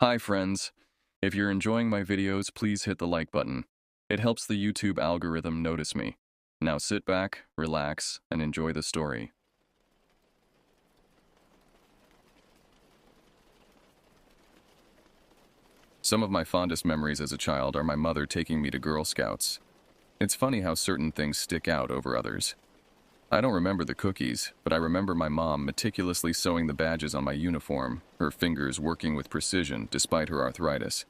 Hi friends. If you're enjoying my videos, please hit the like button. It helps the YouTube algorithm notice me. Now sit back, relax, and enjoy the story. Some of my fondest memories as a child are my mother taking me to Girl Scouts. It's funny how certain things stick out over others. I don't remember the cookies, but I remember my mom meticulously sewing the badges on my uniform, her fingers working with precision despite her arthritis.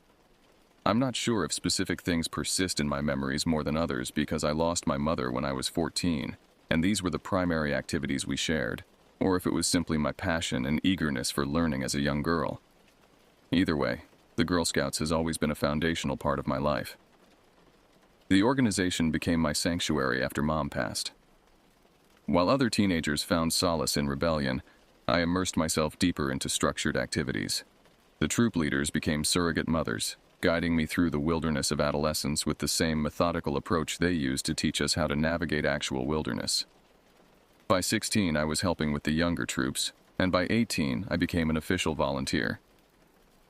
I'm not sure if specific things persist in my memories more than others because I lost my mother when I was 14, and these were the primary activities we shared, or if it was simply my passion and eagerness for learning as a young girl. Either way, the Girl Scouts has always been a foundational part of my life. The organization became my sanctuary after Mom passed. While other teenagers found solace in rebellion, I immersed myself deeper into structured activities. The troop leaders became surrogate mothers, guiding me through the wilderness of adolescence with the same methodical approach they used to teach us how to navigate actual wilderness. By 16, I was helping with the younger troops, and by 18, I became an official volunteer.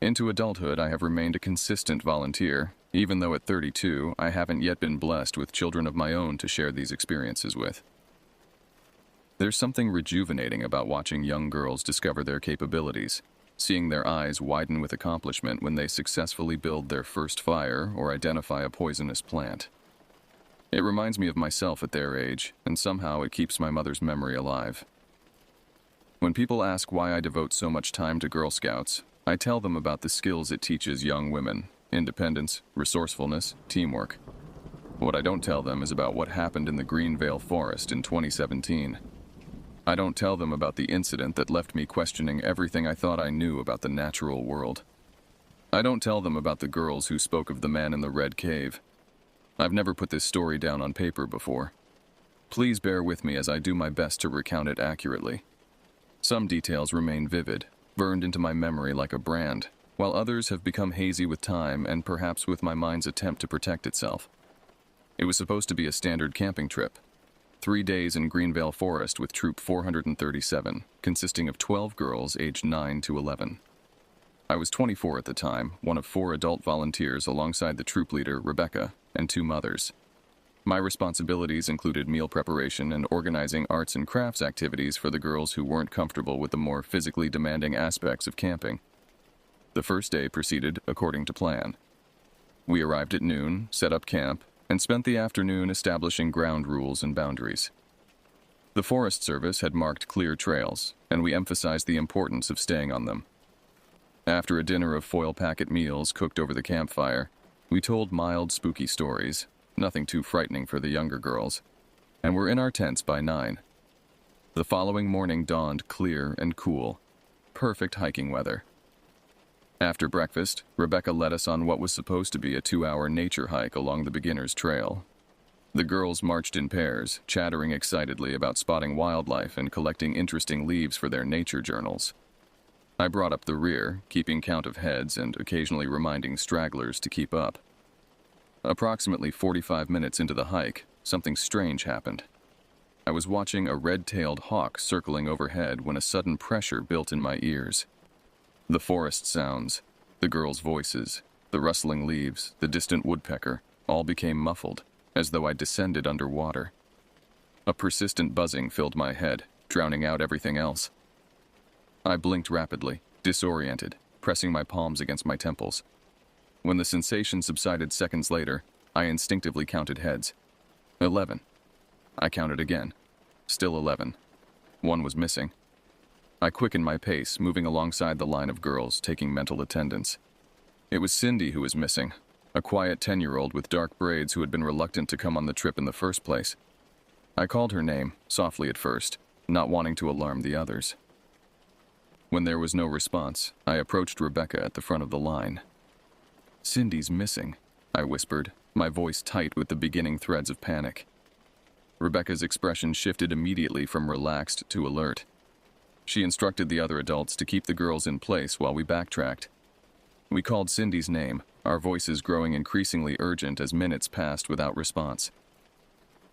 Into adulthood, I have remained a consistent volunteer, even though at 32, I haven't yet been blessed with children of my own to share these experiences with. There's something rejuvenating about watching young girls discover their capabilities, seeing their eyes widen with accomplishment when they successfully build their first fire or identify a poisonous plant. It reminds me of myself at their age, and somehow it keeps my mother's memory alive. When people ask why I devote so much time to Girl Scouts, I tell them about the skills it teaches young women: independence, resourcefulness, teamwork. What I don't tell them is about what happened in the Greenvale Forest in 2017. I don't tell them about the incident that left me questioning everything I thought I knew about the natural world. I don't tell them about the girls who spoke of the man in the red cave. I've never put this story down on paper before. Please bear with me as I do my best to recount it accurately. Some details remain vivid, burned into my memory like a brand, while others have become hazy with time and perhaps with my mind's attempt to protect itself. It was supposed to be a standard camping trip. 3 days in Greenvale Forest with Troop 437, consisting of 12 girls aged 9 to 11. I was 24 at the time, one of 4 adult volunteers alongside the troop leader, Rebecca, and 2 mothers. My responsibilities included meal preparation and organizing arts and crafts activities for the girls who weren't comfortable with the more physically demanding aspects of camping. The first day proceeded according to plan. We arrived at noon, set up camp, and spent the afternoon establishing ground rules and boundaries. The Forest Service had marked clear trails, and we emphasized the importance of staying on them. After a dinner of foil packet meals cooked over the campfire, we told mild, spooky stories, nothing too frightening for the younger girls, and were in our tents by 9. The following morning dawned clear and cool, perfect hiking weather. After breakfast, Rebecca led us on what was supposed to be a 2-hour nature hike along the beginner's trail. The girls marched in pairs, chattering excitedly about spotting wildlife and collecting interesting leaves for their nature journals. I brought up the rear, keeping count of heads and occasionally reminding stragglers to keep up. Approximately 45 minutes into the hike, something strange happened. I was watching a red-tailed hawk circling overhead when a sudden pressure built in my ears. The forest sounds, the girls' voices, the rustling leaves, the distant woodpecker, all became muffled, as though I descended underwater. A persistent buzzing filled my head, drowning out everything else. I blinked rapidly, disoriented, pressing my palms against my temples. When the sensation subsided seconds later, I instinctively counted heads. 11. I counted again. Still 11. One was missing. I quickened my pace, moving alongside the line of girls, taking mental attendance. It was Cindy who was missing, a quiet 10-year-old with dark braids who had been reluctant to come on the trip in the first place. I called her name, softly at first, not wanting to alarm the others. When there was no response, I approached Rebecca at the front of the line. "Cindy's missing," I whispered, my voice tight with the beginning threads of panic. Rebecca's expression shifted immediately from relaxed to alert. She instructed the other adults to keep the girls in place while we backtracked. We called Cindy's name, our voices growing increasingly urgent as minutes passed without response.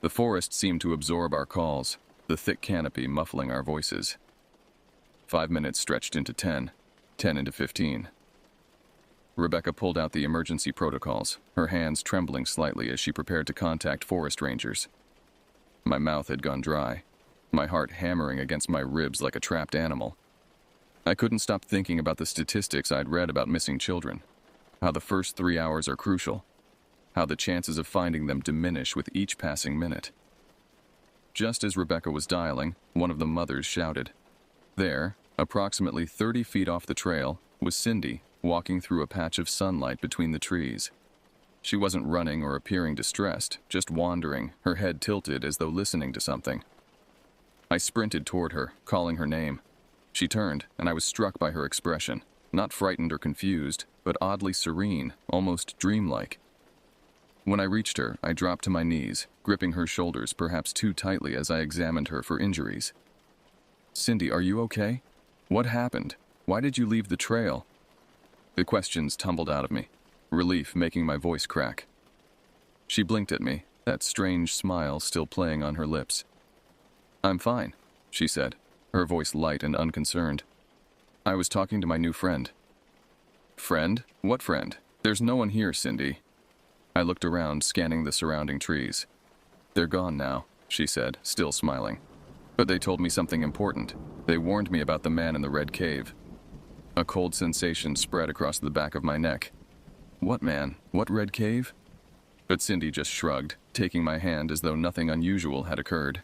The forest seemed to absorb our calls, the thick canopy muffling our voices. 5 minutes stretched into 10, 10 into 15. Rebecca pulled out the emergency protocols, her hands trembling slightly as she prepared to contact forest rangers. My mouth had gone dry, my heart hammering against my ribs like a trapped animal. I couldn't stop thinking about the statistics I'd read about missing children, how the first 3 hours are crucial, how the chances of finding them diminish with each passing minute. Just as Rebecca was dialing, one of the mothers shouted. There, approximately 30 feet off the trail, was Cindy, walking through a patch of sunlight between the trees. She wasn't running or appearing distressed, just wandering, her head tilted as though listening to something. I sprinted toward her, calling her name. She turned, and I was struck by her expression, not frightened or confused, but oddly serene, almost dreamlike. When I reached her, I dropped to my knees, gripping her shoulders perhaps too tightly as I examined her for injuries. "Cindy, are you okay? What happened? Why did you leave the trail?" The questions tumbled out of me, relief making my voice crack. She blinked at me, that strange smile still playing on her lips. "I'm fine," she said, her voice light and unconcerned. "I was talking to my new friend." "Friend? What friend? There's no one here, Cindy." I looked around, scanning the surrounding trees. "They're gone now," she said, still smiling. "But they told me something important. They warned me about the man in the red cave." A cold sensation spread across the back of my neck. "What man? What red cave?" But Cindy just shrugged, taking my hand as though nothing unusual had occurred.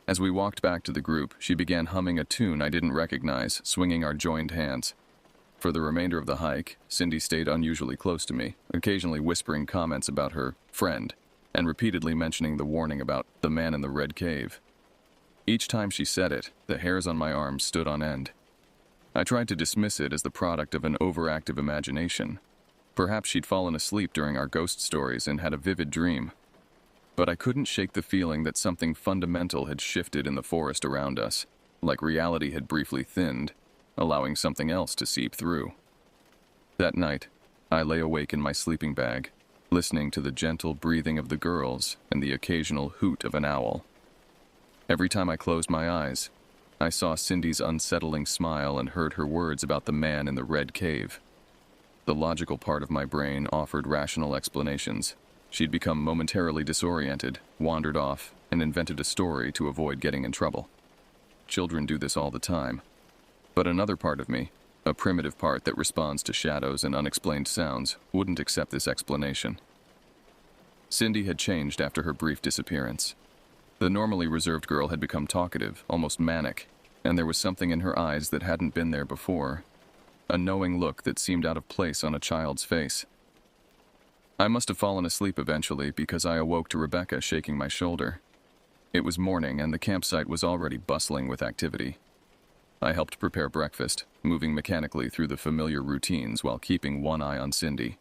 As we walked back to the group, she began humming a tune I didn't recognize, swinging our joined hands. For the remainder of the hike, Cindy stayed unusually close to me, occasionally whispering comments about her friend, and repeatedly mentioning the warning about the man in the red cave. Each time she said it, the hairs on my arms stood on end. I tried to dismiss it as the product of an overactive imagination. Perhaps she'd fallen asleep during our ghost stories and had a vivid dream. But I couldn't shake the feeling that something fundamental had shifted in the forest around us, like reality had briefly thinned, allowing something else to seep through. That night, I lay awake in my sleeping bag, listening to the gentle breathing of the girls and the occasional hoot of an owl. Every time I closed my eyes, I saw Cindy's unsettling smile and heard her words about the man in the red cave. The logical part of my brain offered rational explanations. She'd become momentarily disoriented, wandered off, and invented a story to avoid getting in trouble. Children do this all the time. But another part of me, a primitive part that responds to shadows and unexplained sounds, wouldn't accept this explanation. Cindy had changed after her brief disappearance. The normally reserved girl had become talkative, almost manic, and there was something in her eyes that hadn't been there before, a knowing look that seemed out of place on a child's face. I must have fallen asleep eventually because I awoke to Rebecca shaking my shoulder. It was morning and the campsite was already bustling with activity. I helped prepare breakfast, moving mechanically through the familiar routines while keeping one eye on Cindy.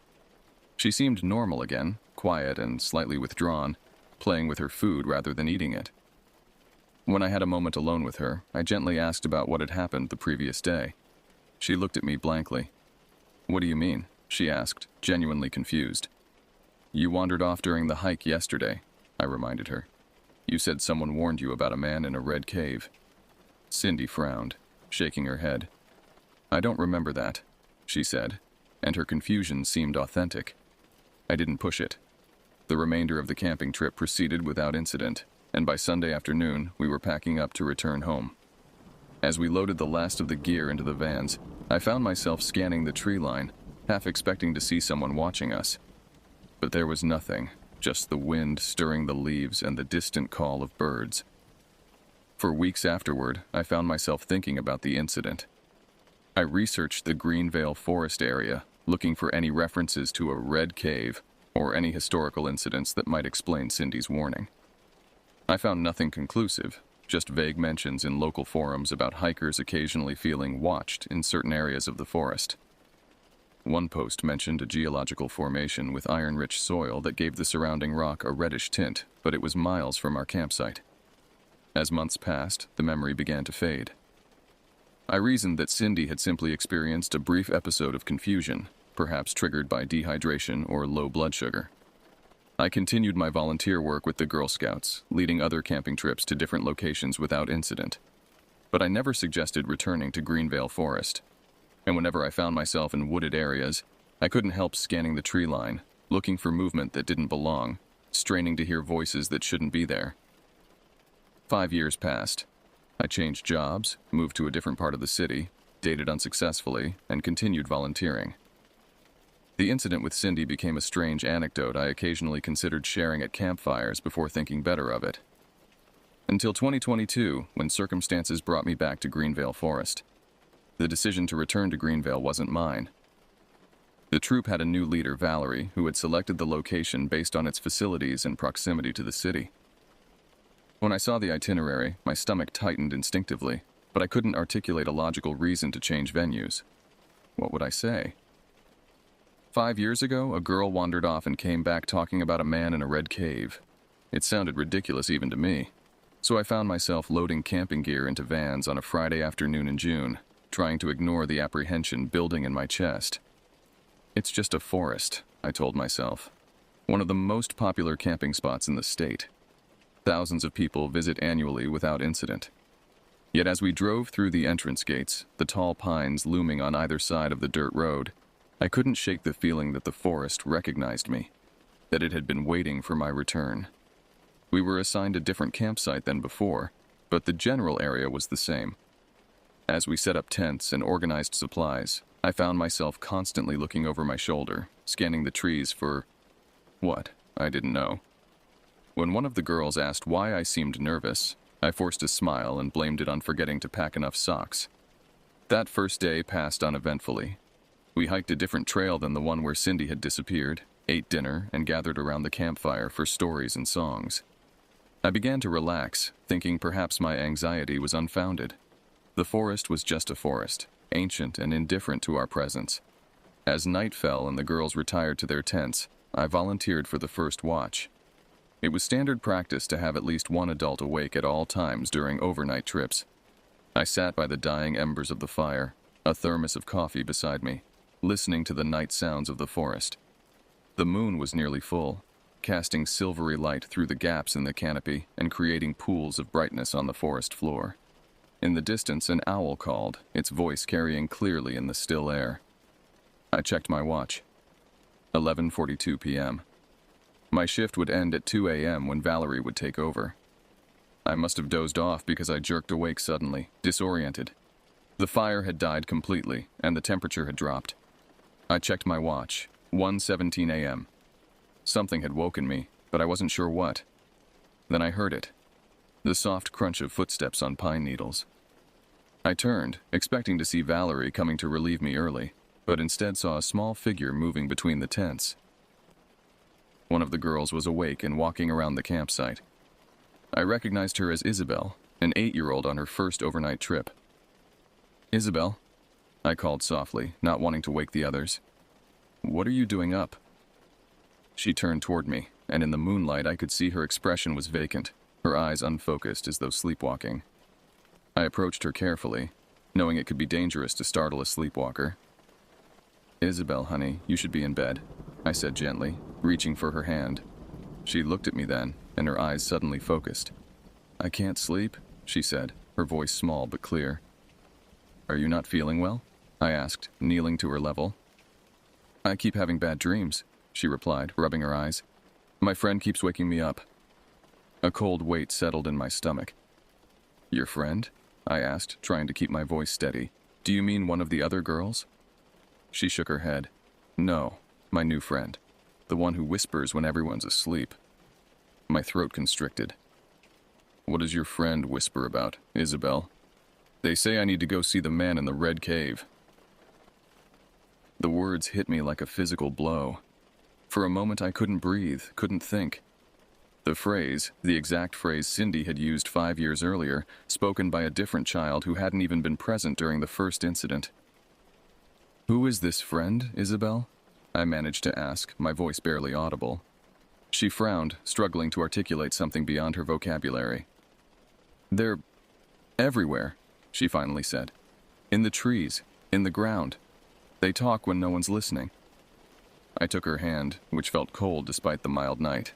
She seemed normal again, quiet and slightly withdrawn, playing with her food rather than eating it. When I had a moment alone with her, I gently asked about what had happened the previous day. She looked at me blankly. "What do you mean?" she asked, genuinely confused. "You wandered off during the hike yesterday," I reminded her. "You said someone warned you about a man in a red cave." Cindy frowned, shaking her head. "I don't remember that," she said, and her confusion seemed authentic. I didn't push it. The remainder of the camping trip proceeded without incident, and by Sunday afternoon, we were packing up to return home. As we loaded the last of the gear into the vans, I found myself scanning the tree line, half expecting to see someone watching us. But there was nothing, just the wind stirring the leaves and the distant call of birds. For weeks afterward, I found myself thinking about the incident. I researched the Greenvale Forest area, looking for any references to a red cave or any historical incidents that might explain Cindy's warning. I found nothing conclusive, just vague mentions in local forums about hikers occasionally feeling watched in certain areas of the forest. One post mentioned a geological formation with iron-rich soil that gave the surrounding rock a reddish tint, but it was miles from our campsite. As months passed, the memory began to fade. I reasoned that Cindy had simply experienced a brief episode of confusion, perhaps triggered by dehydration or low blood sugar. I continued my volunteer work with the Girl Scouts, leading other camping trips to different locations without incident. But I never suggested returning to Greenvale Forest. And whenever I found myself in wooded areas, I couldn't help scanning the tree line, looking for movement that didn't belong, straining to hear voices that shouldn't be there. 5 years passed. I changed jobs, moved to a different part of the city, dated unsuccessfully, and continued volunteering. The incident with Cindy became a strange anecdote I occasionally considered sharing at campfires before thinking better of it. Until 2022, when circumstances brought me back to Greenvale Forest. The decision to return to Greenvale wasn't mine. The troop had a new leader, Valerie, who had selected the location based on its facilities and proximity to the city. When I saw the itinerary, my stomach tightened instinctively, but I couldn't articulate a logical reason to change venues. What would I say? 5 years ago, a girl wandered off and came back talking about a man in a red cave. It sounded ridiculous even to me, so I found myself loading camping gear into vans on a Friday afternoon in June, trying to ignore the apprehension building in my chest. It's just a forest, I told myself. One of the most popular camping spots in the state. Thousands of people visit annually without incident. Yet as we drove through the entrance gates, the tall pines looming on either side of the dirt road, I couldn't shake the feeling that the forest recognized me, that it had been waiting for my return. We were assigned a different campsite than before, but the general area was the same. As we set up tents and organized supplies, I found myself constantly looking over my shoulder, scanning the trees for what? I didn't know. When one of the girls asked why I seemed nervous, I forced a smile and blamed it on forgetting to pack enough socks. That first day passed uneventfully. We hiked a different trail than the one where Cindy had disappeared, ate dinner, and gathered around the campfire for stories and songs. I began to relax, thinking perhaps my anxiety was unfounded. The forest was just a forest, ancient and indifferent to our presence. As night fell and the girls retired to their tents, I volunteered for the first watch. It was standard practice to have at least one adult awake at all times during overnight trips. I sat by the dying embers of the fire, a thermos of coffee beside me, listening to the night sounds of the forest. The moon was nearly full, casting silvery light through the gaps in the canopy and creating pools of brightness on the forest floor. In the distance, an owl called, its voice carrying clearly in the still air. I checked my watch. 11:42 p.m. My shift would end at 2 a.m. when Valerie would take over. I must have dozed off because I jerked awake suddenly, disoriented. The fire had died completely, and the temperature had dropped. I checked my watch. 1:17 a.m. Something had woken me, but I wasn't sure what. Then I heard it. The soft crunch of footsteps on pine needles. I turned, expecting to see Valerie coming to relieve me early, but instead saw a small figure moving between the tents. One of the girls was awake and walking around the campsite. I recognized her as Isabel, an 8-year-old on her first overnight trip. "Isabel," I called softly, not wanting to wake the others. "What are you doing up?" She turned toward me, and in the moonlight I could see her expression was vacant, her eyes unfocused as though sleepwalking. I approached her carefully, knowing it could be dangerous to startle a sleepwalker. "Isabel, honey, you should be in bed," I said gently, reaching for her hand. She looked at me then, and her eyes suddenly focused. "I can't sleep," she said, her voice small but clear. "Are you not feeling well?" I asked, kneeling to her level. "I keep having bad dreams," she replied, rubbing her eyes. "My friend keeps waking me up." A cold weight settled in my stomach. "Your friend?" I asked, trying to keep my voice steady. "Do you mean one of the other girls?" She shook her head. "No, my new friend. The one who whispers when everyone's asleep." My throat constricted. "What does your friend whisper about, Isabel?" "They say I need to go see the man in the red cave." The words hit me like a physical blow. For a moment I couldn't breathe, couldn't think. The exact phrase Cindy had used 5 years earlier, spoken by a different child who hadn't even been present during the first incident. "Who is this friend, Isabel?" I managed to ask, my voice barely audible. She frowned, struggling to articulate something beyond her vocabulary. "They're everywhere," she finally said. "In the trees, in the ground. They talk when no one's listening." I took her hand, which felt cold despite the mild night.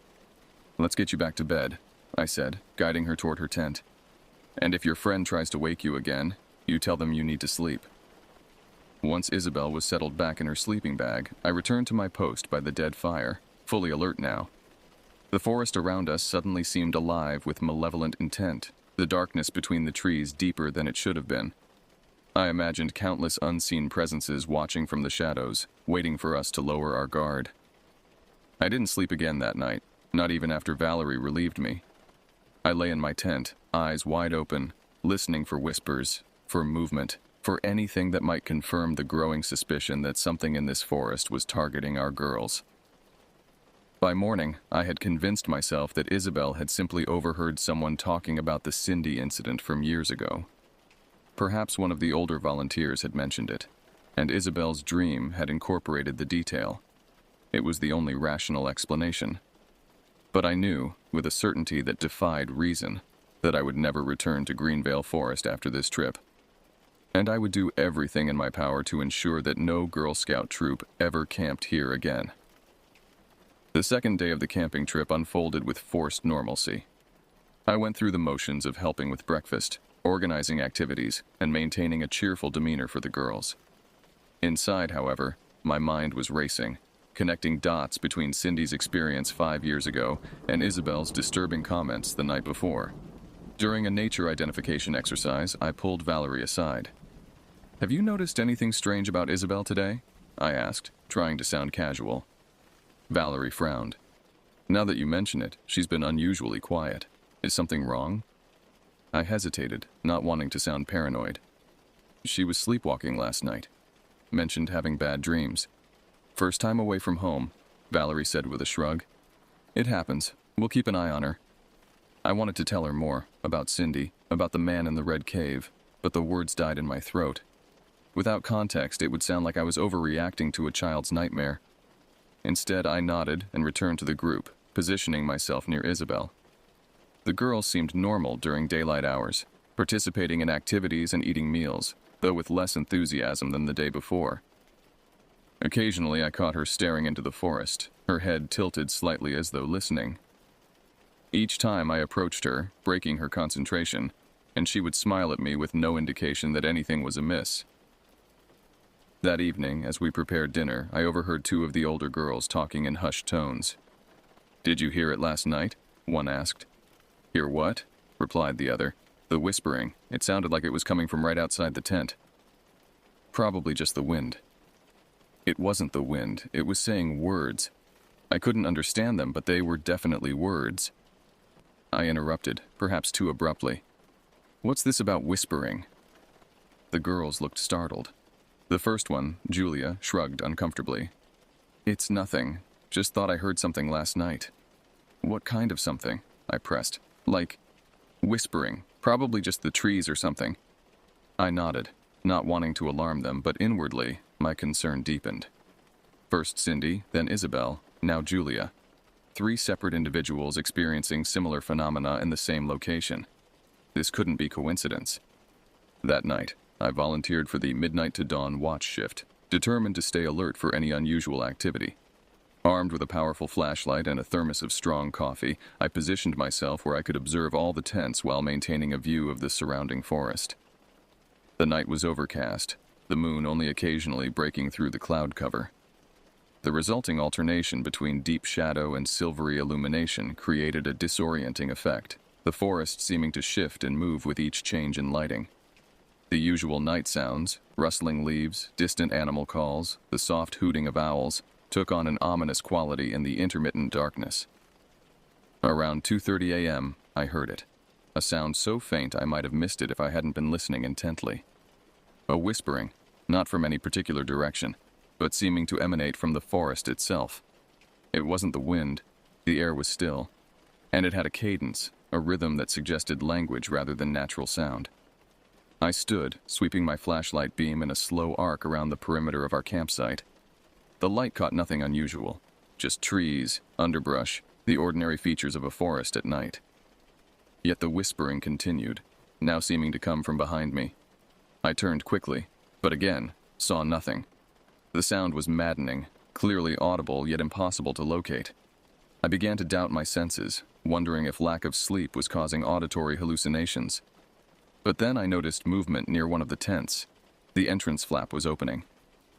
"Let's get you back to bed," I said, guiding her toward her tent. "And if your friend tries to wake you again, you tell them you need to sleep." Once Isabel was settled back in her sleeping bag, I returned to my post by the dead fire, fully alert now. The forest around us suddenly seemed alive with malevolent intent, the darkness between the trees deeper than it should have been. I imagined countless unseen presences watching from the shadows, waiting for us to lower our guard. I didn't sleep again that night, not even after Valerie relieved me. I lay in my tent, eyes wide open, listening for whispers, for movement, for anything that might confirm the growing suspicion that something in this forest was targeting our girls. By morning, I had convinced myself that Isabel had simply overheard someone talking about the Cindy incident from years ago. Perhaps one of the older volunteers had mentioned it, and Isabel's dream had incorporated the detail. It was the only rational explanation. But I knew, with a certainty that defied reason, that I would never return to Greenvale Forest after this trip. And I would do everything in my power to ensure that no Girl Scout troop ever camped here again. The second day of the camping trip unfolded with forced normalcy. I went through the motions of helping with breakfast, organizing activities, and maintaining a cheerful demeanor for the girls. Inside, however, my mind was racing, connecting dots between Cindy's experience 5 years ago and Isabel's disturbing comments the night before. During a nature identification exercise, I pulled Valerie aside. "Have you noticed anything strange about Isabel today?" I asked, trying to sound casual. Valerie frowned. "Now that you mention it, she's been unusually quiet. Is something wrong?" I hesitated, not wanting to sound paranoid. "She was sleepwalking last night. Mentioned having bad dreams. First time away from home," Valerie said with a shrug. "It happens. We'll keep an eye on her." I wanted to tell her more, about Cindy, about the man in the red cave, but the words died in my throat. Without context, it would sound like I was overreacting to a child's nightmare. Instead, I nodded and returned to the group, positioning myself near Isabel. The girls seemed normal during daylight hours, participating in activities and eating meals, though with less enthusiasm than the day before. Occasionally, I caught her staring into the forest, her head tilted slightly as though listening. Each time I approached her, breaking her concentration, and she would smile at me with no indication that anything was amiss. That evening, as we prepared dinner, I overheard two of the older girls talking in hushed tones. "Did you hear it last night?" one asked. "Hear what?" replied the other. "The whispering. It sounded like it was coming from right outside the tent." "Probably just the wind." It wasn't the wind, it was saying words. I couldn't understand them, but they were definitely words. I interrupted, perhaps too abruptly. "What's this about whispering?" The girls looked startled. The first one, Julia, shrugged uncomfortably. "It's nothing. Just thought I heard something last night." "What kind of something?" I pressed. "Like whispering. Probably just the trees or something." I nodded, not wanting to alarm them, but inwardly, my concern deepened. First Cindy, then Isabel, now Julia. 3 separate individuals experiencing similar phenomena in the same location. This couldn't be coincidence. That night, I volunteered for the midnight to dawn watch shift, determined to stay alert for any unusual activity. Armed with a powerful flashlight and a thermos of strong coffee, I positioned myself where I could observe all the tents while maintaining a view of the surrounding forest. The night was overcast, the moon only occasionally breaking through the cloud cover. The resulting alternation between deep shadow and silvery illumination created a disorienting effect, the forest seeming to shift and move with each change in lighting. The usual night sounds, rustling leaves, distant animal calls, the soft hooting of owls, took on an ominous quality in the intermittent darkness. Around 2:30 a.m., I heard it, a sound so faint I might have missed it if I hadn't been listening intently. A whispering, not from any particular direction, but seeming to emanate from the forest itself. It wasn't the wind, the air was still, and it had a cadence, a rhythm that suggested language rather than natural sound. I stood, sweeping my flashlight beam in a slow arc around the perimeter of our campsite. The light caught nothing unusual, just trees, underbrush, the ordinary features of a forest at night. Yet the whispering continued, now seeming to come from behind me. I turned quickly, but again, saw nothing. The sound was maddening, clearly audible yet impossible to locate. I began to doubt my senses, wondering if lack of sleep was causing auditory hallucinations. But then I noticed movement near one of the tents. The entrance flap was opening.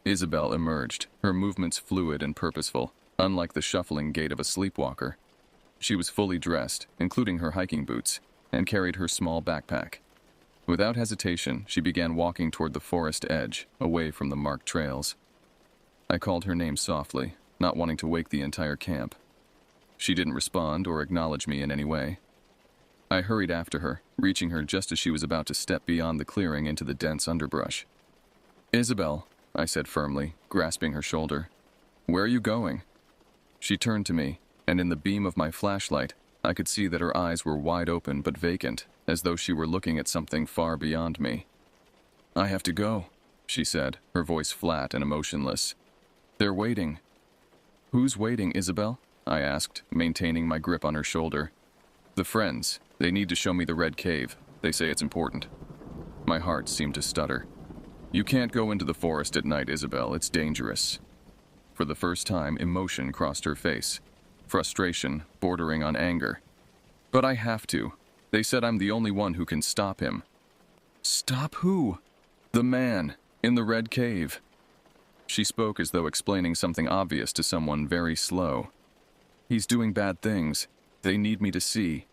Isabel emerged, her movements fluid and purposeful, unlike the shuffling gait of a sleepwalker. She was fully dressed, including her hiking boots, and carried her small backpack. Without hesitation, she began walking toward the forest edge, away from the marked trails. I called her name softly, not wanting to wake the entire camp. She didn't respond or acknowledge me in any way. I hurried after her, reaching her just as she was about to step beyond the clearing into the dense underbrush. "Isabel," I said firmly, grasping her shoulder. "Where are you going?" She turned to me, and in the beam of my flashlight, I could see that her eyes were wide open but vacant, as though she were looking at something far beyond me. "I have to go," she said, her voice flat and emotionless. "They're waiting." "Who's waiting, Isabel?" I asked, maintaining my grip on her shoulder. "The friends. They need to show me the Red Cave. They say it's important." My heart seemed to stutter. "You can't go into the forest at night, Isabel. It's dangerous." For the first time, emotion crossed her face. Frustration, bordering on anger. "But I have to. They said I'm the only one who can stop him." "Stop who?" "The man, in the Red Cave." She spoke as though explaining something obvious to someone very slow. "He's doing bad things. They need me to see."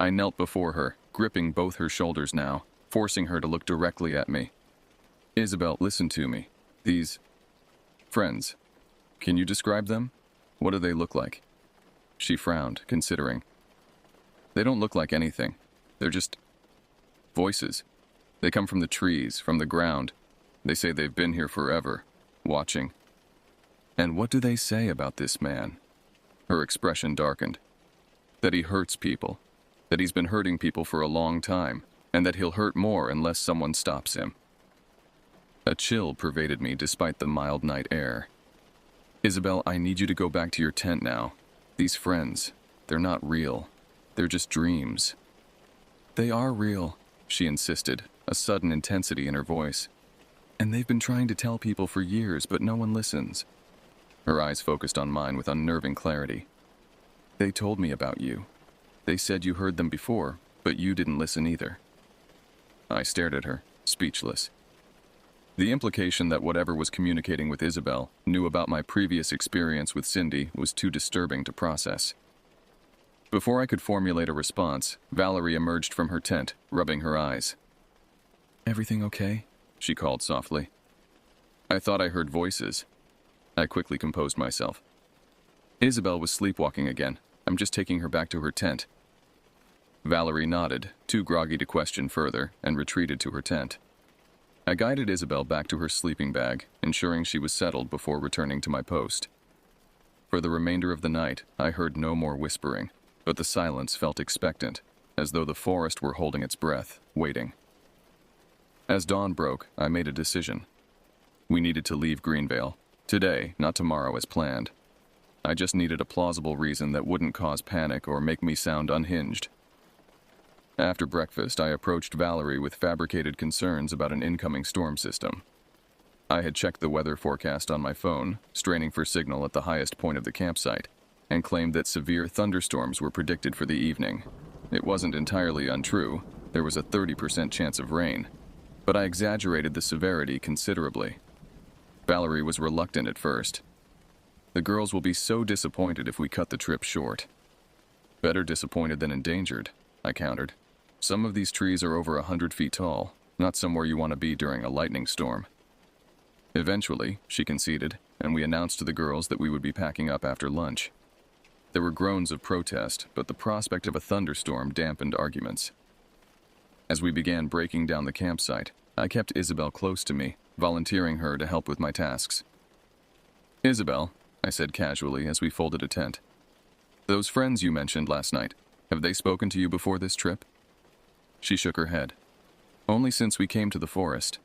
I knelt before her, gripping both her shoulders now, forcing her to look directly at me. "Isabel, listen to me. These friends. Can you describe them? What do they look like?" She frowned, considering. "They don't look like anything. They're just voices. They come from the trees, from the ground. They say they've been here forever, watching." "And what do they say about this man?" Her expression darkened. "That he hurts people. That he's been hurting people for a long time, and that he'll hurt more unless someone stops him." A chill pervaded me despite the mild night air. "Isabel, I need you to go back to your tent now. These friends, they're not real. They're just dreams." "They are real," she insisted, a sudden intensity in her voice. "And they've been trying to tell people for years, but no one listens." Her eyes focused on mine with unnerving clarity. "They told me about you. They said you heard them before, but you didn't listen either." I stared at her, speechless. The implication that whatever was communicating with Isabel knew about my previous experience with Cindy was too disturbing to process. Before I could formulate a response, Valerie emerged from her tent, rubbing her eyes. "Everything okay?" she called softly. I thought I heard voices. I quickly composed myself. "Isabel was sleepwalking again. I'm just taking her back to her tent." Valerie nodded, too groggy to question further, and retreated to her tent. I guided Isabel back to her sleeping bag, ensuring she was settled before returning to my post. For the remainder of the night, I heard no more whispering, but the silence felt expectant, as though the forest were holding its breath, waiting. As dawn broke, I made a decision. We needed to leave Greenvale. Today, not tomorrow as planned. I just needed a plausible reason that wouldn't cause panic or make me sound unhinged. After breakfast, I approached Valerie with fabricated concerns about an incoming storm system. I had checked the weather forecast on my phone, straining for signal at the highest point of the campsite, and claimed that severe thunderstorms were predicted for the evening. It wasn't entirely untrue. There was a 30% chance of rain, but I exaggerated the severity considerably. Valerie was reluctant at first. "The girls will be so disappointed if we cut the trip short." "Better disappointed than endangered," I countered. "Some of these trees are over 100 feet tall, not somewhere you want to be during a lightning storm." Eventually, she conceded, and we announced to the girls that we would be packing up after lunch. There were groans of protest, but the prospect of a thunderstorm dampened arguments. As we began breaking down the campsite, I kept Isabel close to me, volunteering her to help with my tasks. "Isabel," I said casually as we folded a tent, "those friends you mentioned last night, have they spoken to you before this trip?" She shook her head. "Only since we came to the forest."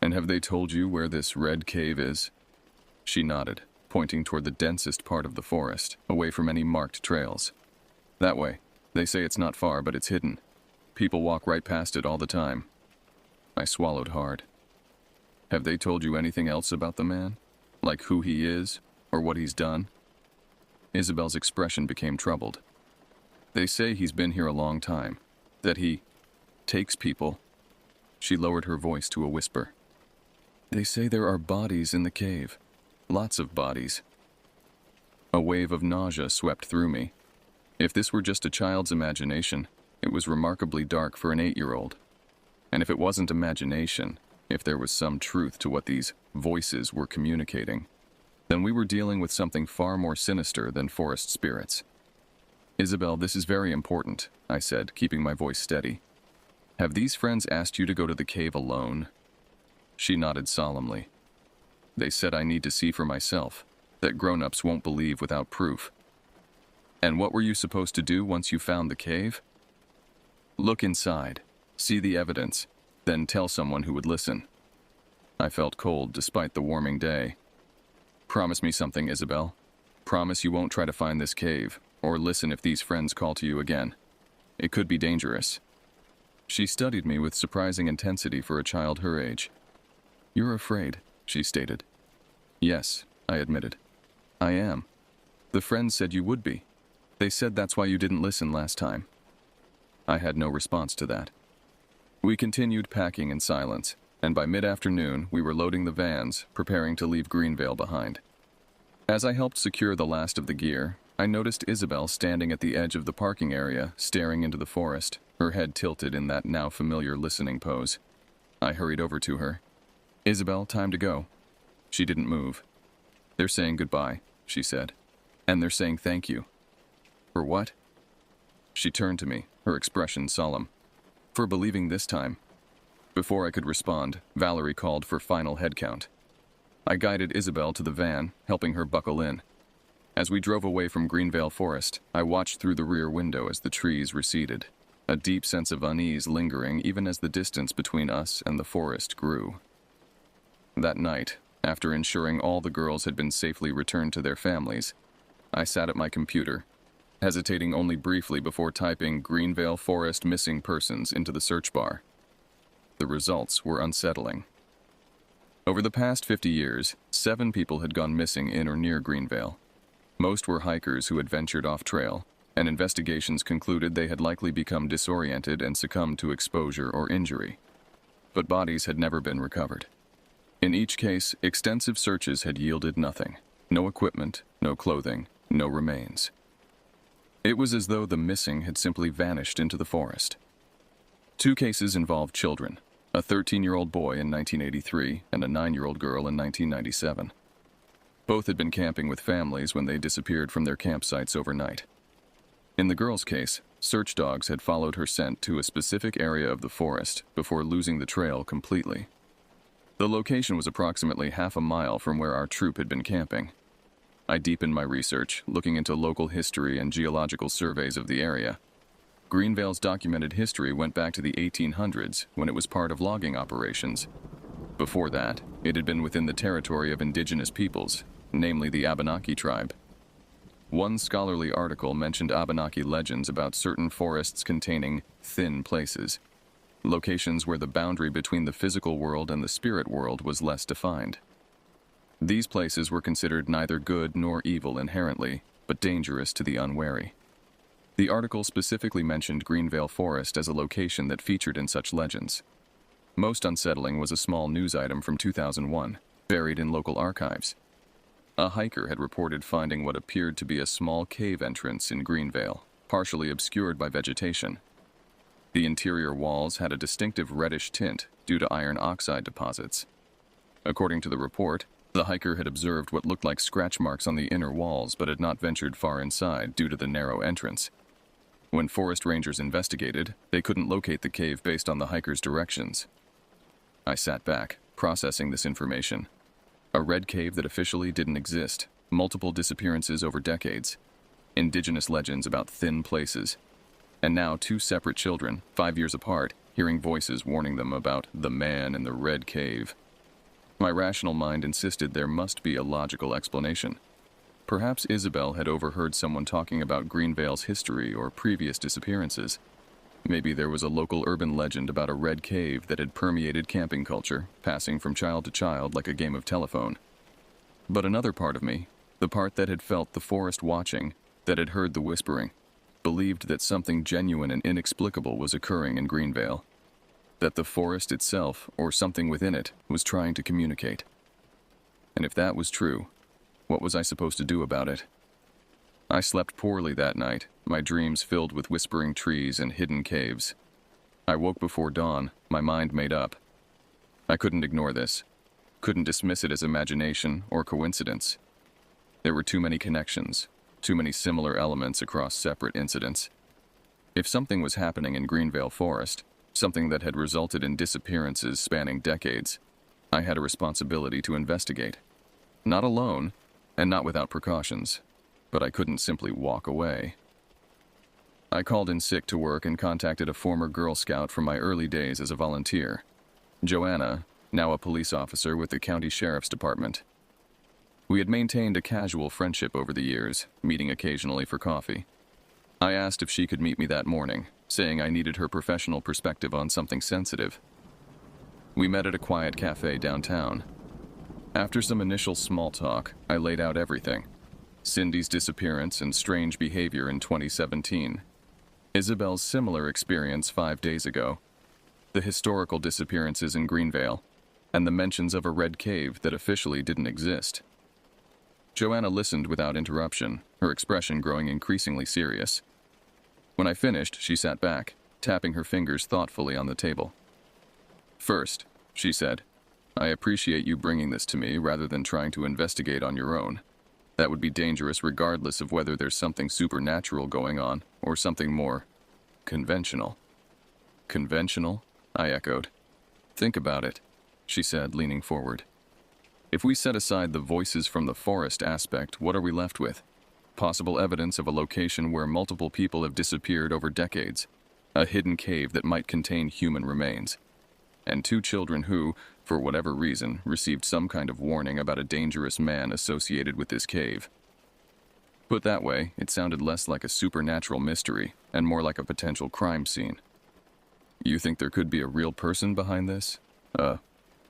"And have they told you where this Red Cave is?" She nodded, pointing toward the densest part of the forest, away from any marked trails. "That way. They say it's not far, but it's hidden. People walk right past it all the time." I swallowed hard. "Have they told you anything else about the man? Like who he is, or what he's done?" Isabel's expression became troubled. "They say he's been here a long time, that he takes people." She lowered her voice to a whisper. They say there are bodies in the cave. Lots of bodies. A wave of nausea swept through me. If this were just a child's imagination, it was remarkably dark for an 8-year-old. And if it wasn't imagination, if there was some truth to what these voices were communicating, then we were dealing with something far more sinister than forest spirits. Isabel, this is very important, I said, keeping my voice steady. Have these friends asked you to go to the cave alone? She nodded solemnly. They said I need to see for myself, that grown-ups won't believe without proof. And what were you supposed to do once you found the cave? Look inside, see the evidence, then tell someone who would listen. I felt cold despite the warming day. Promise me something, Isabel. Promise you won't try to find this cave, or listen if these friends call to you again. It could be dangerous. She studied me with surprising intensity for a child her age. You're afraid, she stated. Yes, I admitted. I am. The friends said you would be. They said that's why you didn't listen last time. I had no response to that. We continued packing in silence, and by mid-afternoon we were loading the vans, preparing to leave Greenvale behind. As I helped secure the last of the gear, I noticed Isabel standing at the edge of the parking area, staring into the forest, her head tilted in that now familiar listening pose. I hurried over to her. Isabel, time to go. She didn't move. They're saying goodbye, she said. And they're saying thank you. For what? She turned to me, her expression solemn. For believing this time. Before I could respond, Valerie called for final head count. I guided Isabel to the van, helping her buckle in. As we drove away from Greenvale Forest, I watched through the rear window as the trees receded, a deep sense of unease lingering even as the distance between us and the forest grew. That night, after ensuring all the girls had been safely returned to their families, I sat at my computer, hesitating only briefly before typing Greenvale Forest missing persons into the search bar. The results were unsettling. Over the past 50 years, 7 people had gone missing in or near Greenvale. Most were hikers who had ventured off trail, and investigations concluded they had likely become disoriented and succumbed to exposure or injury. But bodies had never been recovered. In each case, extensive searches had yielded nothing. No equipment, no clothing, no remains. It was as though the missing had simply vanished into the forest. 2 cases involved children, a 13-year-old boy in 1983 and a 9-year-old girl in 1997. Both had been camping with families when they disappeared from their campsites overnight. In the girl's case, search dogs had followed her scent to a specific area of the forest before losing the trail completely. The location was approximately half a mile from where our troop had been camping. I deepened my research, looking into local history and geological surveys of the area. Greenvale's documented history went back to the 1800s when it was part of logging operations. Before that, it had been within the territory of indigenous peoples, namely the Abenaki tribe. One scholarly article mentioned Abenaki legends about certain forests containing thin places, locations where the boundary between the physical world and the spirit world was less defined. These places were considered neither good nor evil inherently, but dangerous to the unwary. The article specifically mentioned Greenvale Forest as a location that featured in such legends. Most unsettling was a small news item from 2001, buried in local archives. A hiker had reported finding what appeared to be a small cave entrance in Greenvale, partially obscured by vegetation. The interior walls had a distinctive reddish tint due to iron oxide deposits. According to the report, the hiker had observed what looked like scratch marks on the inner walls but had not ventured far inside due to the narrow entrance. When forest rangers investigated, they couldn't locate the cave based on the hiker's directions. I sat back, processing this information. A red cave that officially didn't exist, multiple disappearances over decades, indigenous legends about thin places, and now 2 separate children, 5 years apart, hearing voices warning them about the man in the red cave. My rational mind insisted there must be a logical explanation. Perhaps Isabel had overheard someone talking about Greenvale's history or previous disappearances. Maybe there was a local urban legend about a red cave that had permeated camping culture, passing from child to child like a game of telephone. But another part of me, the part that had felt the forest watching, that had heard the whispering, believed that something genuine and inexplicable was occurring in Greenvale. that the forest itself, or something within it, was trying to communicate. And if that was true, what was I supposed to do about it? I slept poorly that night, my dreams filled with whispering trees and hidden caves. I woke before dawn, my mind made up. I couldn't ignore this, couldn't dismiss it as imagination or coincidence. There were too many connections, too many similar elements across separate incidents. If something was happening in Greenvale Forest, something that had resulted in disappearances spanning decades, I had a responsibility to investigate. Not alone, and not without precautions, but I couldn't simply walk away. I called in sick to work and contacted a former Girl Scout from my early days as a volunteer, Joanna, now a police officer with the county sheriff's department. We had maintained a casual friendship over the years, meeting occasionally for coffee. I asked if she could meet me that morning, saying I needed her professional perspective on something sensitive. We met at a quiet cafe downtown. After some initial small talk, I laid out everything. Cindy's disappearance and strange behavior in 2017. Isabel's similar experience 5 days ago. The historical disappearances in Greenvale, and the mentions of a red cave that officially didn't exist. Joanna listened without interruption, her expression growing increasingly serious. When I finished, she sat back, tapping her fingers thoughtfully on the table. "First," she said, "I appreciate you bringing this to me rather than trying to investigate on your own. That would be dangerous regardless of whether there's something supernatural going on or something more conventional." "Conventional?" I echoed. "Think about it," she said, leaning forward. "If we set aside the voices from the forest aspect, what are we left with? Possible evidence of a location where multiple people have disappeared over decades, a hidden cave that might contain human remains, and 2 children who, for whatever reason, received some kind of warning about a dangerous man associated with this cave. Put that way, it sounded less like a supernatural mystery and more like a potential crime scene. You think there could be a real person behind this?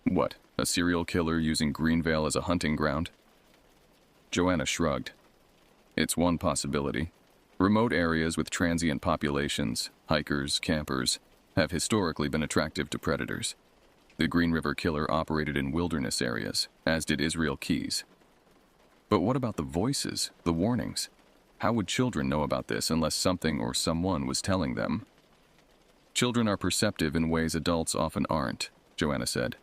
What, a serial killer using Greenvale as a hunting ground?" Joanna shrugged. "It's one possibility. Remote areas with transient populations, hikers, campers, have historically been attractive to predators. The Green River Killer operated in wilderness areas, as did Israel Keys. But what about the voices, the warnings? How would children know about this unless something or someone was telling them?" "Children are perceptive in ways adults often aren't," Joanna said.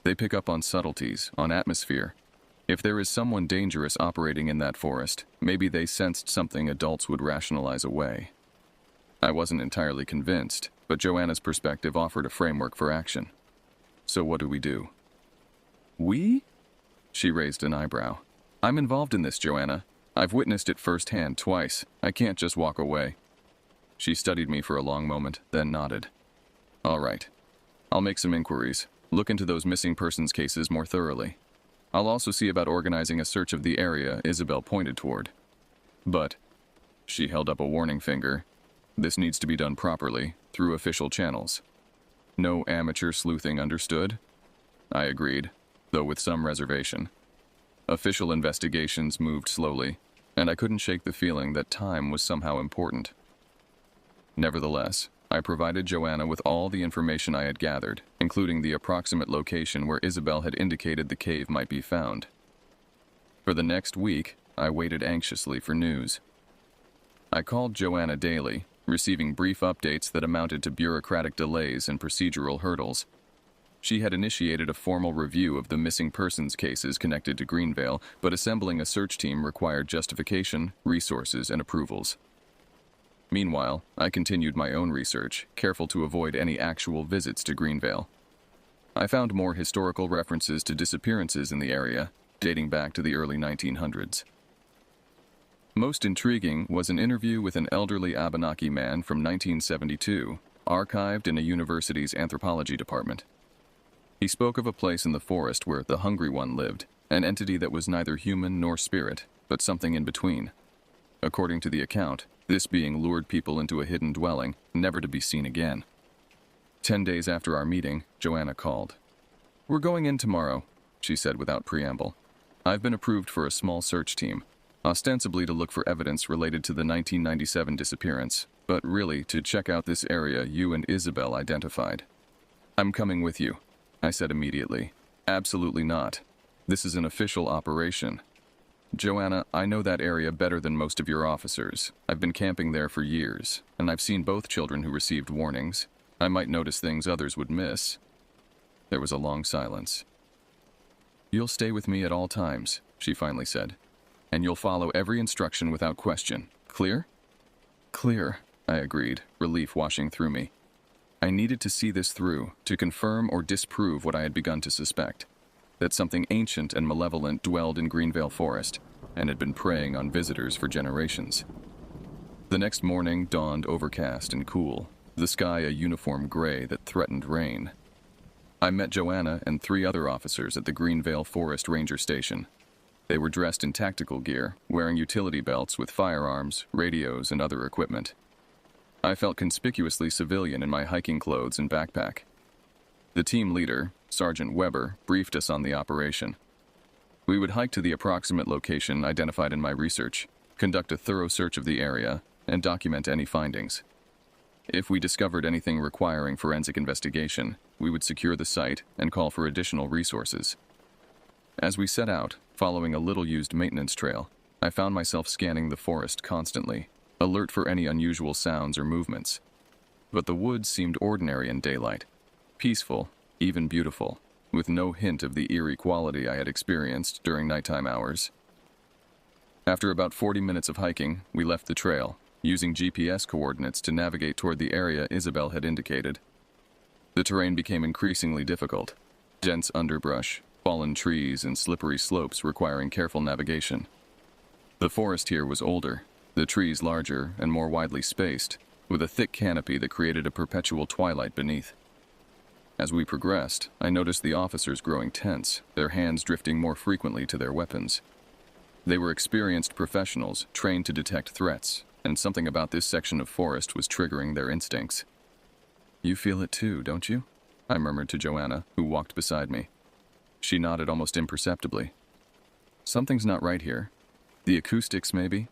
"They pick up on subtleties, on atmosphere. If there is someone dangerous operating in that forest, maybe they sensed something adults would rationalize away." I wasn't entirely convinced, but Joanna's perspective offered a framework for action. "So what do we do?" "We?" She raised an eyebrow. "I'm involved in this, Joanna. I've witnessed it firsthand twice. I can't just walk away." She studied me for a long moment, then nodded. "All right. I'll make some inquiries, look into those missing persons cases more thoroughly. I'll also see about organizing a search of the area Isabel pointed toward. But," she held up a warning finger, "this needs to be done properly, through official channels. No amateur sleuthing, understood?" I agreed, though with some reservation. Official investigations moved slowly, and I couldn't shake the feeling that time was somehow important. Nevertheless, I provided Joanna with all the information I had gathered, including the approximate location where Isabel had indicated the cave might be found. For the next week, I waited anxiously for news. I called Joanna daily, receiving brief updates that amounted to bureaucratic delays and procedural hurdles. She had initiated a formal review of the missing persons cases connected to Greenvale, but assembling a search team required justification, resources, and approvals. Meanwhile, I continued my own research, careful to avoid any actual visits to Greenvale. I found more historical references to disappearances in the area, dating back to the early 1900s. Most intriguing was an interview with an elderly Abenaki man from 1972, archived in a university's anthropology department. He spoke of a place in the forest where the Hungry One lived, an entity that was neither human nor spirit, but something in between. According to the account, this being lured people into a hidden dwelling, never to be seen again. 10 days after our meeting, Joanna called. "We're going in tomorrow," she said without preamble. "I've been approved for a small search team, ostensibly to look for evidence related to the 1997 disappearance, but really to check out this area you and Isabel identified." I'm coming with you, I said immediately. Absolutely not. This is an official operation. Joanna, I know that area better than most of your officers. I've been camping there for years, and I've seen both children who received warnings. I might notice things others would miss. There was a long silence. You'll stay with me at all times, she finally said, and you'll follow every instruction without question. Clear? Clear, I agreed, relief washing through me. I needed to see this through, to confirm or disprove what I had begun to suspect, that something ancient and malevolent dwelled in Greenvale Forest and had been preying on visitors for generations. The next morning dawned overcast and cool, the sky a uniform gray that threatened rain. I met Joanna and 3 other officers at the Greenvale Forest Ranger Station. They were dressed in tactical gear, wearing utility belts with firearms, radios, and other equipment. I felt conspicuously civilian in my hiking clothes and backpack. The team leader, Sergeant Weber, briefed us on the operation. We would hike to the approximate location identified in my research, conduct a thorough search of the area, and document any findings. If we discovered anything requiring forensic investigation, we would secure the site and call for additional resources. As we set out, following a little-used maintenance trail, I found myself scanning the forest constantly, alert for any unusual sounds or movements. But the woods seemed ordinary in daylight, peaceful, even beautiful, with no hint of the eerie quality I had experienced during nighttime hours. After about 40 minutes of hiking, we left the trail, using GPS coordinates to navigate toward the area Isabel had indicated. The terrain became increasingly difficult. Dense underbrush, fallen trees, and slippery slopes requiring careful navigation. The forest here was older, the trees larger and more widely spaced, with a thick canopy that created a perpetual twilight beneath. As we progressed, I noticed the officers growing tense, their hands drifting more frequently to their weapons. They were experienced professionals, trained to detect threats, and something about this section of forest was triggering their instincts. You feel it too, don't you? I murmured to Joanna, who walked beside me. She nodded almost imperceptibly. Something's not right here. The acoustics, maybe?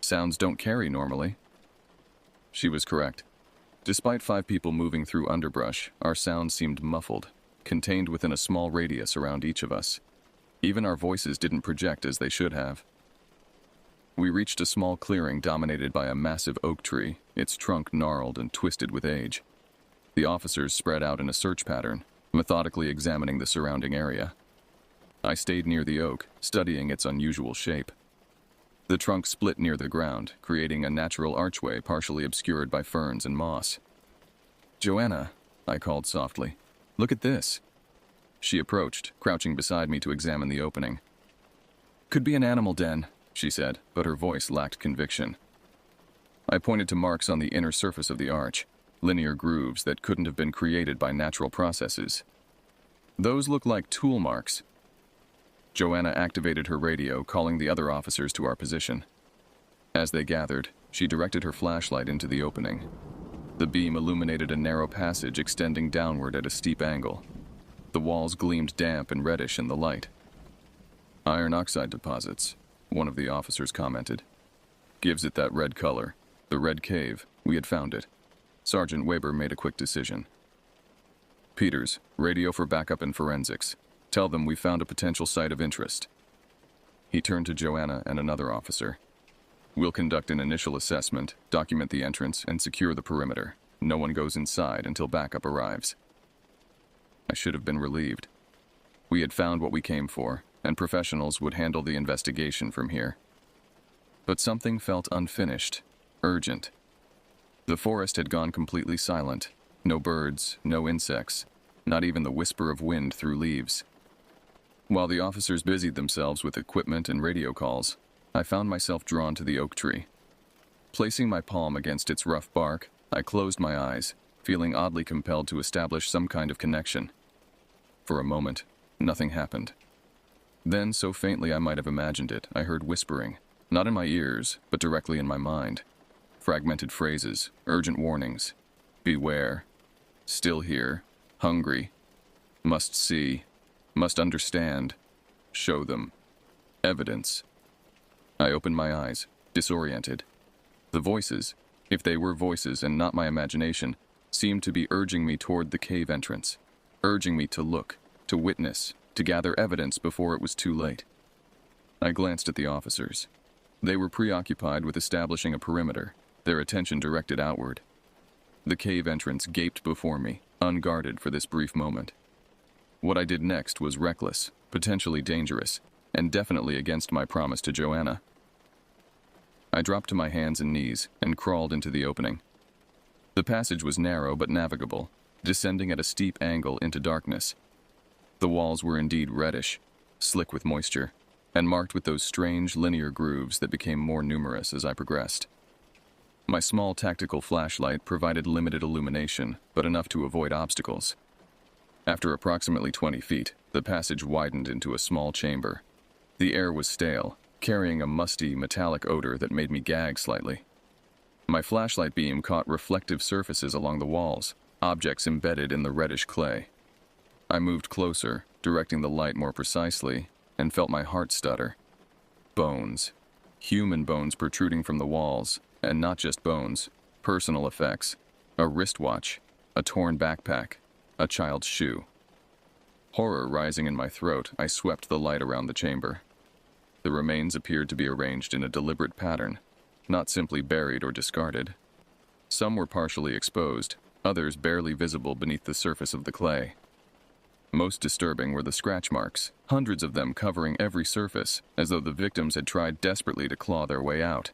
Sounds don't carry normally. She was correct. Despite 5 people moving through underbrush, our sound seemed muffled, contained within a small radius around each of us. Even our voices didn't project as they should have. We reached a small clearing dominated by a massive oak tree, its trunk gnarled and twisted with age. The officers spread out in a search pattern, methodically examining the surrounding area. I stayed near the oak, studying its unusual shape. The trunk split near the ground, creating a natural archway partially obscured by ferns and moss. Joanna, I called softly, look at this. She approached, crouching beside me to examine the opening. Could be an animal den, she said, but her voice lacked conviction. I pointed to marks on the inner surface of the arch, linear grooves that couldn't have been created by natural processes. Those look like tool marks. Joanna activated her radio, calling the other officers to our position. As they gathered, she directed her flashlight into the opening. The beam illuminated a narrow passage extending downward at a steep angle. The walls gleamed damp and reddish in the light. Iron oxide deposits, one of the officers commented. Gives it that red color. The red cave. We had found it. Sergeant Weber made a quick decision. Peters, radio for backup and forensics. Tell them we found a potential site of interest. He turned to Joanna and another officer. We'll conduct an initial assessment, document the entrance, and secure the perimeter. No one goes inside until backup arrives. I should have been relieved. We had found what we came for, and professionals would handle the investigation from here. But something felt unfinished, urgent. The forest had gone completely silent. No birds, no insects, not even the whisper of wind through leaves. While the officers busied themselves with equipment and radio calls, I found myself drawn to the oak tree. Placing my palm against its rough bark, I closed my eyes, feeling oddly compelled to establish some kind of connection. For a moment, nothing happened. Then, so faintly I might have imagined it, I heard whispering, not in my ears, but directly in my mind. Fragmented phrases, urgent warnings. Beware. Still here. Hungry. Must see. Must understand. Show them. Evidence. I opened my eyes, disoriented. The voices, if they were voices and not my imagination, seemed to be urging me toward the cave entrance. urging me to look, to witness, to gather evidence before it was too late. I glanced at the officers. They were preoccupied with establishing a perimeter, their attention directed outward. The cave entrance gaped before me, unguarded for this brief moment. What I did next was reckless, potentially dangerous, and definitely against my promise to Joanna. I dropped to my hands and knees and crawled into the opening. The passage was narrow but navigable, descending at a steep angle into darkness. The walls were indeed reddish, slick with moisture, and marked with those strange linear grooves that became more numerous as I progressed. My small tactical flashlight provided limited illumination, but enough to avoid obstacles. After approximately 20 feet, the passage widened into a small chamber. The air was stale, carrying a musty, metallic odor that made me gag slightly. My flashlight beam caught reflective surfaces along the walls, objects embedded in the reddish clay. I moved closer, directing the light more precisely, and felt my heart stutter. Bones. Human bones protruding from the walls, and not just bones, personal effects. A wristwatch, a torn backpack, a child's shoe. Horror rising in my throat, I swept the light around the chamber. The remains appeared to be arranged in a deliberate pattern, not simply buried or discarded. Some were partially exposed, others barely visible beneath the surface of the clay. Most disturbing were the scratch marks, hundreds of them covering every surface, as though the victims had tried desperately to claw their way out.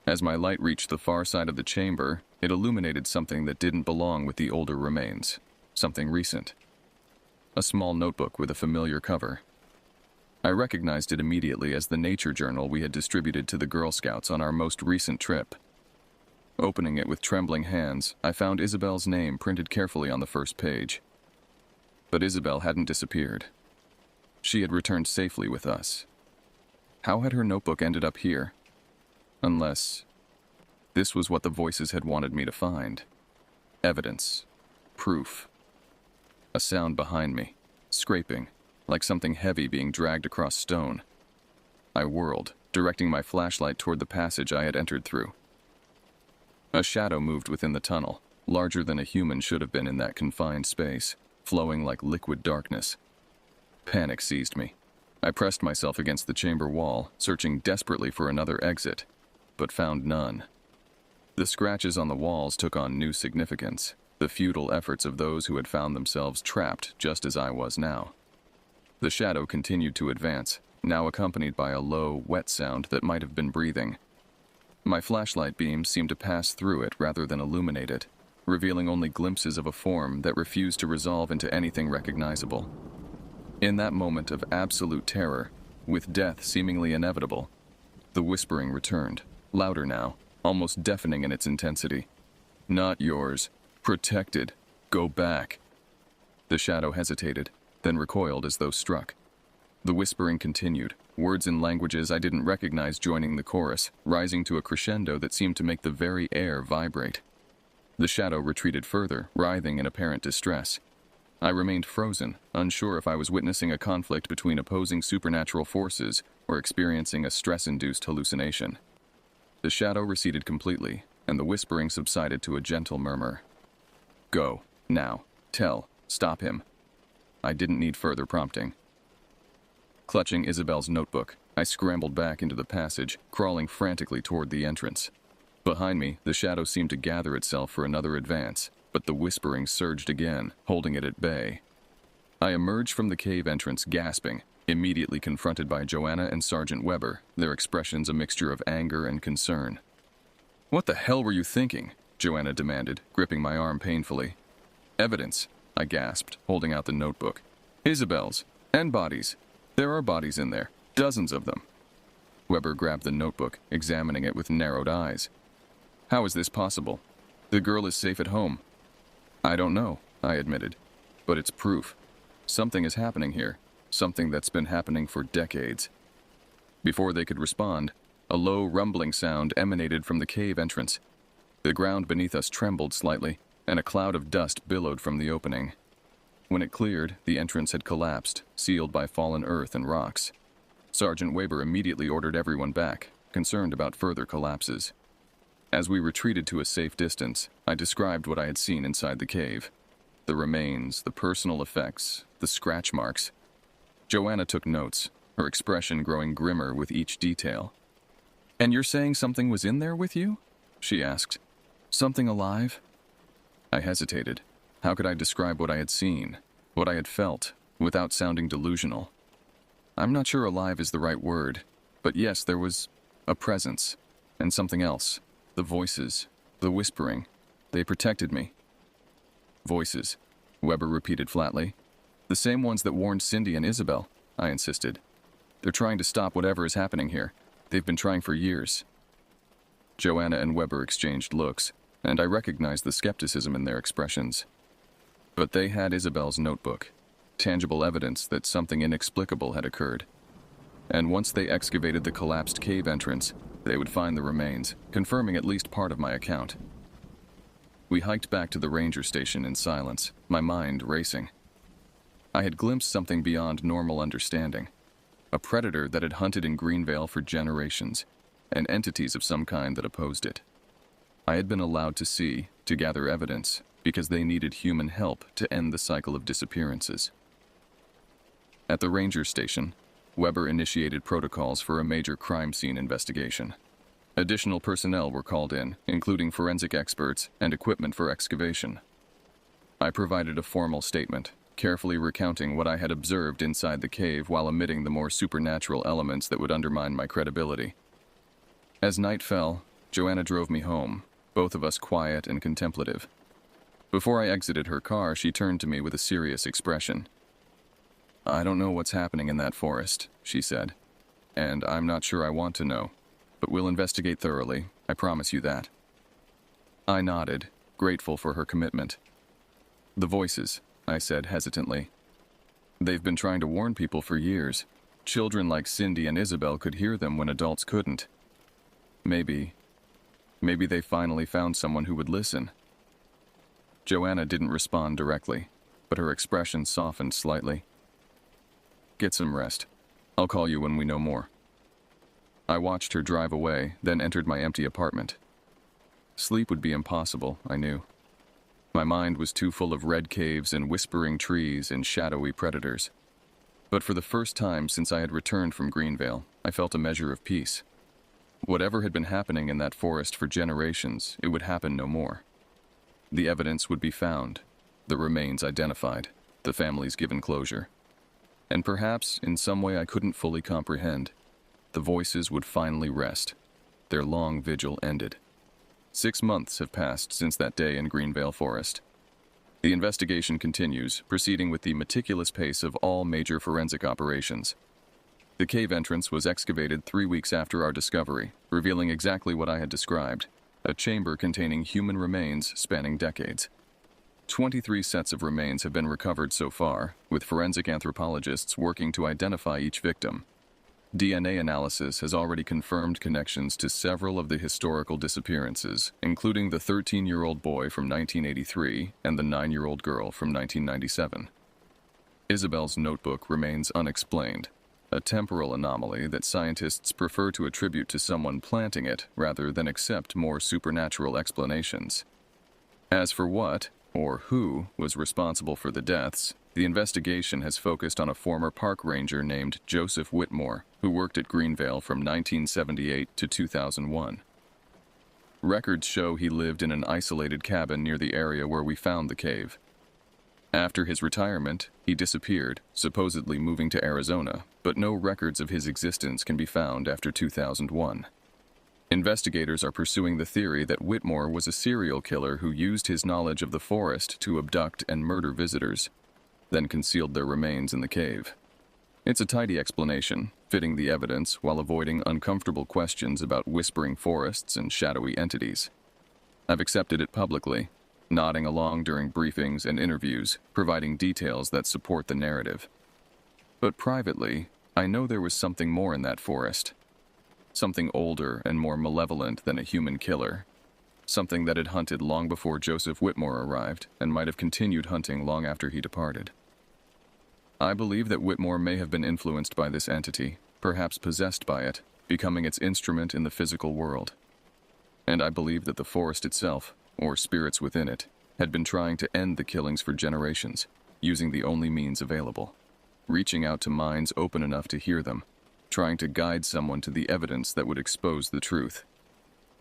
As my light reached the far side of the chamber, it illuminated something that didn't belong with the older remains, something recent. A small notebook with a familiar cover. I recognized it immediately as the nature journal we had distributed to the Girl Scouts on our most recent trip. Opening it with trembling hands, I found Isabel's name printed carefully on the first page. But Isabel hadn't disappeared. She had returned safely with us. How had her notebook ended up here? Unless this was what the voices had wanted me to find. Evidence. Proof. A sound behind me, scraping, like something heavy being dragged across stone. I whirled, directing my flashlight toward the passage I had entered through. A shadow moved within the tunnel, larger than a human should have been in that confined space, flowing like liquid darkness. Panic seized me. I pressed myself against the chamber wall, searching desperately for another exit, but found none. The scratches on the walls took on new significance, the futile efforts of those who had found themselves trapped just as I was now. The shadow continued to advance, now accompanied by a low, wet sound that might have been breathing. My flashlight beam seemed to pass through it rather than illuminate it, revealing only glimpses of a form that refused to resolve into anything recognizable. In that moment of absolute terror, with death seemingly inevitable, the whispering returned, louder now, almost deafening in its intensity. "Not yours. Protected. Go back." The shadow hesitated, then recoiled as though struck. The whispering continued, words and languages I didn't recognize joining the chorus, rising to a crescendo that seemed to make the very air vibrate. The shadow retreated further, writhing in apparent distress. I remained frozen, unsure if I was witnessing a conflict between opposing supernatural forces or experiencing a stress-induced hallucination. The shadow receded completely, and the whispering subsided to a gentle murmur. "Go. Now. Tell. Stop him." I didn't need further prompting. Clutching Isabel's notebook, I scrambled back into the passage, crawling frantically toward the entrance. Behind me, the shadow seemed to gather itself for another advance, but the whispering surged again, holding it at bay. I emerged from the cave entrance gasping, immediately confronted by Joanna and Sergeant Weber, their expressions a mixture of anger and concern. "What the hell were you thinking?" Joanna demanded, gripping my arm painfully. "Evidence," I gasped, holding out the notebook. "Isabel's. And bodies. There are bodies in there. Dozens of them." Weber grabbed the notebook, examining it with narrowed eyes. "How is this possible? The girl is safe at home." "I don't know," I admitted. "But it's proof. Something is happening here. Something that's been happening for decades." Before they could respond, a low rumbling sound emanated from the cave entrance. The ground beneath us trembled slightly, and a cloud of dust billowed from the opening. When it cleared, the entrance had collapsed, sealed by fallen earth and rocks. Sergeant Weber immediately ordered everyone back, concerned about further collapses. As we retreated to a safe distance, I described what I had seen inside the cave. the remains, the personal effects, the scratch marks. Joanna took notes, her expression growing grimmer with each detail. "And you're saying something was in there with you?" she asked. "Something alive?" I hesitated. How could I describe what I had seen, what I had felt, without sounding delusional? I'm not sure alive is the right word, but yes, there was a presence, and something else. The voices, the whispering. They protected me. "Voices," Weber repeated flatly. "The same ones that warned Cindy and Isabel," I insisted. "They're trying to stop whatever is happening here. They've been trying for years." Joanna and Weber exchanged looks, and I recognized the skepticism in their expressions. But they had Isabel's notebook, tangible evidence that something inexplicable had occurred. And once they excavated the collapsed cave entrance, they would find the remains, confirming at least part of my account. We hiked back to the ranger station in silence, my mind racing. I had glimpsed something beyond normal understanding. A predator that had hunted in Greenvale for generations, and entities of some kind that opposed it. I had been allowed to see, to gather evidence, because they needed human help to end the cycle of disappearances. At the ranger station, Weber initiated protocols for a major crime scene investigation. Additional personnel were called in, including forensic experts and equipment for excavation. I provided a formal statement, carefully recounting what I had observed inside the cave while omitting the more supernatural elements that would undermine my credibility. As night fell, Joanna drove me home, both of us quiet and contemplative. Before I exited her car, she turned to me with a serious expression. "I don't know what's happening in that forest," she said, "and I'm not sure I want to know, but we'll investigate thoroughly, I promise you that." I nodded, grateful for her commitment. "The voices," I said hesitantly. "They've been trying to warn people for years. Children like Cindy and Isabel could hear them when adults couldn't. Maybe they finally found someone who would listen." Joanna didn't respond directly, but her expression softened slightly. "Get some rest. I'll call you when we know more." I watched her drive away, then entered my empty apartment. Sleep would be impossible, I knew. My mind was too full of red caves and whispering trees and shadowy predators. But for the first time since I had returned from Greenvale, I felt a measure of peace. Whatever had been happening in that forest for generations, it would happen no more. The evidence would be found, the remains identified, the families given closure. And perhaps, in some way I couldn't fully comprehend, the voices would finally rest, their long vigil ended. 6 months have passed since that day in Greenvale Forest. The investigation continues, proceeding with the meticulous pace of all major forensic operations. The cave entrance was excavated 3 weeks after our discovery, revealing exactly what I had described, a chamber containing human remains spanning decades. 23 sets of remains have been recovered so far, with forensic anthropologists working to identify each victim. DNA analysis has already confirmed connections to several of the historical disappearances, including the 13-year-old boy from 1983 and the 9-year-old girl from 1997. Isabel's notebook remains unexplained, a temporal anomaly that scientists prefer to attribute to someone planting it rather than accept more supernatural explanations. As for what, or who, was responsible for the deaths, the investigation has focused on a former park ranger named Joseph Whitmore, who worked at Greenvale from 1978 to 2001. Records show he lived in an isolated cabin near the area where we found the cave. After his retirement, he disappeared, supposedly moving to Arizona, but no records of his existence can be found after 2001. Investigators are pursuing the theory that Whitmore was a serial killer who used his knowledge of the forest to abduct and murder visitors, then concealed their remains in the cave. It's a tidy explanation, fitting the evidence while avoiding uncomfortable questions about whispering forests and shadowy entities. I've accepted it publicly, nodding along during briefings and interviews, providing details that support the narrative. But privately, I know there was something more in that forest. Something older and more malevolent than a human killer. Something that had hunted long before Joseph Whitmore arrived and might have continued hunting long after he departed. I believe that Whitmore may have been influenced by this entity, perhaps possessed by it, becoming its instrument in the physical world. And I believe that the forest itself, or spirits within it, had been trying to end the killings for generations, using the only means available, reaching out to minds open enough to hear them, trying to guide someone to the evidence that would expose the truth.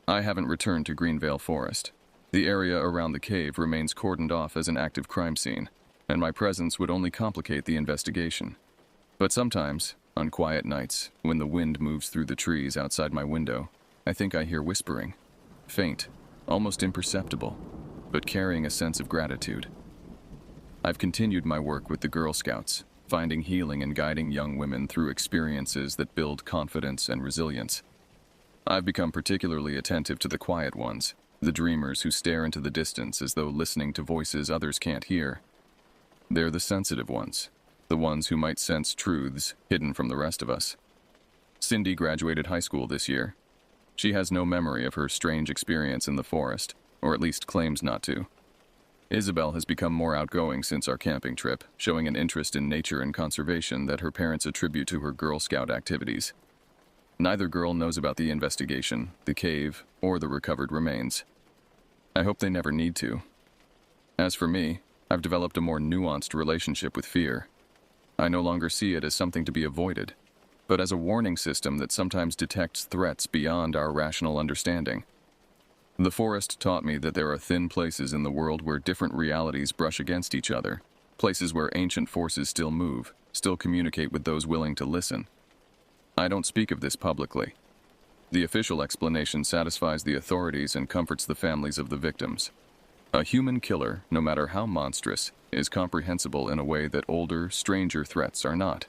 I haven't returned to Greenvale Forest. The area around the cave remains cordoned off as an active crime scene, and my presence would only complicate the investigation. But sometimes, on quiet nights, when the wind moves through the trees outside my window, I think I hear whispering, faint, almost imperceptible, but carrying a sense of gratitude. I've continued my work with the Girl Scouts, finding healing and guiding young women through experiences that build confidence and resilience. I've become particularly attentive to the quiet ones, the dreamers who stare into the distance as though listening to voices others can't hear. They're the sensitive ones, the ones who might sense truths hidden from the rest of us. Cindy graduated high school this year. She has no memory of her strange experience in the forest, or at least claims not to. Isabel has become more outgoing since our camping trip, showing an interest in nature and conservation that her parents attribute to her Girl Scout activities. Neither girl knows about the investigation, the cave, or the recovered remains. I hope they never need to. As for me, I've developed a more nuanced relationship with fear. I no longer see it as something to be avoided, but as a warning system that sometimes detects threats beyond our rational understanding. The forest taught me that there are thin places in the world where different realities brush against each other, places where ancient forces still move, still communicate with those willing to listen. I don't speak of this publicly. The official explanation satisfies the authorities and comforts the families of the victims. A human killer, no matter how monstrous, is comprehensible in a way that older, stranger threats are not.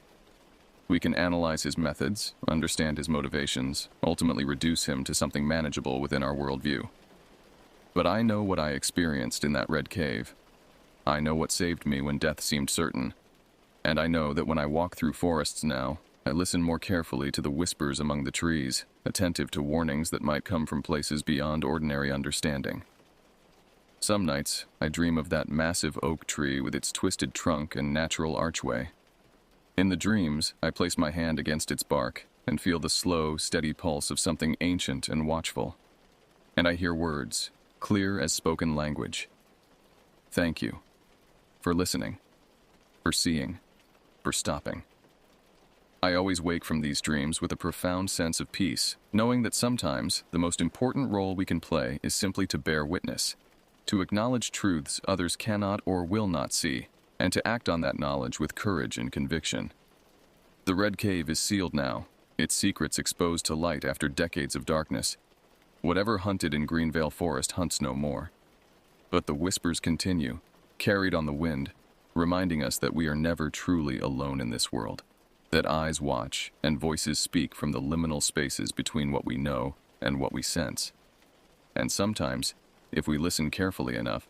We can analyze his methods, understand his motivations, ultimately reduce him to something manageable within our worldview. But I know what I experienced in that red cave. I know what saved me when death seemed certain. And I know that when I walk through forests now, I listen more carefully to the whispers among the trees, attentive to warnings that might come from places beyond ordinary understanding. Some nights, I dream of that massive oak tree with its twisted trunk and natural archway. In the dreams, I place my hand against its bark and feel the slow, steady pulse of something ancient and watchful. And I hear words, clear as spoken language. Thank you. For listening. For seeing. For stopping. I always wake from these dreams with a profound sense of peace, knowing that sometimes the most important role we can play is simply to bear witness, to acknowledge truths others cannot or will not see, and to act on that knowledge with courage and conviction. The Red Cave is sealed now, its secrets exposed to light after decades of darkness. Whatever hunted in Greenvale Forest hunts no more. But the whispers continue, carried on the wind, reminding us that we are never truly alone in this world, that eyes watch and voices speak from the liminal spaces between what we know and what we sense. And sometimes, if we listen carefully enough,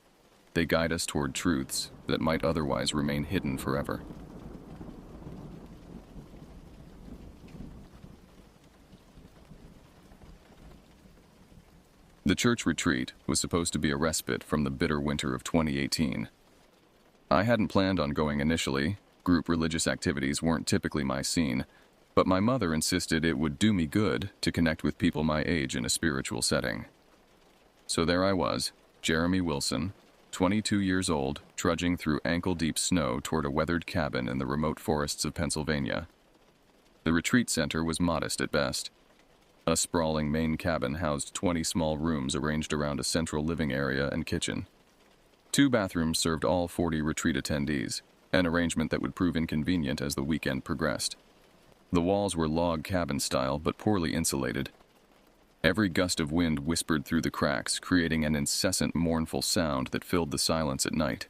they guide us toward truths that might otherwise remain hidden forever. The church retreat was supposed to be a respite from the bitter winter of 2018. I hadn't planned on going initially. Group religious activities weren't typically my scene, but my mother insisted it would do me good to connect with people my age in a spiritual setting. So there I was, Jeremy Wilson, 22 years old, trudging through ankle-deep snow toward a weathered cabin in the remote forests of Pennsylvania. The retreat center was modest at best. A sprawling main cabin housed 20 small rooms arranged around a central living area and kitchen. 2 bathrooms served all 40 retreat attendees, an arrangement that would prove inconvenient as the weekend progressed. The walls were log cabin style but poorly insulated. Every gust of wind whispered through the cracks, creating an incessant mournful sound that filled the silence at night.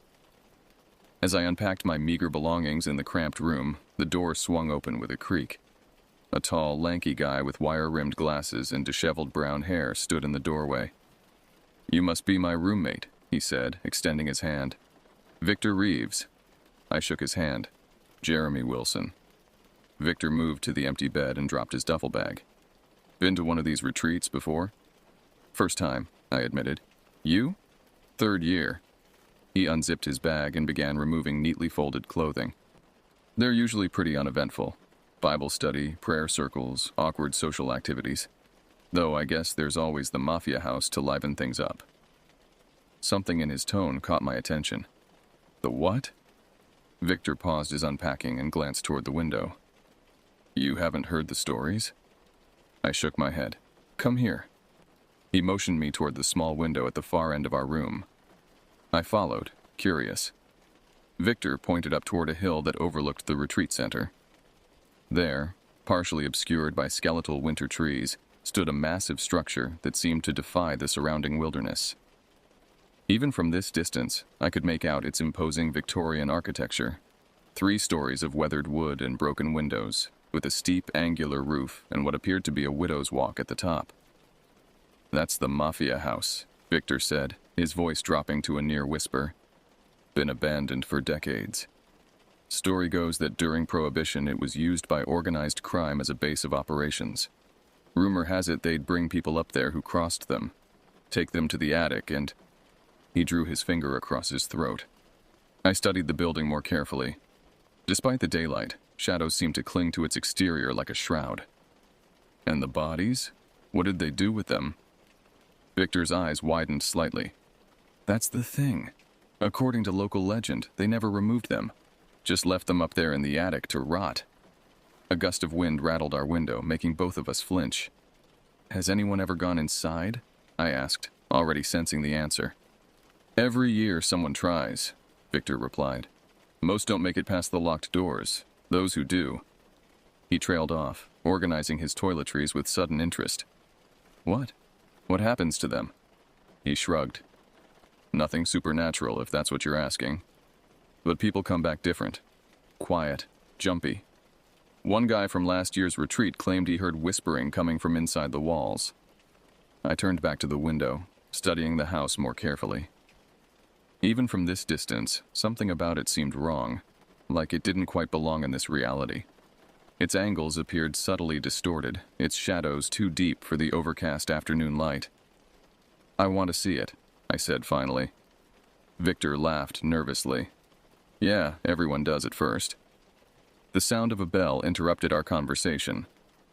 As I unpacked my meager belongings in the cramped room, the door swung open with a creak. A tall, lanky guy with wire-rimmed glasses and disheveled brown hair stood in the doorway. "You must be my roommate," he said, extending his hand. "Victor Reeves." I shook his hand. "Jeremy Wilson." Victor moved to the empty bed and dropped his duffel bag. "Been to one of these retreats before?" "First time," I admitted. "You?" "Third year." He unzipped his bag and began removing neatly folded clothing. "They're usually pretty uneventful. Bible study, prayer circles, awkward social activities. Though I guess there's always the mafia house to liven things up." Something in his tone caught my attention. The what? Victor paused his unpacking and glanced toward the window. You haven't heard the stories? I shook my head. Come here. He motioned me toward the small window at the far end of our room. I followed, curious. Victor pointed up toward a hill that overlooked the retreat center. There, partially obscured by skeletal winter trees, stood a massive structure that seemed to defy the surrounding wilderness. Even from this distance, I could make out its imposing Victorian architecture. 3 stories of weathered wood and broken windows, with a steep, angular roof and what appeared to be a widow's walk at the top. That's the Mafia House, Victor said, his voice dropping to a near whisper. Been abandoned for decades. Story goes that during Prohibition it was used by organized crime as a base of operations. Rumor has it they'd bring people up there who crossed them, take them to the attic and... He drew his finger across his throat. I studied the building more carefully. Despite the daylight, shadows seemed to cling to its exterior like a shroud. And the bodies? What did they do with them? Victor's eyes widened slightly. That's the thing. According to local legend, they never removed them. Just left them up there in the attic to rot. A gust of wind rattled our window, making both of us flinch. Has anyone ever gone inside? I asked, already sensing the answer. Every year someone tries, Victor replied. Most don't make it past the locked doors. Those who do. He trailed off, organizing his toiletries with sudden interest. What? What happens to them? He shrugged. Nothing supernatural, if that's what you're asking. But people come back different. Quiet, jumpy. One guy from last year's retreat claimed he heard whispering coming from inside the walls. I turned back to the window, studying the house more carefully. Even from this distance, something about it seemed wrong, like it didn't quite belong in this reality. Its angles appeared subtly distorted, its shadows too deep for the overcast afternoon light. I want to see it, I said finally. Victor laughed nervously. Yeah, everyone does at first. The sound of a bell interrupted our conversation.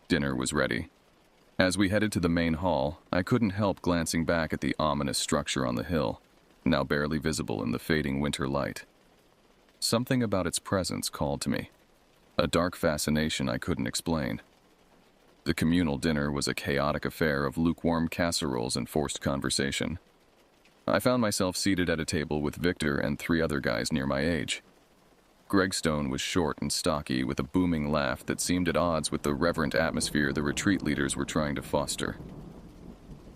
Dinner was ready. As we headed to the main hall, I couldn't help glancing back at the ominous structure on the hill, now barely visible in the fading winter light. Something about its presence called to me. A dark fascination I couldn't explain. The communal dinner was a chaotic affair of lukewarm casseroles and forced conversation. I found myself seated at a table with Victor and 3 other guys near my age. Greg Stone was short and stocky with a booming laugh that seemed at odds with the reverent atmosphere the retreat leaders were trying to foster.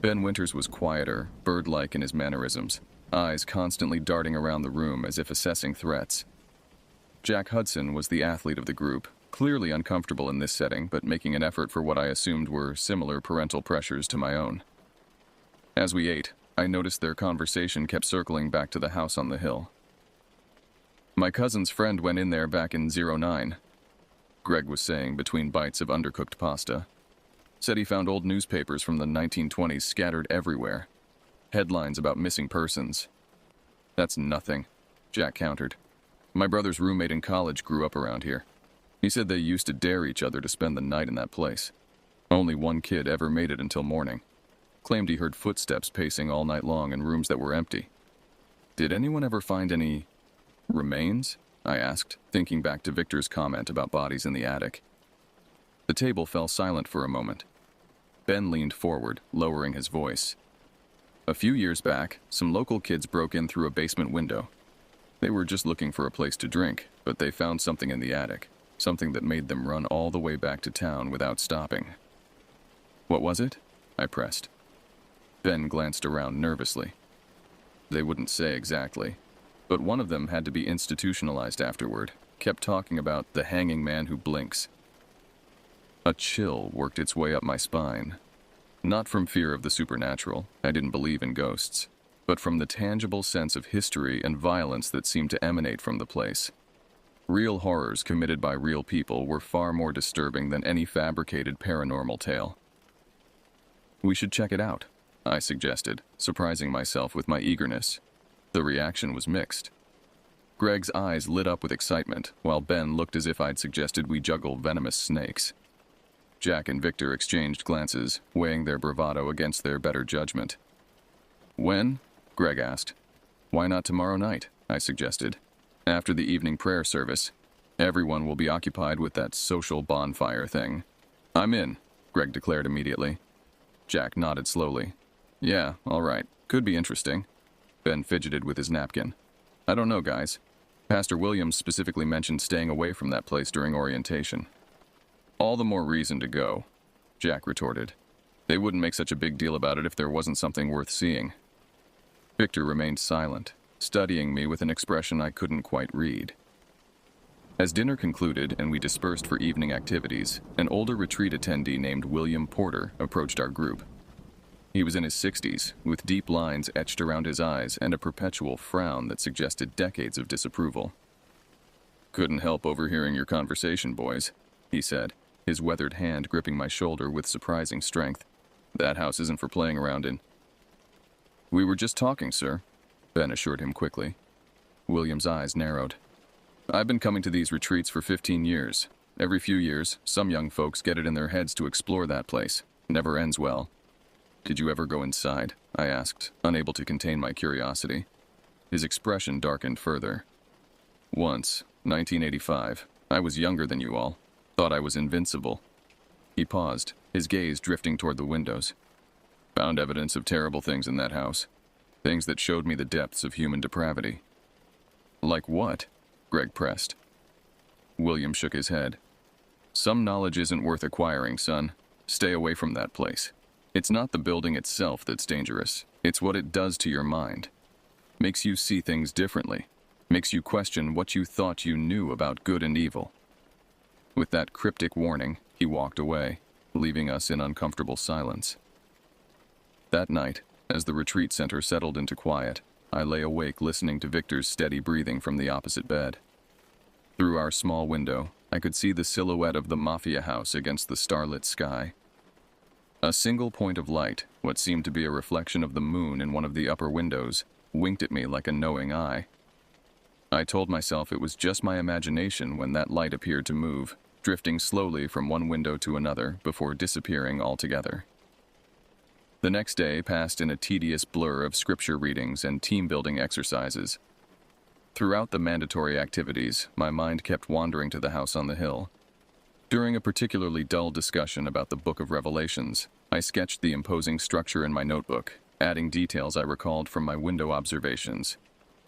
Ben Winters was quieter, bird-like in his mannerisms, eyes constantly darting around the room as if assessing threats. Jack Hudson was the athlete of the group, clearly uncomfortable in this setting but making an effort for what I assumed were similar parental pressures to my own. As we ate, I noticed their conversation kept circling back to the house on the hill. My cousin's friend went in there back in '09, Greg was saying between bites of undercooked pasta. Said he found old newspapers from the 1920s scattered everywhere. Headlines about missing persons. That's nothing, Jack countered. My brother's roommate in college grew up around here. He said they used to dare each other to spend the night in that place. Only one kid ever made it until morning. Claimed he heard footsteps pacing all night long in rooms that were empty. Did anyone ever find any remains? I asked, thinking back to Victor's comment about bodies in the attic. The table fell silent for a moment. Ben leaned forward, lowering his voice. A few years back, some local kids broke in through a basement window. They were just looking for a place to drink, but they found something in the attic, something that made them run all the way back to town without stopping. What was it? I pressed. Ben glanced around nervously. They wouldn't say exactly, but one of them had to be institutionalized afterward, kept talking about the hanging man who blinks. A chill worked its way up my spine. Not from fear of the supernatural, I didn't believe in ghosts, but from the tangible sense of history and violence that seemed to emanate from the place. Real horrors committed by real people were far more disturbing than any fabricated paranormal tale. We should check it out, I suggested, surprising myself with my eagerness. The reaction was mixed. Greg's eyes lit up with excitement, while Ben looked as if I'd suggested we juggle venomous snakes. Jack and Victor exchanged glances, weighing their bravado against their better judgment. When? Greg asked, Why not tomorrow night? I suggested. After the evening prayer service. Everyone will be occupied with that social bonfire thing. I'm in, Greg declared immediately. Jack nodded slowly. Yeah, all right. Could be interesting. Ben fidgeted with his napkin. I don't know, guys. Pastor Williams specifically mentioned staying away from that place during orientation. All the more reason to go, Jack retorted. They wouldn't make such a big deal about it if there wasn't something worth seeing. Victor remained silent, studying me with an expression I couldn't quite read. As dinner concluded and we dispersed for evening activities, an older retreat attendee named William Porter approached our group. He was in his 60s, with deep lines etched around his eyes and a perpetual frown that suggested decades of disapproval. Couldn't help overhearing your conversation, boys, he said, his weathered hand gripping my shoulder with surprising strength. That house isn't for playing around in. We were just talking, sir, Ben assured him quickly. William's eyes narrowed. I've been coming to these retreats for 15 years. Every few years, some young folks get it in their heads to explore that place. Never ends well. Did you ever go inside? I asked, unable to contain my curiosity. His expression darkened further. Once, 1985. I was younger than you all. Thought I was invincible. He paused, his gaze drifting toward the windows. Found evidence of terrible things in that house. Things that showed me the depths of human depravity. Like what? Greg pressed. William shook his head. Some knowledge isn't worth acquiring, son. Stay away from that place. It's not the building itself that's dangerous. It's what it does to your mind. Makes you see things differently. Makes you question what you thought you knew about good and evil. With that cryptic warning, he walked away, leaving us in uncomfortable silence. That night, as the retreat center settled into quiet, I lay awake listening to Victor's steady breathing from the opposite bed. Through our small window, I could see the silhouette of the Mafia house against the starlit sky. A single point of light, what seemed to be a reflection of the moon in one of the upper windows, winked at me like a knowing eye. I told myself it was just my imagination when that light appeared to move, drifting slowly from one window to another before disappearing altogether. The next day passed in a tedious blur of scripture readings and team-building exercises. Throughout the mandatory activities, my mind kept wandering to the house on the hill. During a particularly dull discussion about the Book of Revelations, I sketched the imposing structure in my notebook, adding details I recalled from my window observations.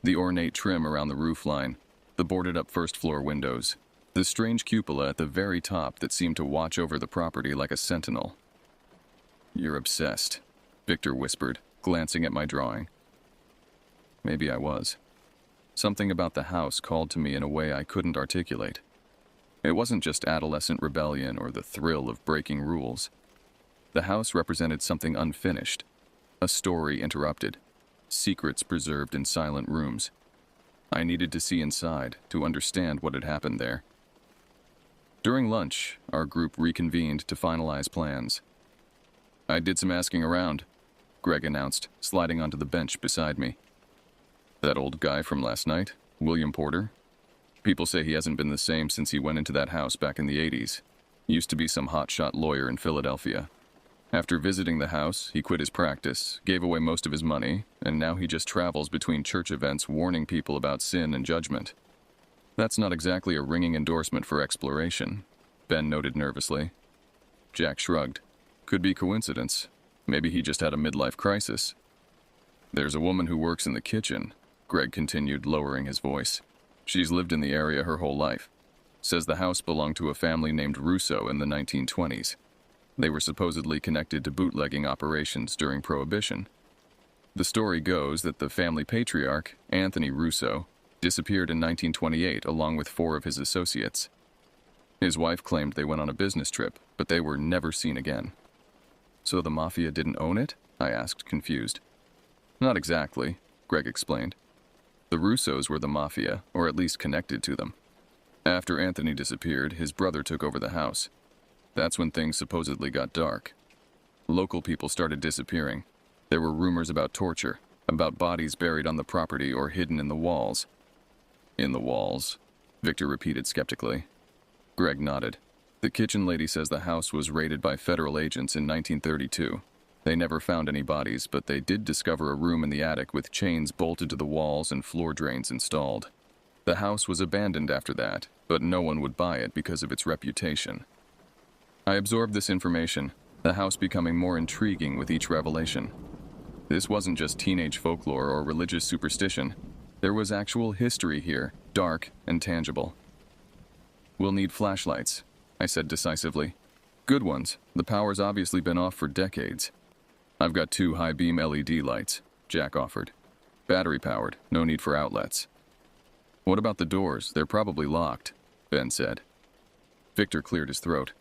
The ornate trim around the roofline, the boarded-up first-floor windows, the strange cupola at the very top that seemed to watch over the property like a sentinel. You're obsessed, Victor whispered, glancing at my drawing. Maybe I was. Something about the house called to me in a way I couldn't articulate. It wasn't just adolescent rebellion or the thrill of breaking rules. The house represented something unfinished, a story interrupted, secrets preserved in silent rooms. I needed to see inside to understand what had happened there. During lunch, our group reconvened to finalize plans. I did some asking around, Greg announced, sliding onto the bench beside me. That old guy from last night, William Porter? People say he hasn't been the same since he went into that house back in the 80s. Used to be some hotshot lawyer in Philadelphia. After visiting the house, he quit his practice, gave away most of his money, and now he just travels between church events warning people about sin and judgment. That's not exactly a ringing endorsement for exploration, Ben noted nervously. Jack shrugged. Could be coincidence. Maybe he just had a midlife crisis. There's a woman who works in the kitchen, Greg continued, lowering his voice. She's lived in the area her whole life. Says the house belonged to a family named Russo in the 1920s. They were supposedly connected to bootlegging operations during Prohibition. The story goes that the family patriarch, Anthony Russo, disappeared in 1928 along with 4 of his associates. His wife claimed they went on a business trip, but they were never seen again. So the Mafia didn't own it? I asked, confused. Not exactly, Greg explained. The Russos were the Mafia, or at least connected to them. After Anthony disappeared, his brother took over the house. That's when things supposedly got dark. Local people started disappearing. There were rumors about torture, about bodies buried on the property or hidden in the walls. In the walls, Victor repeated skeptically. Greg nodded. The kitchen lady says the house was raided by federal agents in 1932. They never found any bodies, but they did discover a room in the attic with chains bolted to the walls and floor drains installed. The house was abandoned after that, but no one would buy it because of its reputation. I absorbed this information, the house becoming more intriguing with each revelation. This wasn't just teenage folklore or religious superstition. There was actual history here, dark and tangible. "We'll need flashlights," I said decisively. "Good ones. The power's obviously been off for decades." "I've got 2 high-beam LED lights," Jack offered. "Battery-powered, no need for outlets." "What about the doors? They're probably locked," Ben said. Victor cleared his throat.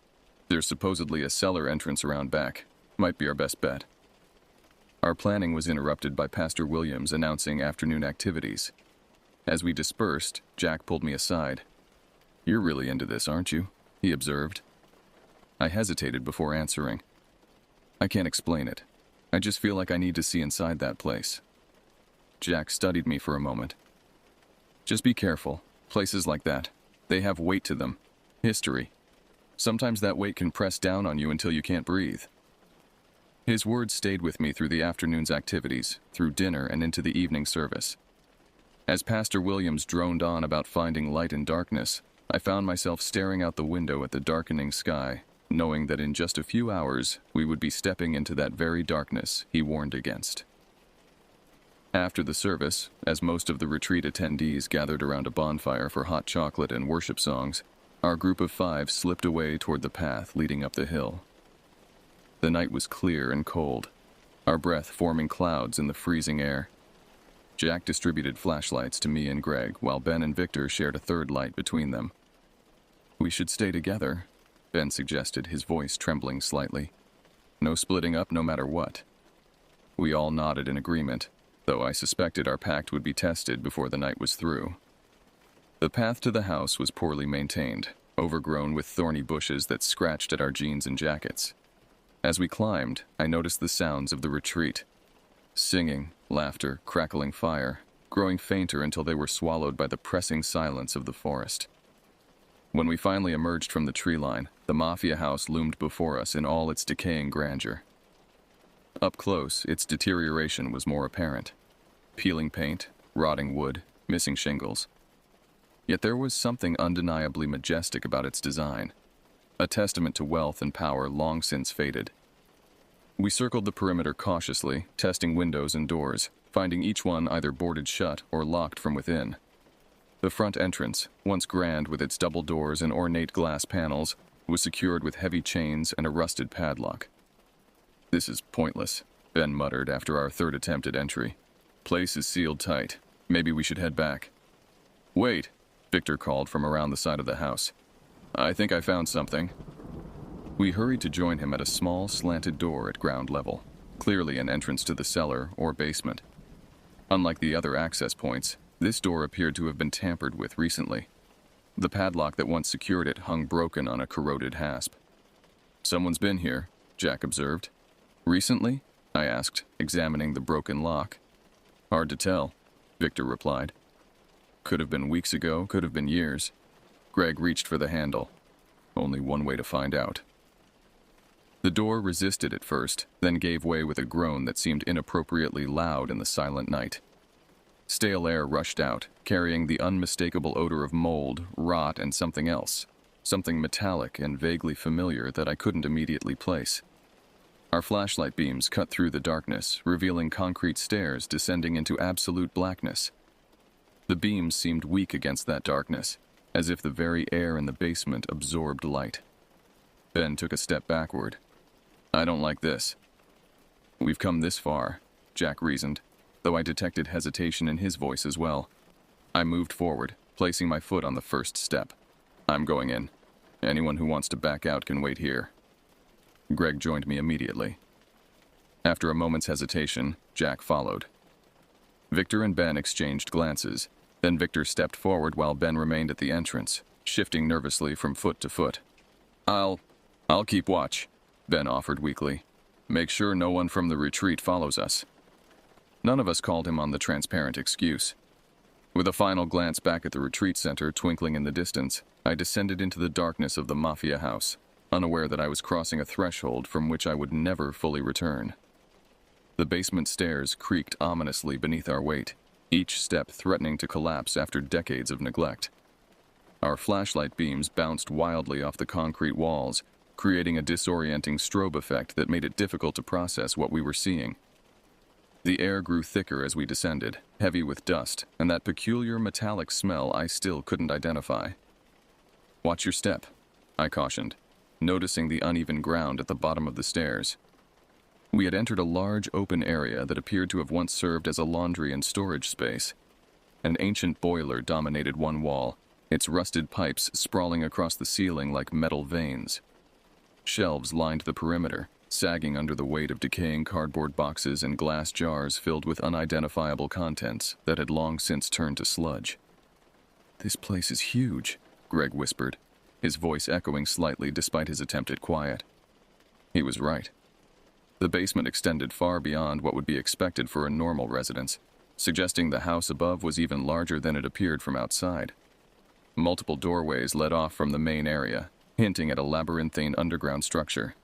"There's supposedly a cellar entrance around back. Might be our best bet." Our planning was interrupted by Pastor Williams announcing afternoon activities. As we dispersed, Jack pulled me aside. "You're really into this, aren't you?" he observed. I hesitated before answering. "I can't explain it. I just feel like I need to see inside that place." Jack studied me for a moment. "Just be careful. Places like that, they have weight to them. History. Sometimes that weight can press down on you until you can't breathe." His words stayed with me through the afternoon's activities, through dinner and into the evening service. As Pastor Williams droned on about finding light in darkness, I found myself staring out the window at the darkening sky, knowing that in just a few hours we would be stepping into that very darkness he warned against. After the service, as most of the retreat attendees gathered around a bonfire for hot chocolate and worship songs, our group of 5 slipped away toward the path leading up the hill. The night was clear and cold, our breath forming clouds in the freezing air. Jack distributed flashlights to me and Greg, while Ben and Victor shared a third light between them. "We should stay together," Ben suggested, his voice trembling slightly. "No splitting up no matter what." We all nodded in agreement, though I suspected our pact would be tested before the night was through. The path to the house was poorly maintained, overgrown with thorny bushes that scratched at our jeans and jackets. As we climbed, I noticed the sounds of the retreat. Singing, laughter, crackling fire, growing fainter until they were swallowed by the pressing silence of the forest. When we finally emerged from the tree line, the Mafia house loomed before us in all its decaying grandeur. Up close, its deterioration was more apparent. Peeling paint, rotting wood, missing shingles. Yet there was something undeniably majestic about its design, a testament to wealth and power long since faded. We circled the perimeter cautiously, testing windows and doors, finding each one either boarded shut or locked from within. The front entrance, once grand with its double doors and ornate glass panels, was secured with heavy chains and a rusted padlock. "This is pointless," Ben muttered after our third attempt at entry. "Place is sealed tight. Maybe we should head back." "Wait," Victor called from around the side of the house. "I think I found something." We hurried to join him at a small, slanted door at ground level, clearly an entrance to the cellar or basement. Unlike the other access points, this door appeared to have been tampered with recently. The padlock that once secured it hung broken on a corroded hasp. "Someone's been here," Jack observed. "Recently?" I asked, examining the broken lock. "Hard to tell," Victor replied. "Could have been weeks ago, could have been years." Greg reached for the handle. Only one way to find out. The door resisted at first, then gave way with a groan that seemed inappropriately loud in the silent night. Stale air rushed out, carrying the unmistakable odor of mold, rot, and something else, something metallic and vaguely familiar that I couldn't immediately place. Our flashlight beams cut through the darkness, revealing concrete stairs descending into absolute blackness. The beams seemed weak against that darkness, as if the very air in the basement absorbed light. Ben took a step backward. "I don't like this." "We've come this far," Jack reasoned, though I detected hesitation in his voice as well. I moved forward, placing my foot on the first step. "I'm going in. Anyone who wants to back out can wait here." Greg joined me immediately. After a moment's hesitation, Jack followed. Victor and Ben exchanged glances. Then Victor stepped forward while Ben remained at the entrance, shifting nervously from foot to foot. I'll keep watch," Ben offered weakly. "Make sure no one from the retreat follows us." None of us called him on the transparent excuse. With a final glance back at the retreat center twinkling in the distance, I descended into the darkness of the Mafia house, unaware that I was crossing a threshold from which I would never fully return. The basement stairs creaked ominously beneath our weight, each step threatening to collapse after decades of neglect. Our flashlight beams bounced wildly off the concrete walls, creating a disorienting strobe effect that made it difficult to process what we were seeing. The air grew thicker as we descended, heavy with dust, and that peculiar metallic smell I still couldn't identify. "Watch your step," I cautioned, noticing the uneven ground at the bottom of the stairs. We had entered a large open area that appeared to have once served as a laundry and storage space. An ancient boiler dominated one wall, its rusted pipes sprawling across the ceiling like metal veins. Shelves lined the perimeter, sagging under the weight of decaying cardboard boxes and glass jars filled with unidentifiable contents that had long since turned to sludge. "This place is huge," Greg whispered, his voice echoing slightly despite his attempt at quiet. He was right. The basement extended far beyond what would be expected for a normal residence, suggesting the house above was even larger than it appeared from outside. Multiple doorways led off from the main area, hinting at a labyrinthine underground structure.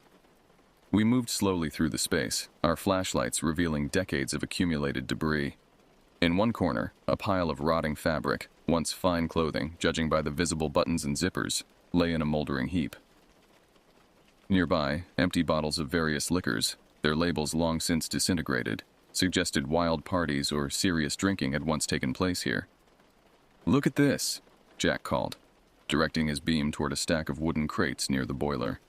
We moved slowly through the space, our flashlights revealing decades of accumulated debris. In one corner, a pile of rotting fabric, once fine clothing, judging by the visible buttons and zippers, lay in a moldering heap. Nearby, empty bottles of various liquors, their labels long since disintegrated, suggested wild parties or serious drinking had once taken place here. "Look at this," Jack called, directing his beam toward a stack of wooden crates near the boiler.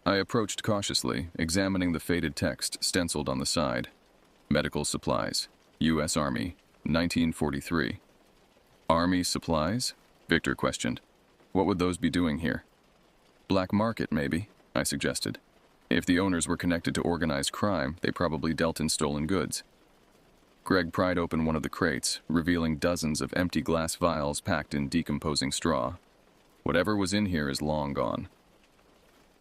I approached cautiously, examining the faded text stenciled on the side. "Medical supplies, U.S. Army, 1943. "Army supplies?" Victor questioned. "What would those be doing here?" "Black market, maybe," I suggested. "If the owners were connected to organized crime, they probably dealt in stolen goods." Greg pried open one of the crates, revealing dozens of empty glass vials packed in decomposing straw. Whatever was in here is long gone.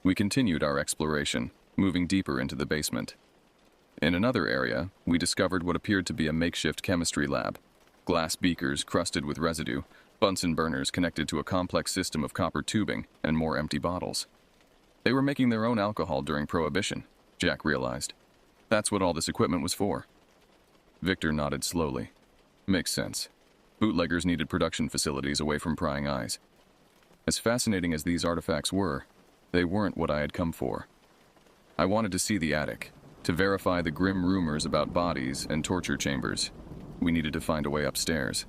We continued our exploration, moving deeper into the basement. In another area, we discovered what appeared to be a makeshift chemistry lab. Glass beakers crusted with residue, Bunsen burners connected to a complex system of copper tubing, and more empty bottles. They were making their own alcohol during Prohibition, Jack realized. That's what all this equipment was for. Victor nodded slowly. Makes sense. Bootleggers needed production facilities away from prying eyes. As fascinating as these artifacts were, they weren't what I had come for. I wanted to see the attic, to verify the grim rumors about bodies and torture chambers. We needed to find a way upstairs.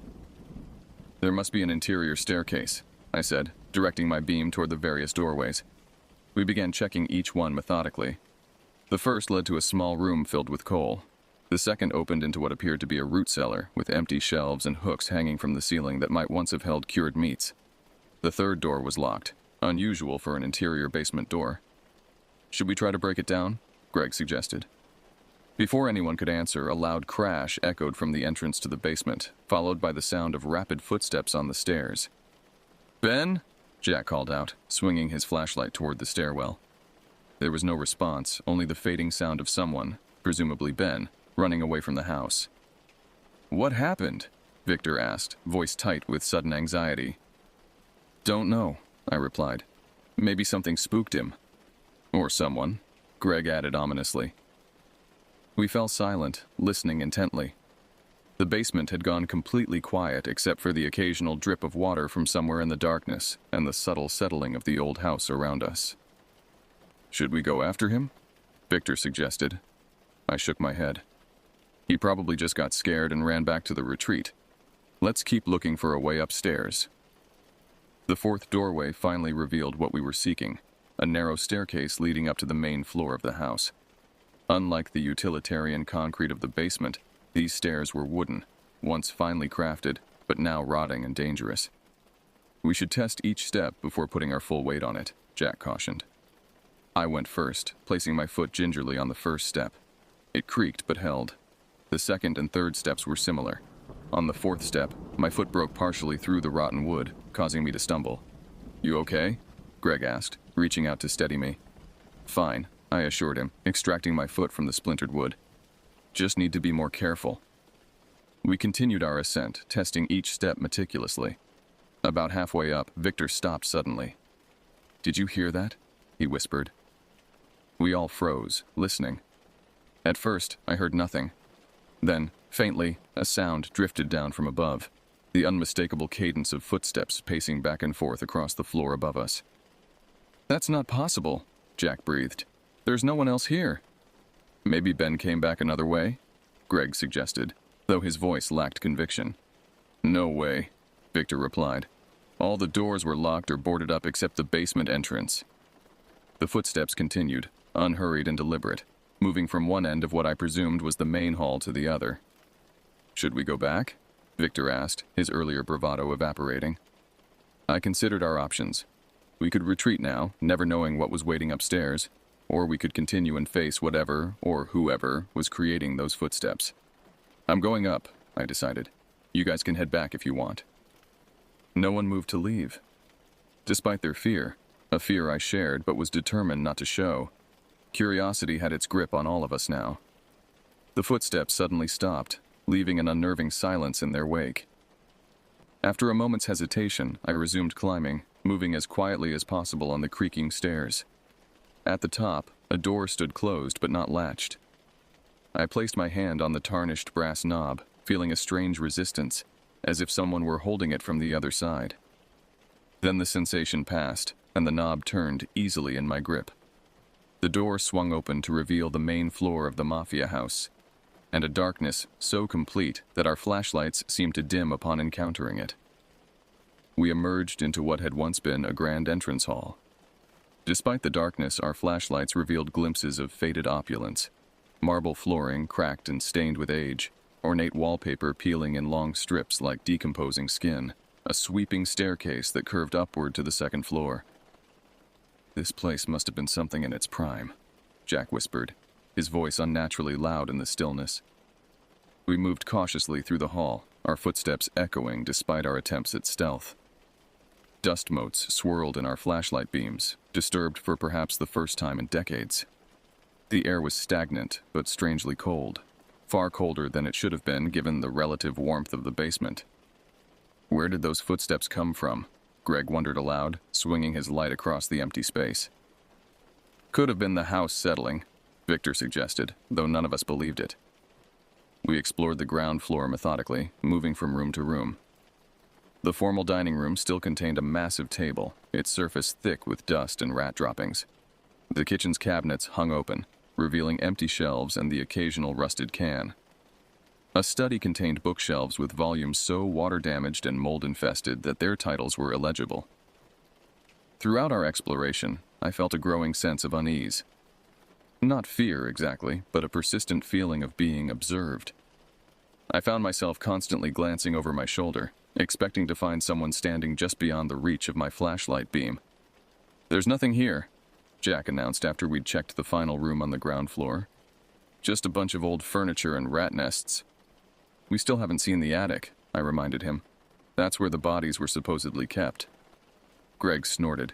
"There must be an interior staircase," I said, directing my beam toward the various doorways. We began checking each one methodically. The first led to a small room filled with coal. The second opened into what appeared to be a root cellar, with empty shelves and hooks hanging from the ceiling that might once have held cured meats. The third door was locked, unusual for an interior basement door. "Should we try to break it down?" Greg suggested. Before anyone could answer, a loud crash echoed from the entrance to the basement, followed by the sound of rapid footsteps on the stairs. "Ben?" Jack called out, swinging his flashlight toward the stairwell. There was no response, only the fading sound of someone, presumably Ben, running away from the house. "What happened?" Victor asked, voice tight with sudden anxiety. "Don't know," I replied. "Maybe something spooked him." "Or someone," Greg added ominously. We fell silent, listening intently. The basement had gone completely quiet except for the occasional drip of water from somewhere in the darkness and the subtle settling of the old house around us. "Should we go after him?" Victor suggested. I shook my head. "He probably just got scared and ran back to the retreat. Let's keep looking for a way upstairs." The fourth doorway finally revealed what we were seeking, a narrow staircase leading up to the main floor of the house. Unlike the utilitarian concrete of the basement, these stairs were wooden, once finely crafted, but now rotting and dangerous. "We should test each step before putting our full weight on it," Jack cautioned. I went first, placing my foot gingerly on the first step. It creaked but held. The second and third steps were similar. On the fourth step, my foot broke partially through the rotten wood, causing me to stumble. "You okay?" Greg asked, reaching out to steady me. "Fine," I assured him, extracting my foot from the splintered wood. "Just need to be more careful." We continued our ascent, testing each step meticulously. About halfway up, Victor stopped suddenly. "Did you hear that?" he whispered. We all froze, listening. At first, I heard nothing. Then, faintly, a sound drifted down from above, the unmistakable cadence of footsteps pacing back and forth across the floor above us. "That's not possible," Jack breathed. "There's no one else here." "Maybe Ben came back another way?" Greg suggested, though his voice lacked conviction. "No way," Victor replied. "All the doors were locked or boarded up except the basement entrance." The footsteps continued, unhurried and deliberate, moving from one end of what I presumed was the main hall to the other. "Should we go back?" Victor asked, his earlier bravado evaporating. I considered our options. We could retreat now, never knowing what was waiting upstairs, or we could continue and face whatever, or whoever, was creating those footsteps. "I'm going up," I decided. "You guys can head back if you want." No one moved to leave. Despite their fear, a fear I shared but was determined not to show, curiosity had its grip on all of us now. The footsteps suddenly stopped, leaving an unnerving silence in their wake. After a moment's hesitation, I resumed climbing, moving as quietly as possible on the creaking stairs. At the top, a door stood closed but not latched. I placed my hand on the tarnished brass knob, feeling a strange resistance, as if someone were holding it from the other side. Then the sensation passed, and the knob turned easily in my grip. The door swung open to reveal the main floor of the Mafia house, and a darkness so complete that our flashlights seemed to dim upon encountering it. We emerged into what had once been a grand entrance hall. Despite the darkness, our flashlights revealed glimpses of faded opulence, marble flooring cracked and stained with age, ornate wallpaper peeling in long strips like decomposing skin, a sweeping staircase that curved upward to the second floor. "This place must have been something in its prime," Jack whispered, his voice unnaturally loud in the stillness. We moved cautiously through the hall, our footsteps echoing despite our attempts at stealth. Dust motes swirled in our flashlight beams, disturbed for perhaps the first time in decades. The air was stagnant, but strangely cold, far colder than it should have been given the relative warmth of the basement. Where did those footsteps come from? Greg wondered aloud, swinging his light across the empty space. "Could have been the house settling," Victor suggested, though none of us believed it. We explored the ground floor methodically, moving from room to room. The formal dining room still contained a massive table, its surface thick with dust and rat droppings. The kitchen's cabinets hung open, revealing empty shelves and the occasional rusted can. A study contained bookshelves with volumes so water-damaged and mold-infested that their titles were illegible. Throughout our exploration, I felt a growing sense of unease. Not fear, exactly, but a persistent feeling of being observed. I found myself constantly glancing over my shoulder, expecting to find someone standing just beyond the reach of my flashlight beam. "There's nothing here," Jack announced after we'd checked the final room on the ground floor. "Just a bunch of old furniture and rat nests." "We still haven't seen the attic," I reminded him. "That's where the bodies were supposedly kept." Greg snorted.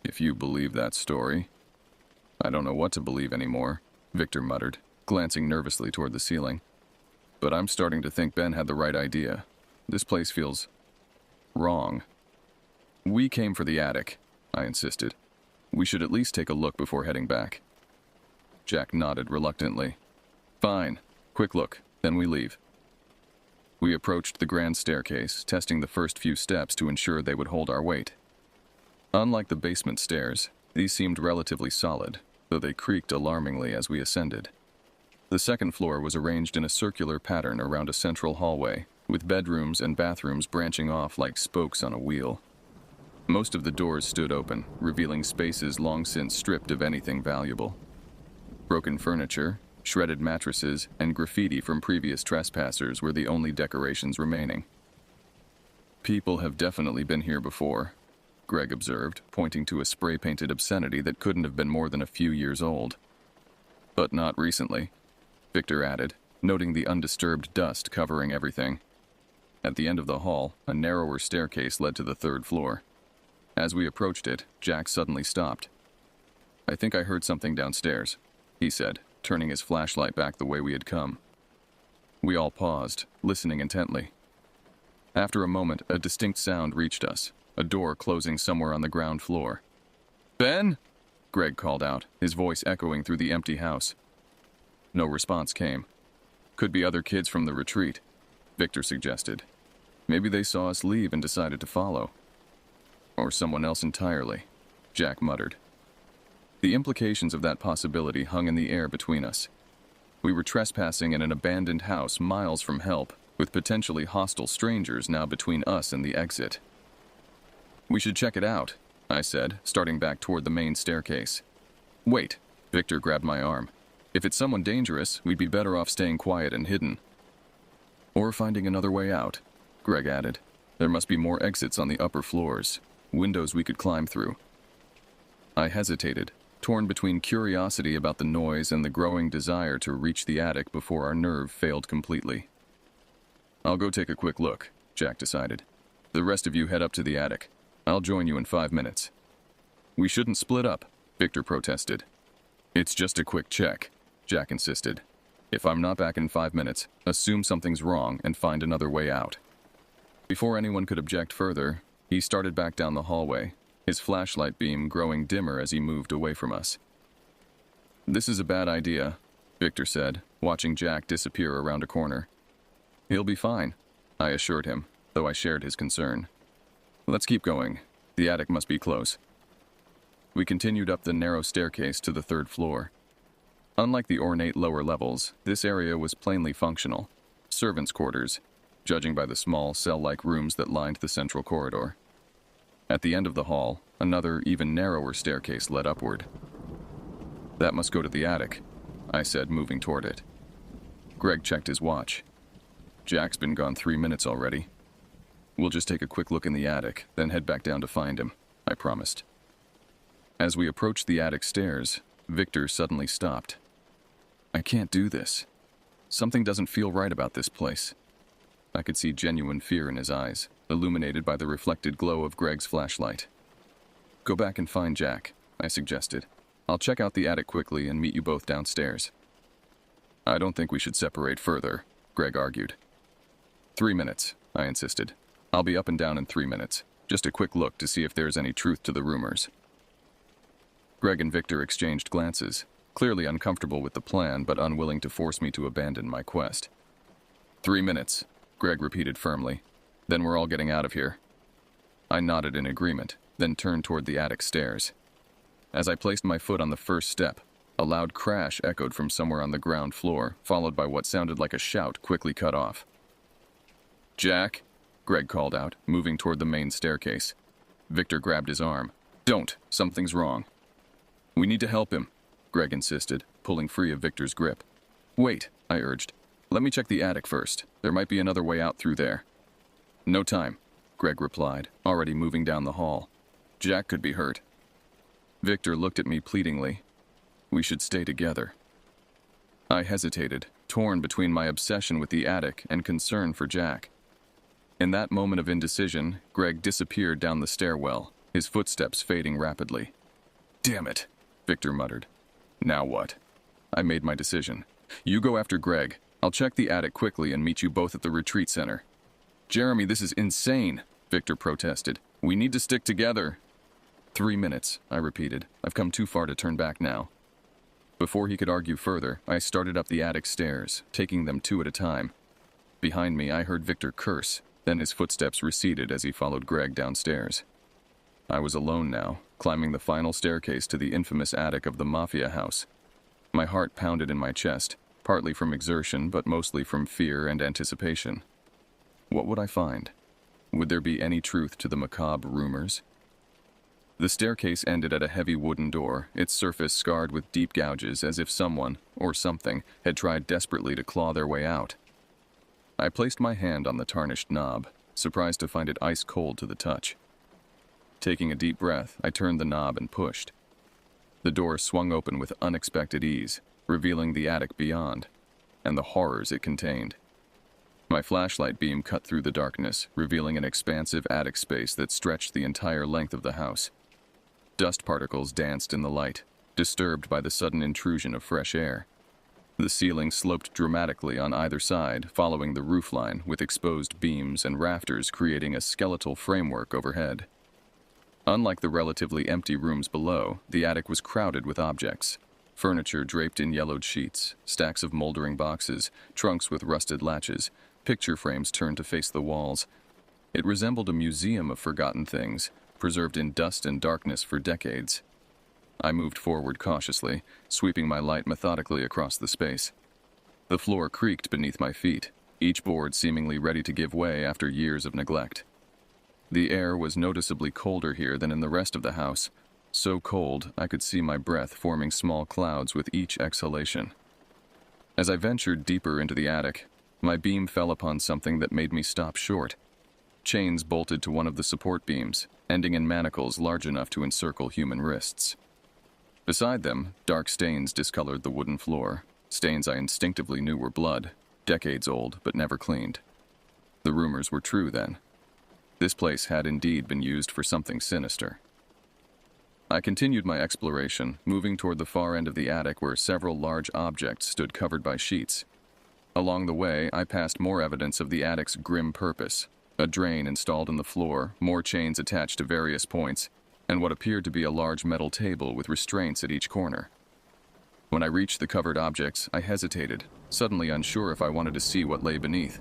"If you believe that story." "I don't know what to believe anymore," Victor muttered, glancing nervously toward the ceiling. "But I'm starting to think Ben had the right idea. This place feels wrong." "We came for the attic," I insisted. "We should at least take a look before heading back." Jack nodded reluctantly. "Fine. Quick look, then we leave." We approached the grand staircase, testing the first few steps to ensure they would hold our weight. Unlike the basement stairs, these seemed relatively solid, though they creaked alarmingly as we ascended. The second floor was arranged in a circular pattern around a central hallway, with bedrooms and bathrooms branching off like spokes on a wheel. Most of the doors stood open, revealing spaces long since stripped of anything valuable. Broken furniture, shredded mattresses, and graffiti from previous trespassers were the only decorations remaining. "People have definitely been here before," Greg observed, pointing to a spray-painted obscenity that couldn't have been more than a few years old. "But not recently," Victor added, noting the undisturbed dust covering everything. At the end of the hall, a narrower staircase led to the third floor. As we approached it, Jack suddenly stopped. "I think I heard something downstairs," he said, turning his flashlight back the way we had come. We all paused, listening intently. After a moment, a distinct sound reached us, a door closing somewhere on the ground floor. "Ben?" Greg called out, his voice echoing through the empty house. No response came. Could be other kids from the retreat, Victor suggested. Maybe they saw us leave and decided to follow. Or someone else entirely, Jack muttered. The implications of that possibility hung in the air between us. We were trespassing in an abandoned house miles from help, with potentially hostile strangers now between us and the exit. We should check it out, I said, starting back toward the main staircase. Wait, Victor grabbed my arm. If it's someone dangerous, we'd be better off staying quiet and hidden. Or finding another way out, Greg added. There must be more exits on the upper floors, windows we could climb through. I hesitated, torn between curiosity about the noise and the growing desire to reach the attic before our nerve failed completely. I'll go take a quick look, Jack decided. The rest of you head up to the attic. I'll join you in 5 minutes. We shouldn't split up, Victor protested. It's just a quick check, Jack insisted. If I'm not back in 5 minutes, assume something's wrong and find another way out. Before anyone could object further, he started back down the hallway, his flashlight beam growing dimmer as he moved away from us. This is a bad idea, Victor said, watching Jack disappear around a corner. He'll be fine, I assured him, though I shared his concern. Let's keep going. The attic must be close. We continued up the narrow staircase to the 3rd floor. Unlike the ornate lower levels, this area was plainly functional. Servants' quarters, judging by the small cell-like rooms that lined the central corridor. At the end of the hall, another, even narrower staircase led upward. That must go to the attic, I said, moving toward it. Greg checked his watch. Jack's been gone 3 minutes already. We'll just take a quick look in the attic, then head back down to find him, I promised. As we approached the attic stairs, Victor suddenly stopped. I can't do this. Something doesn't feel right about this place. I could see genuine fear in his eyes, illuminated by the reflected glow of Greg's flashlight. Go back and find Jack, I suggested. I'll check out the attic quickly and meet you both downstairs. I don't think we should separate further, Greg argued. 3 minutes, I insisted. I'll be up and down in 3 minutes. Just a quick look to see if there's any truth to the rumors. Greg and Victor exchanged glances, clearly uncomfortable with the plan but unwilling to force me to abandon my quest. 3 minutes, Greg repeated firmly. Then we're all getting out of here. I nodded in agreement, then turned toward the attic stairs. As I placed my foot on the first step, a loud crash echoed from somewhere on the ground floor, followed by what sounded like a shout quickly cut off. Jack, Greg called out, moving toward the main staircase. Victor grabbed his arm. Don't, something's wrong. We need to help him, Greg insisted, pulling free of Victor's grip. Wait, I urged. Let me check the attic first. There might be another way out through there. No time, Greg replied, already moving down the hall. Jack could be hurt. Victor looked at me pleadingly. We should stay together. I hesitated, torn between my obsession with the attic and concern for Jack. In that moment of indecision, Greg disappeared down the stairwell, his footsteps fading rapidly. Damn it, Victor muttered. Now what? I made my decision. You go after Greg. I'll check the attic quickly and meet you both at the retreat center. Jeremy, this is insane, Victor protested. We need to stick together. 3 minutes, I repeated. I've come too far to turn back now. Before he could argue further, I started up the attic stairs, taking them 2 at a time. Behind me, I heard Victor curse. Then his footsteps receded as he followed Greg downstairs. I was alone now, climbing the final staircase to the infamous attic of the Mafia house. My heart pounded in my chest, partly from exertion but mostly from fear and anticipation. What would I find? Would there be any truth to the macabre rumors? The staircase ended at a heavy wooden door, its surface scarred with deep gouges as if someone, or something, had tried desperately to claw their way out. I placed my hand on the tarnished knob, surprised to find it ice cold to the touch. Taking a deep breath, I turned the knob and pushed. The door swung open with unexpected ease, revealing the attic beyond, and the horrors it contained. My flashlight beam cut through the darkness, revealing an expansive attic space that stretched the entire length of the house. Dust particles danced in the light, disturbed by the sudden intrusion of fresh air. The ceiling sloped dramatically on either side, following the roofline, with exposed beams and rafters creating a skeletal framework overhead. Unlike the relatively empty rooms below, the attic was crowded with objects. Furniture draped in yellowed sheets, stacks of moldering boxes, trunks with rusted latches, picture frames turned to face the walls. It resembled a museum of forgotten things, preserved in dust and darkness for decades. I moved forward cautiously, sweeping my light methodically across the space. The floor creaked beneath my feet, each board seemingly ready to give way after years of neglect. The air was noticeably colder here than in the rest of the house, so cold I could see my breath forming small clouds with each exhalation. As I ventured deeper into the attic, my beam fell upon something that made me stop short. Chains bolted to one of the support beams, ending in manacles large enough to encircle human wrists. Beside them, dark stains discolored the wooden floor, stains I instinctively knew were blood, decades old but never cleaned. The rumors were true then. This place had indeed been used for something sinister. I continued my exploration, moving toward the far end of the attic where several large objects stood covered by sheets. Along the way, I passed more evidence of the attic's grim purpose: a drain installed in the floor, more chains attached to various points, and what appeared to be a large metal table with restraints at each corner. When I reached the covered objects, I hesitated, suddenly unsure if I wanted to see what lay beneath.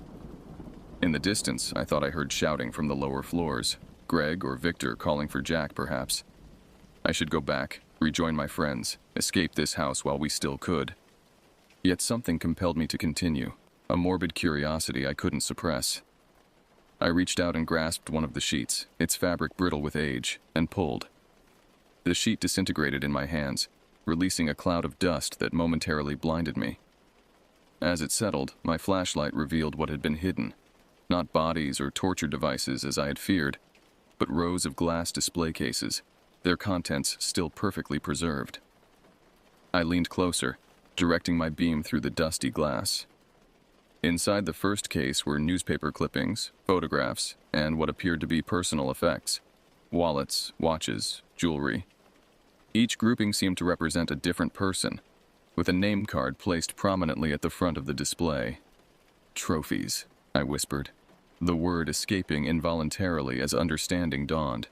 In the distance, I thought I heard shouting from the lower floors, Greg or Victor calling for Jack, perhaps. I should go back, rejoin my friends, escape this house while we still could. Yet something compelled me to continue, a morbid curiosity I couldn't suppress. I reached out and grasped one of the sheets, its fabric brittle with age, and pulled. The sheet disintegrated in my hands, releasing a cloud of dust that momentarily blinded me. As it settled, my flashlight revealed what had been hidden. Not bodies or torture devices as I had feared, but rows of glass display cases, their contents still perfectly preserved. I leaned closer, directing my beam through the dusty glass. Inside the first case were newspaper clippings, photographs, and what appeared to be personal effects: wallets, watches, jewelry. Each grouping seemed to represent a different person, with a name card placed prominently at the front of the display. Trophies, I whispered, the word escaping involuntarily as understanding dawned.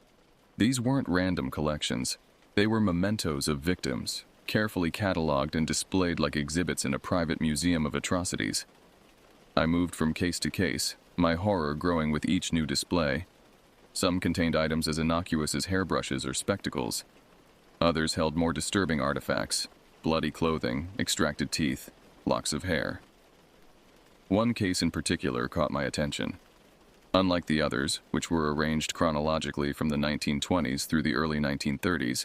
These weren't random collections. They were mementos of victims, carefully cataloged and displayed like exhibits in a private museum of atrocities. I moved from case to case, my horror growing with each new display. Some contained items as innocuous as hairbrushes or spectacles. Others held more disturbing artifacts: bloody clothing, extracted teeth, locks of hair. One case in particular caught my attention. Unlike the others, which were arranged chronologically from the 1920s through the early 1930s,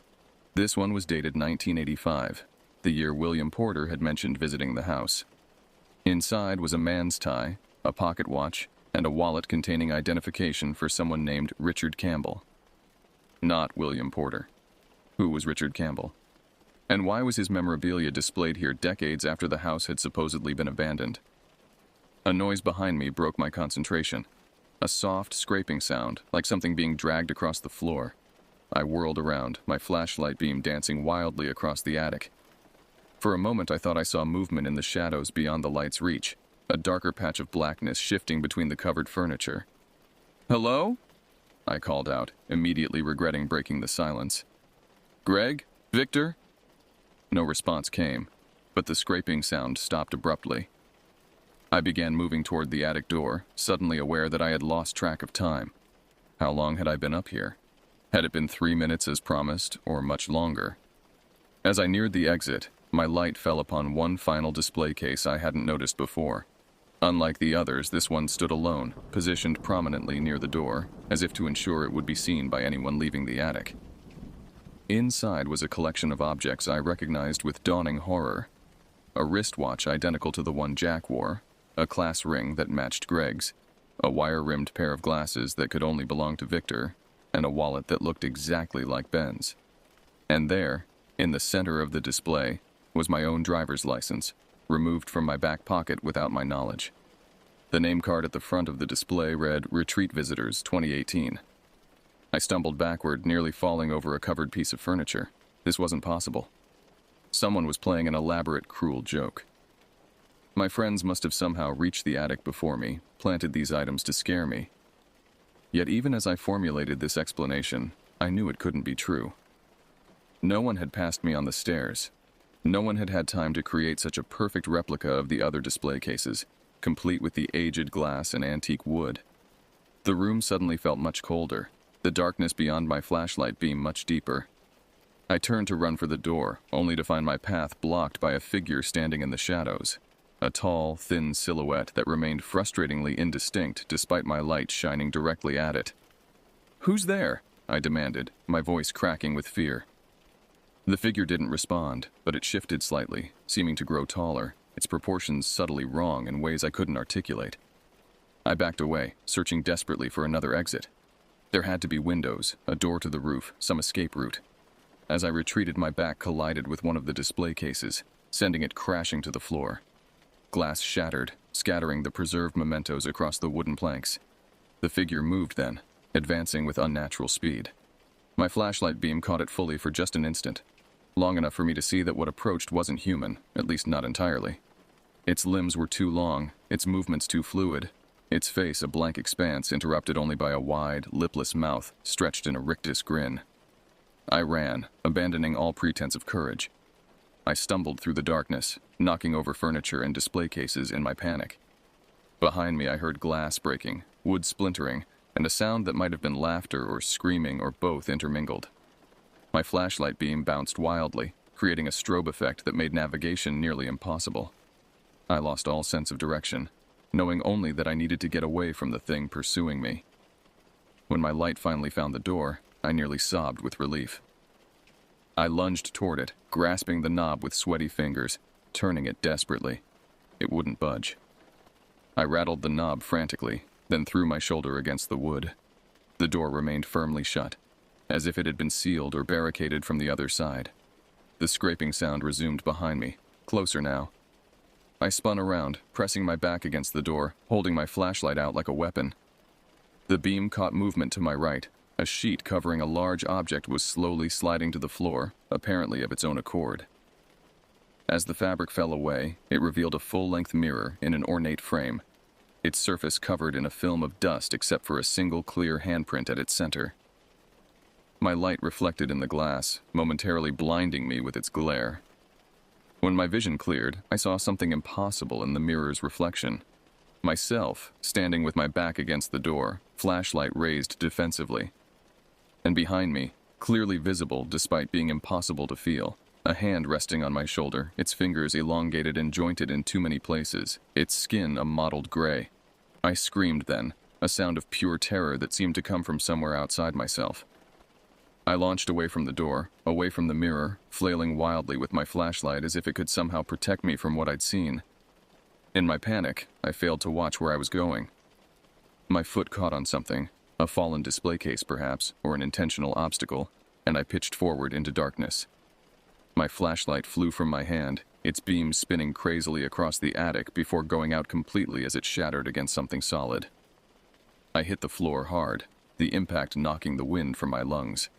this one was dated 1985, the year William Porter had mentioned visiting the house. Inside was a man's tie, a pocket watch, and a wallet containing identification for someone named Richard Campbell. Not William Porter. Who was Richard Campbell? And why was his memorabilia displayed here decades after the house had supposedly been abandoned? A noise behind me broke my concentration. A soft, scraping sound, like something being dragged across the floor. I whirled around, my flashlight beam dancing wildly across the attic. For a moment I thought I saw movement in the shadows beyond the light's reach, a darker patch of blackness shifting between the covered furniture. "Hello?" I called out, immediately regretting breaking the silence. "Greg? Victor?" No response came, but the scraping sound stopped abruptly. I began moving toward the attic door, suddenly aware that I had lost track of time. How long had I been up here? Had it been 3 minutes as promised, or much longer? As I neared the exit, my light fell upon one final display case I hadn't noticed before. Unlike the others, this one stood alone, positioned prominently near the door, as if to ensure it would be seen by anyone leaving the attic. Inside was a collection of objects I recognized with dawning horror. A wristwatch identical to the one Jack wore, a class ring that matched Greg's, a wire-rimmed pair of glasses that could only belong to Victor, and a wallet that looked exactly like Ben's. And there, in the center of the display, was my own driver's license, removed from my back pocket without my knowledge. The name card at the front of the display read Retreat Visitors 2018. I stumbled backward, nearly falling over a covered piece of furniture. This wasn't possible. Someone was playing an elaborate, cruel joke. My friends must have somehow reached the attic before me, planted these items to scare me. Yet even as I formulated this explanation, I knew it couldn't be true. No one had passed me on the stairs. No one had had time to create such a perfect replica of the other display cases, complete with the aged glass and antique wood. The room suddenly felt much colder, the darkness beyond my flashlight beam much deeper. I turned to run for the door, only to find my path blocked by a figure standing in the shadows. A tall, thin silhouette that remained frustratingly indistinct despite my light shining directly at it. "Who's there?" I demanded, my voice cracking with fear. The figure didn't respond, but it shifted slightly, seeming to grow taller, its proportions subtly wrong in ways I couldn't articulate. I backed away, searching desperately for another exit. There had to be windows, a door to the roof, some escape route. As I retreated, my back collided with one of the display cases, sending it crashing to the floor. Glass shattered, scattering the preserved mementos across the wooden planks. The figure moved then, advancing with unnatural speed. My flashlight beam caught it fully for just an instant, long enough for me to see that what approached wasn't human, at least not entirely. Its limbs were too long, its movements too fluid, its face a blank expanse interrupted only by a wide, lipless mouth stretched in a rictus grin. I ran, abandoning all pretense of courage. I stumbled through the darkness, knocking over furniture and display cases in my panic. Behind me I heard glass breaking, wood splintering, and a sound that might have been laughter or screaming or both intermingled. My flashlight beam bounced wildly, creating a strobe effect that made navigation nearly impossible. I lost all sense of direction, knowing only that I needed to get away from the thing pursuing me. When my light finally found the door, I nearly sobbed with relief. I lunged toward it, grasping the knob with sweaty fingers, turning it desperately. It wouldn't budge. I rattled the knob frantically, then threw my shoulder against the wood. The door remained firmly shut, as if it had been sealed or barricaded from the other side. The scraping sound resumed behind me, closer now. I spun around, pressing my back against the door, holding my flashlight out like a weapon. The beam caught movement to my right. A sheet covering a large object was slowly sliding to the floor, apparently of its own accord. As the fabric fell away, it revealed a full-length mirror in an ornate frame, its surface covered in a film of dust except for a single clear handprint at its center. My light reflected in the glass, momentarily blinding me with its glare. When my vision cleared, I saw something impossible in the mirror's reflection. Myself, standing with my back against the door, flashlight raised defensively. And behind me, clearly visible despite being impossible to feel, a hand resting on my shoulder, its fingers elongated and jointed in too many places, its skin a mottled gray. I screamed then, a sound of pure terror that seemed to come from somewhere outside myself. I launched away from the door, away from the mirror, flailing wildly with my flashlight as if it could somehow protect me from what I'd seen. In my panic, I failed to watch where I was going. My foot caught on something, a fallen display case perhaps, or an intentional obstacle, and I pitched forward into darkness. My flashlight flew from my hand, its beam spinning crazily across the attic before going out completely as it shattered against something solid. I hit the floor hard, the impact knocking the wind from my lungs.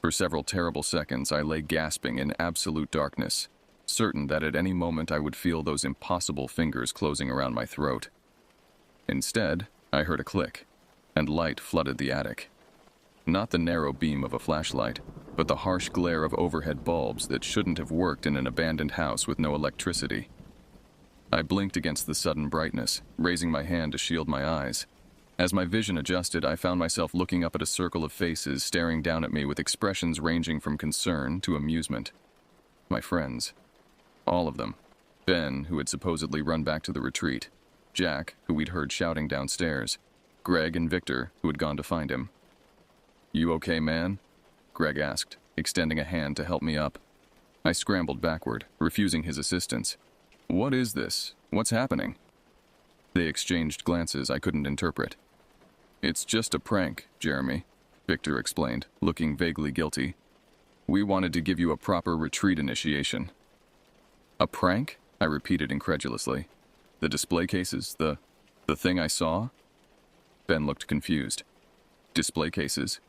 For several terrible seconds, I lay gasping in absolute darkness, certain that at any moment I would feel those impossible fingers closing around my throat. Instead, I heard a click, and light flooded the attic. Not the narrow beam of a flashlight, but the harsh glare of overhead bulbs that shouldn't have worked in an abandoned house with no electricity. I blinked against the sudden brightness, raising my hand to shield my eyes. As my vision adjusted, I found myself looking up at a circle of faces staring down at me with expressions ranging from concern to amusement. My friends. All of them. Ben, who had supposedly run back to the retreat. Jack, who we'd heard shouting downstairs. Greg and Victor, who had gone to find him. "You okay, man?" Greg asked, extending a hand to help me up. I scrambled backward, refusing his assistance. "What is this? What's happening?" They exchanged glances I couldn't interpret. "It's just a prank, Jeremy," Victor explained, looking vaguely guilty. "We wanted to give you a proper retreat initiation." "A prank?" I repeated incredulously. "The display cases, the thing I saw?" Ben looked confused. "Display cases?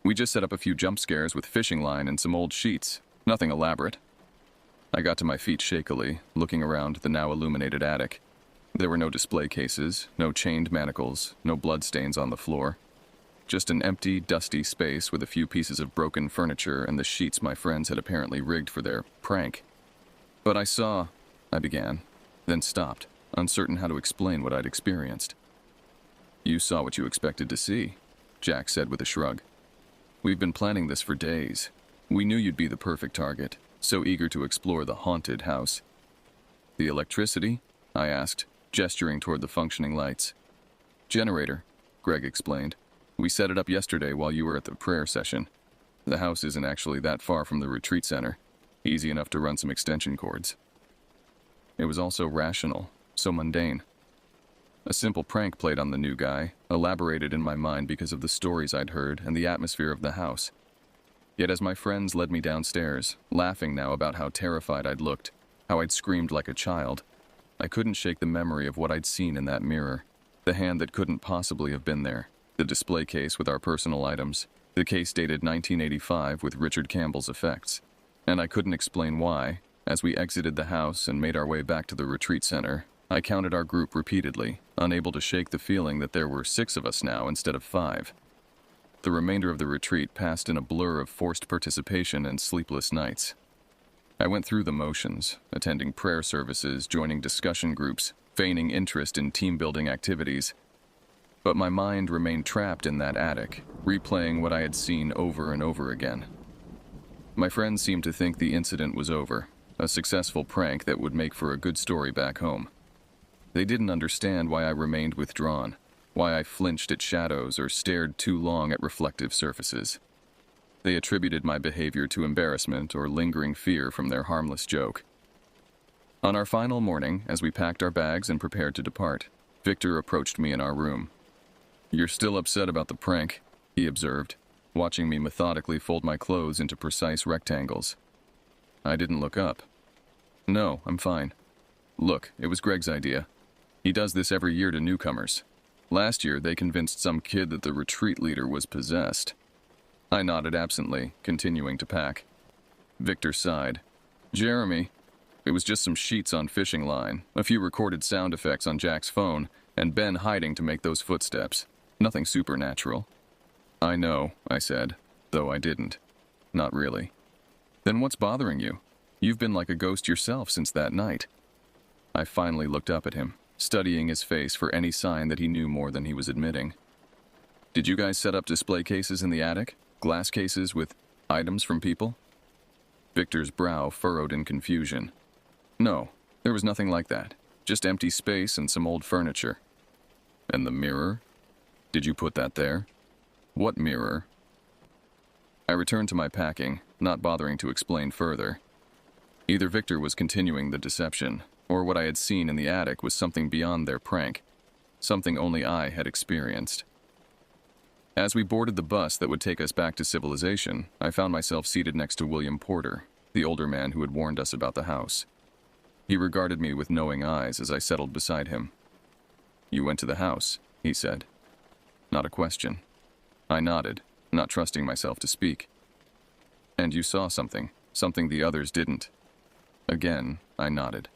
We just set up a few jump scares with fishing line and some old sheets. Nothing elaborate." I got to my feet shakily, looking around the now illuminated attic. There were no display cases, no chained manacles, no bloodstains on the floor. Just an empty, dusty space with a few pieces of broken furniture and the sheets my friends had apparently rigged for their prank. But I saw, I began, then stopped, uncertain how to explain what I'd experienced. You saw what you expected to see, Jack said with a shrug. We've been planning this for days. We knew you'd be the perfect target, so eager to explore the haunted house. The electricity? I asked, gesturing toward the functioning lights. Generator, Greg explained. We set it up yesterday while you were at the prayer session. The house isn't actually that far from the retreat center. Easy enough to run some extension cords. It was also rational, so mundane. A simple prank played on the new guy, elaborated in my mind because of the stories I'd heard and the atmosphere of the house. Yet as my friends led me downstairs, laughing now about how terrified I'd looked, how I'd screamed like a child, I couldn't shake the memory of what I'd seen in that mirror. The hand that couldn't possibly have been there, the display case with our personal items, the case dated 1985 with Richard Campbell's effects. And I couldn't explain why, as we exited the house and made our way back to the retreat center, I counted our group repeatedly, unable to shake the feeling that there were 6 of us now instead of 5. The remainder of the retreat passed in a blur of forced participation and sleepless nights. I went through the motions, attending prayer services, joining discussion groups, feigning interest in team-building activities. But my mind remained trapped in that attic, replaying what I had seen over and over again. My friends seemed to think the incident was over, a successful prank that would make for a good story back home. They didn't understand why I remained withdrawn, why I flinched at shadows or stared too long at reflective surfaces. They attributed my behavior to embarrassment or lingering fear from their harmless joke. On our final morning, as we packed our bags and prepared to depart, Victor approached me in our room. "You're still upset about the prank," he observed, watching me methodically fold my clothes into precise rectangles. I didn't look up. "No, I'm fine. Look, it was Greg's idea. He does this every year to newcomers. Last year, they convinced some kid that the retreat leader was possessed." I nodded absently, continuing to pack. Victor sighed. "Jeremy, it was just some sheets on fishing line, a few recorded sound effects on Jack's phone, and Ben hiding to make those footsteps. Nothing supernatural." "I know," I said, though I didn't. "Not really." "Then what's bothering you? You've been like a ghost yourself since that night." I finally looked up at him, studying his face for any sign that he knew more than he was admitting. "Did you guys set up display cases in the attic? Glass cases with items from people?" Victor's brow furrowed in confusion. "No, there was nothing like that. Just empty space and some old furniture." "And the mirror? Did you put that there?" "What mirror?" I returned to my packing, not bothering to explain further. Either Victor was continuing the deception, or what I had seen in the attic was something beyond their prank, something only I had experienced. As we boarded the bus that would take us back to civilization, I found myself seated next to William Porter, the older man who had warned us about the house. He regarded me with knowing eyes as I settled beside him. "You went to the house," he said. Not a question. I nodded, not trusting myself to speak. "And you saw something the others didn't." Again, I nodded.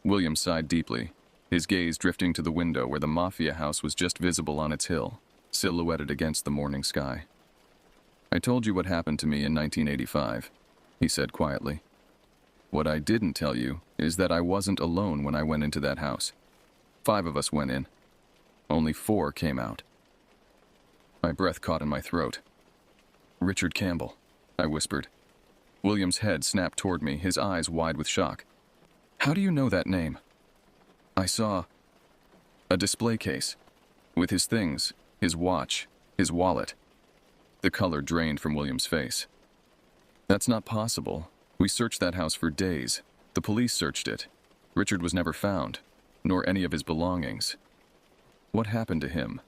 William sighed deeply, his gaze drifting to the window where the Mafia house was just visible on its hill, silhouetted against the morning sky. "I told you what happened to me in 1985, he said quietly. "What I didn't tell you is that I wasn't alone when I went into that house. 5 of us went in. Only 4 came out." My breath caught in my throat. "Richard Campbell," I whispered. William's head snapped toward me, his eyes wide with shock. "How do you know that name?" "I saw a display case with his things, his watch, his wallet." The color drained from William's face. "That's not possible. We searched that house for days. The police searched it. Richard was never found, nor any of his belongings. What happened to him?"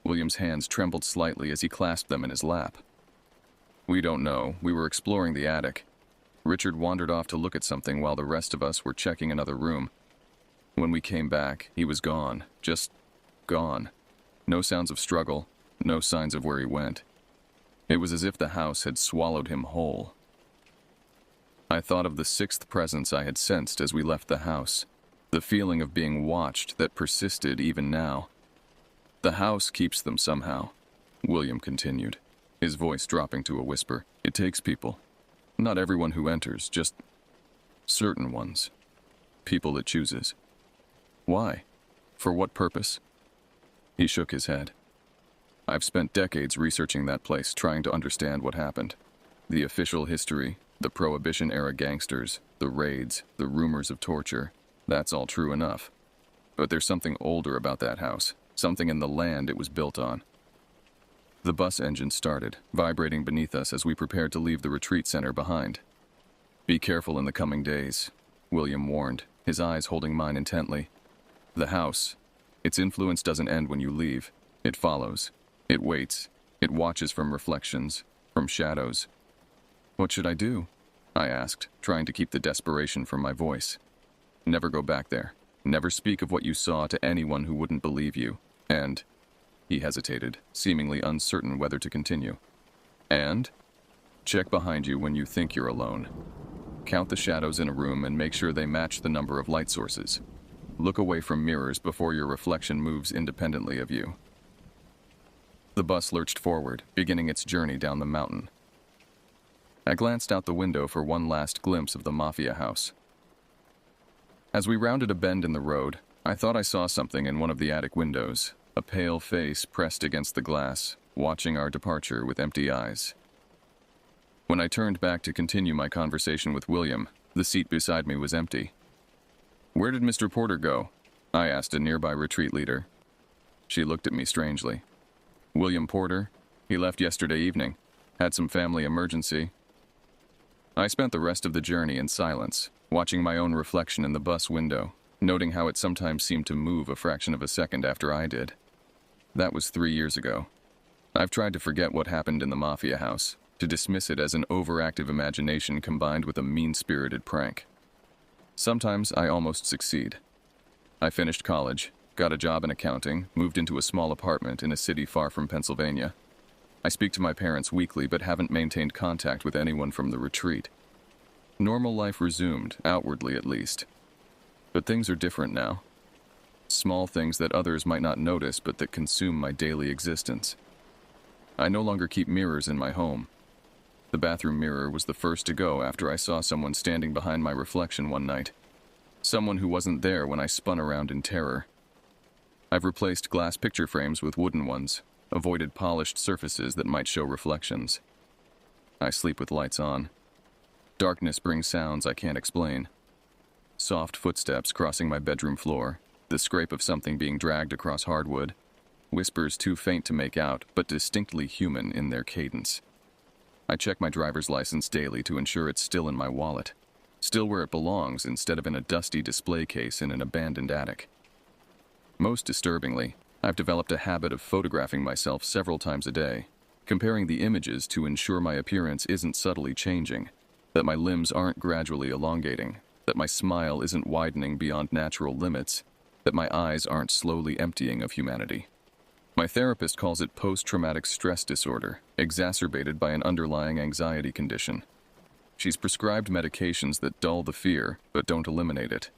William's hands trembled slightly as he clasped them in his lap. "We don't know. We were exploring the attic. Richard wandered off to look at something while the rest of us were checking another room. When we came back, he was gone. Just gone. No sounds of struggle, no signs of where he went. It was as if the house had swallowed him whole." I thought of the 6th presence I had sensed as we left the house, the feeling of being watched that persisted even now. "The house keeps them somehow," William continued, his voice dropping to a whisper. "It takes people. Not everyone who enters, just Certain ones. People it chooses. Why? For what purpose? He shook his head. I've spent decades researching that place, trying to understand what happened. The official history, the Prohibition-era gangsters, the raids, the rumors of torture, that's all true enough. But there's something older about that house, something in the land it was built on. The bus engine started, vibrating beneath us as we prepared to leave the retreat center behind. Be careful in the coming days, William warned, his eyes holding mine intently. The house, its influence doesn't end when you leave. It follows. It waits. It watches from reflections, from shadows. What should I do? I asked, trying to keep the desperation from my voice. Never go back there. Never speak of what you saw to anyone who wouldn't believe you. And... He hesitated, seemingly uncertain whether to continue. And? Check behind you when you think you're alone. Count the shadows in a room and make sure they match the number of light sources. Look away from mirrors before your reflection moves independently of you. The bus lurched forward, beginning its journey down the mountain. I glanced out the window for one last glimpse of the mafia house. As we rounded a bend in the road, I thought I saw something in one of the attic windows, a pale face pressed against the glass, watching our departure with empty eyes. When I turned back to continue my conversation with William, the seat beside me was empty. Where did Mr. Porter go? I asked a nearby retreat leader. She looked at me strangely. William Porter? He left yesterday evening. Had some family emergency. I spent the rest of the journey in silence, watching my own reflection in the bus window, noting how it sometimes seemed to move a fraction of a second after I did. That was 3 years ago. I've tried to forget what happened in the mafia house, to dismiss it as an overactive imagination combined with a mean-spirited prank. Sometimes I almost succeed. I finished college, got a job in accounting, moved into a small apartment in a city far from Pennsylvania. I speak to my parents weekly but haven't maintained contact with anyone from the retreat. Normal life resumed, outwardly at least. But things are different now. Small things that others might not notice but that consume my daily existence. I no longer keep mirrors in my home. The bathroom mirror was the first to go after I saw someone standing behind my reflection one night. Someone who wasn't there when I spun around in terror. I've replaced glass picture frames with wooden ones, avoided polished surfaces that might show reflections. I sleep with lights on. Darkness brings sounds I can't explain. Soft footsteps crossing my bedroom floor, the scrape of something being dragged across hardwood, whispers too faint to make out but distinctly human in their cadence. I check my driver's license daily to ensure it's still in my wallet, still where it belongs instead of in a dusty display case in an abandoned attic. Most disturbingly, I've developed a habit of photographing myself several times a day, comparing the images to ensure my appearance isn't subtly changing, that my limbs aren't gradually elongating, that my smile isn't widening beyond natural limits, that my eyes aren't slowly emptying of humanity. My therapist calls it post-traumatic stress disorder, exacerbated by an underlying anxiety condition. She's prescribed medications that dull the fear, but don't eliminate it.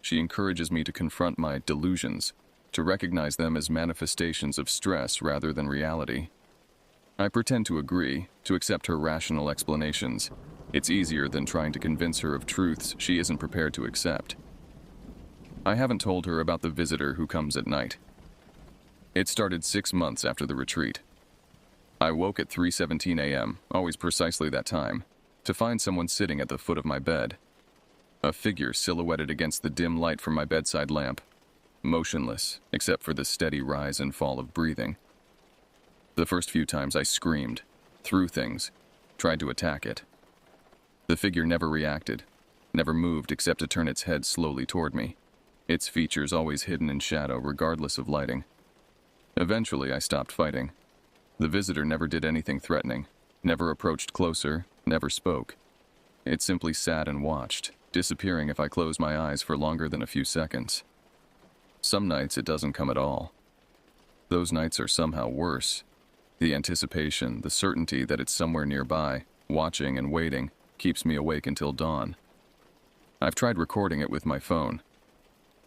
She encourages me to confront my delusions, to recognize them as manifestations of stress rather than reality. I pretend to agree, to accept her rational explanations. It's easier than trying to convince her of truths she isn't prepared to accept. I haven't told her about the visitor who comes at night. It started 6 months after the retreat. I woke at 3:17 a.m., always precisely that time, to find someone sitting at the foot of my bed. A figure silhouetted against the dim light from my bedside lamp, motionless, except for the steady rise and fall of breathing. The first few times I screamed, threw things, tried to attack it. The figure never reacted, never moved except to turn its head slowly toward me, its features always hidden in shadow regardless of lighting. Eventually, I stopped fighting. The visitor never did anything threatening, never approached closer, never spoke. It simply sat and watched, disappearing if I closed my eyes for longer than a few seconds. Some nights it doesn't come at all. Those nights are somehow worse. The anticipation, the certainty that it's somewhere nearby, watching and waiting, keeps me awake until dawn. I've tried recording it with my phone.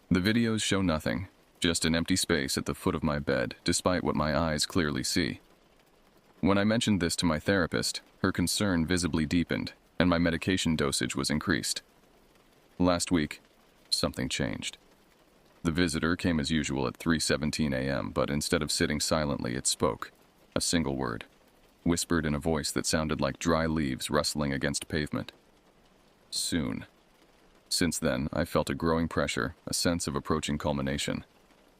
The videos show nothing. Just an empty space at the foot of my bed, despite what my eyes clearly see. When I mentioned this to my therapist, her concern visibly deepened, and my medication dosage was increased. Last week, something changed. The visitor came as usual at 3:17 a.m., but instead of sitting silently, it spoke. A single word, whispered in a voice that sounded like dry leaves rustling against pavement. Soon. Since then, I felt a growing pressure, a sense of approaching culmination.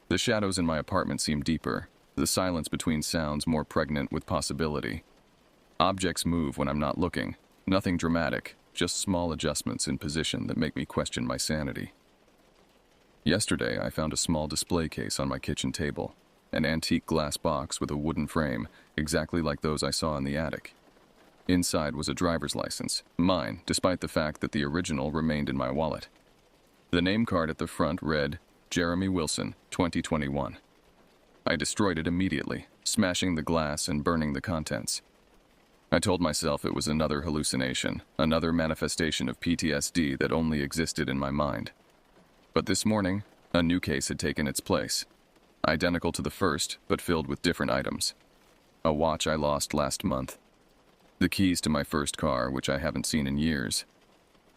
The shadows in my apartment seemed deeper, the silence between sounds more pregnant with possibility. Objects move when I'm not looking. Nothing dramatic, just small adjustments in position that make me question my sanity. Yesterday, I found a small display case on my kitchen table, an antique glass box with a wooden frame, exactly like those I saw in the attic. Inside was a driver's license, mine, despite the fact that the original remained in my wallet. The name card at the front read, Jeremy Wilson, 2021. I destroyed it immediately, smashing the glass and burning the contents. I told myself it was another hallucination, another manifestation of PTSD that only existed in my mind. But this morning, a new case had taken its place. Identical to the first, but filled with different items. A watch I lost last month. The keys to my first car, which I haven't seen in years.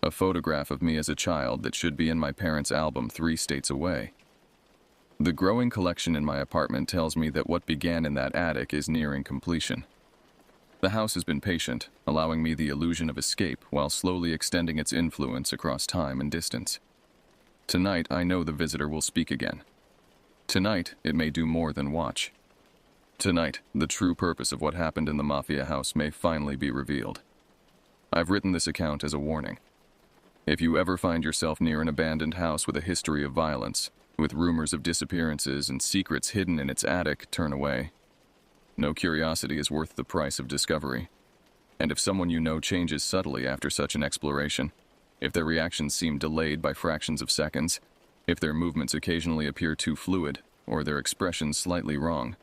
A photograph of me as a child that should be in my parents' album 3 states away. The growing collection in my apartment tells me that what began in that attic is nearing completion. The house has been patient, allowing me the illusion of escape while slowly extending its influence across time and distance. Tonight, I know the visitor will speak again. Tonight, it may do more than watch. Tonight, the true purpose of what happened in the Mafia house may finally be revealed. I've written this account as a warning. If you ever find yourself near an abandoned house with a history of violence, with rumors of disappearances and secrets hidden in its attic, turn away. No curiosity is worth the price of discovery. And if someone you know changes subtly after such an exploration, if their reactions seem delayed by fractions of seconds, if their movements occasionally appear too fluid, or their expressions slightly wrong,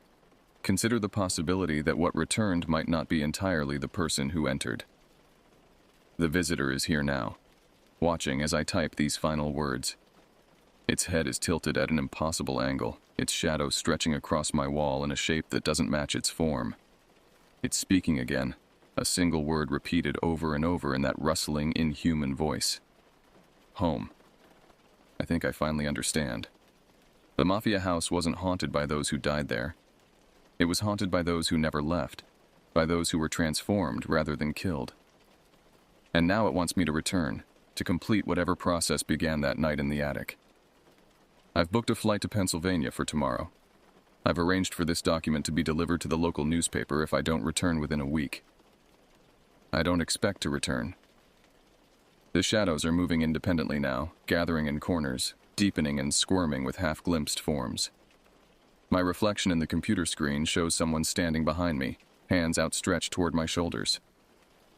consider the possibility that what returned might not be entirely the person who entered. The visitor is here now, watching as I type these final words. Its head is tilted at an impossible angle, its shadow stretching across my wall in a shape that doesn't match its form. It's speaking again, a single word repeated over and over in that rustling, inhuman voice. Home. I think I finally understand. The Mafia house wasn't haunted by those who died there. It was haunted by those who never left, by those who were transformed rather than killed. And now it wants me to return, to complete whatever process began that night in the attic. I've booked a flight to Pennsylvania for tomorrow. I've arranged for this document to be delivered to the local newspaper if I don't return within a week. I don't expect to return. The shadows are moving independently now, gathering in corners, deepening and squirming with half-glimpsed forms. My reflection in the computer screen shows someone standing behind me, hands outstretched toward my shoulders.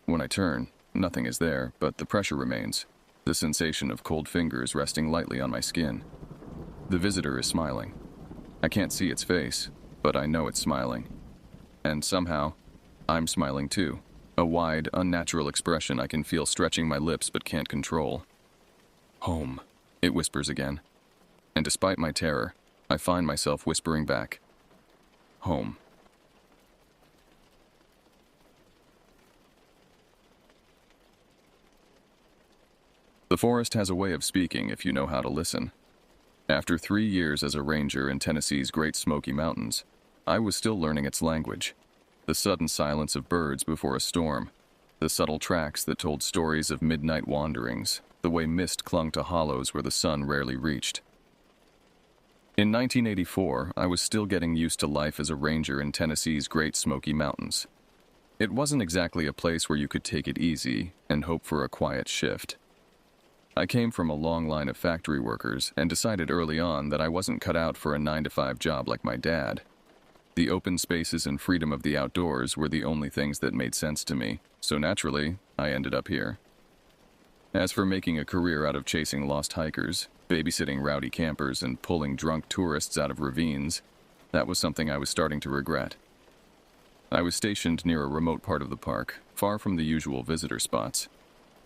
When I turn, nothing is there, but the pressure remains, the sensation of cold fingers resting lightly on my skin. The visitor is smiling. I can't see its face, but I know it's smiling. And somehow, I'm smiling too. A wide, unnatural expression I can feel stretching my lips but can't control. Home, it whispers again. And despite my terror, I find myself whispering back. Home. The forest has a way of speaking if you know how to listen. After 3 years as a ranger in Tennessee's Great Smoky Mountains, I was still learning its language. The sudden silence of birds before a storm, the subtle tracks that told stories of midnight wanderings, the way mist clung to hollows where the sun rarely reached. In 1984, I was still getting used to life as a ranger in Tennessee's Great Smoky Mountains. It wasn't exactly a place where you could take it easy and hope for a quiet shift. I came from a long line of factory workers and decided early on that I wasn't cut out for a 9-to-5 job like my dad. The open spaces and freedom of the outdoors were the only things that made sense to me, so naturally, I ended up here. As for making a career out of chasing lost hikers, babysitting rowdy campers, and pulling drunk tourists out of ravines, that was something I was starting to regret. I was stationed near a remote part of the park, far from the usual visitor spots.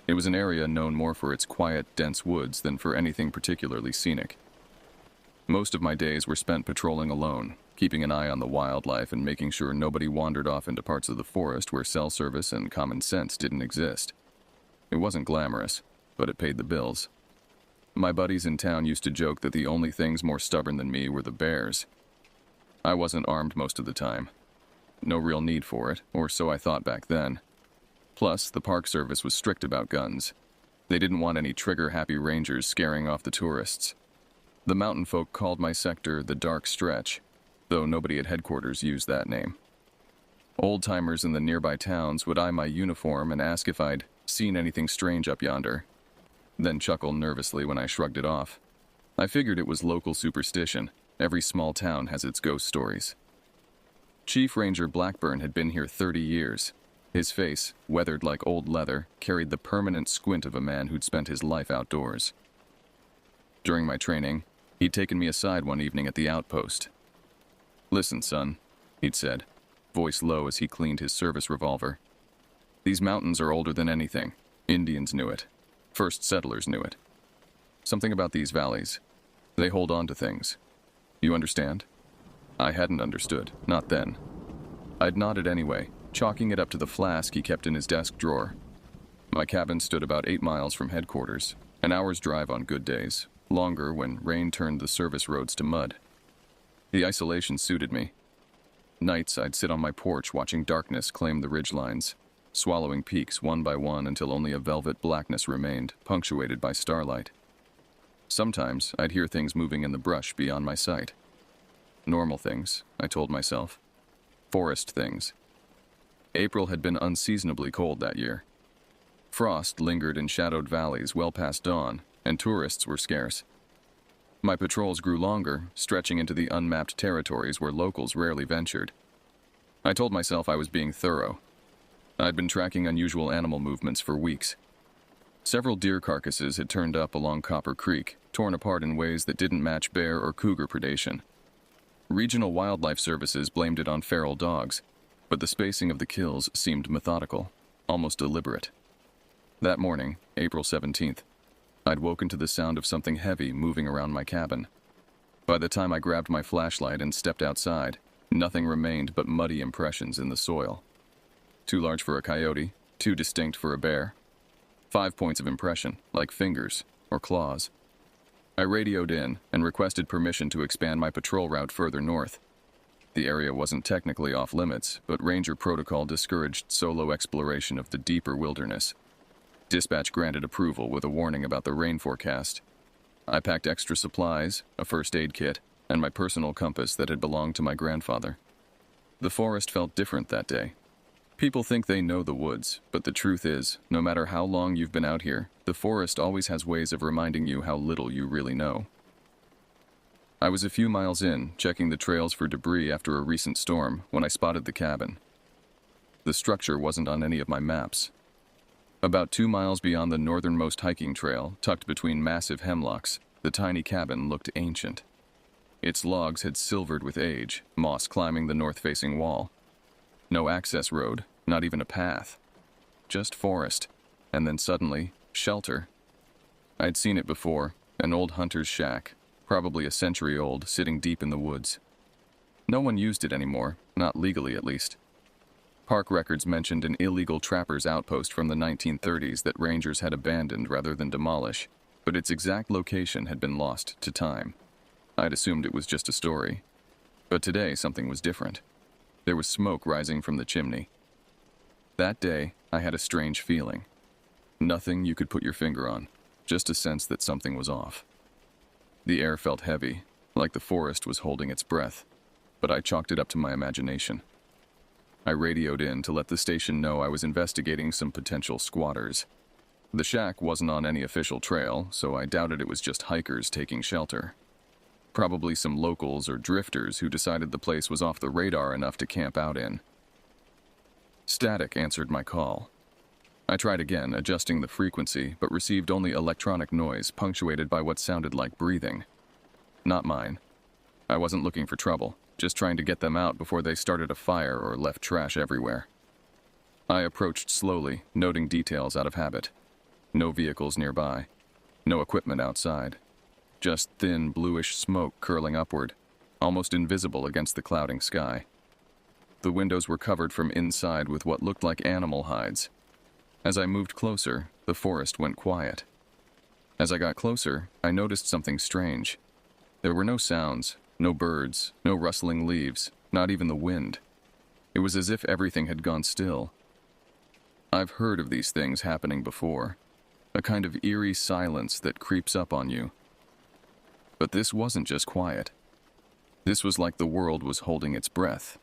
It was an area known more for its quiet, dense woods than for anything particularly scenic. Most of my days were spent patrolling alone, keeping an eye on the wildlife and making sure nobody wandered off into parts of the forest where cell service and common sense didn't exist. It wasn't glamorous, but it paid the bills. My buddies in town used to joke that the only things more stubborn than me were the bears. I wasn't armed most of the time. No real need for it, or so I thought back then. Plus, the Park Service was strict about guns. They didn't want any trigger-happy rangers scaring off the tourists. The mountain folk called my sector the Dark Stretch, though nobody at headquarters used that name. Old-timers in the nearby towns would eye my uniform and ask if I'd seen anything strange up yonder, then chuckle nervously when I shrugged it off. I figured it was local superstition. Every small town has its ghost stories. Chief Ranger Blackburn had been here 30 years. His face, weathered like old leather, carried the permanent squint of a man who'd spent his life outdoors. During my training, he'd taken me aside one evening at the outpost. "Listen, son," he'd said, voice low as he cleaned his service revolver. "These mountains are older than anything. Indians knew it. First settlers knew it. Something about these valleys. They hold on to things. You understand?" I hadn't understood, not then. I'd nodded anyway, chalking it up to the flask he kept in his desk drawer. My cabin stood about 8 miles from headquarters, an hour's drive on good days, longer when rain turned the service roads to mud. The isolation suited me. Nights I'd sit on my porch watching darkness claim the ridgelines, swallowing peaks one by one until only a velvet blackness remained, punctuated by starlight. Sometimes I'd hear things moving in the brush beyond my sight. Normal things, I told myself. Forest things. April had been unseasonably cold that year. Frost lingered in shadowed valleys well past dawn, and tourists were scarce. My patrols grew longer, stretching into the unmapped territories where locals rarely ventured. I told myself I was being thorough. I'd been tracking unusual animal movements for weeks. Several deer carcasses had turned up along Copper Creek, torn apart in ways that didn't match bear or cougar predation. Regional wildlife services blamed it on feral dogs, but the spacing of the kills seemed methodical, almost deliberate. That morning, April 17th, I'd woken to the sound of something heavy moving around my cabin. By the time I grabbed my flashlight and stepped outside, nothing remained but muddy impressions in the soil. Too large for a coyote, too distinct for a bear. 5 points of impression, like fingers or claws. I radioed in and requested permission to expand my patrol route further north. The area wasn't technically off limits, but ranger protocol discouraged solo exploration of the deeper wilderness. Dispatch granted approval with a warning about the rain forecast. I packed extra supplies, a first aid kit, and my personal compass that had belonged to my grandfather. The forest felt different that day. People think they know the woods, but the truth is, no matter how long you've been out here, the forest always has ways of reminding you how little you really know. I was a few miles in, checking the trails for debris after a recent storm, when I spotted the cabin. The structure wasn't on any of my maps. About 2 miles beyond the northernmost hiking trail, tucked between massive hemlocks, the tiny cabin looked ancient. Its logs had silvered with age, moss climbing the north-facing wall. No access road, not even a path. Just forest, and then suddenly, shelter. I'd seen it before, an old hunter's shack, probably a century old, sitting deep in the woods. No one used it anymore, not legally at least. Park records mentioned an illegal trapper's outpost from the 1930s that rangers had abandoned rather than demolish, but its exact location had been lost to time. I'd assumed it was just a story. But today something was different. There was smoke rising from the chimney. That day, I had a strange feeling. Nothing you could put your finger on, just a sense that something was off. The air felt heavy, like the forest was holding its breath, but I chalked it up to my imagination. I radioed in to let the station know I was investigating some potential squatters. The shack wasn't on any official trail, so I doubted it was just hikers taking shelter. Probably some locals or drifters who decided the place was off the radar enough to camp out in. Static answered my call. I tried again, adjusting the frequency, but received only electronic noise punctuated by what sounded like breathing. Not mine. I wasn't looking for trouble, just trying to get them out before they started a fire or left trash everywhere. I approached slowly, noting details out of habit. No vehicles nearby. No equipment outside. Just thin, bluish smoke curling upward, almost invisible against the clouding sky. The windows were covered from inside with what looked like animal hides. As I moved closer, the forest went quiet. As I got closer, I noticed something strange. There were no sounds, no birds, no rustling leaves, not even the wind. It was as if everything had gone still. I've heard of these things happening before, a kind of eerie silence that creeps up on you. But this wasn't just quiet. This was like the world was holding its breath.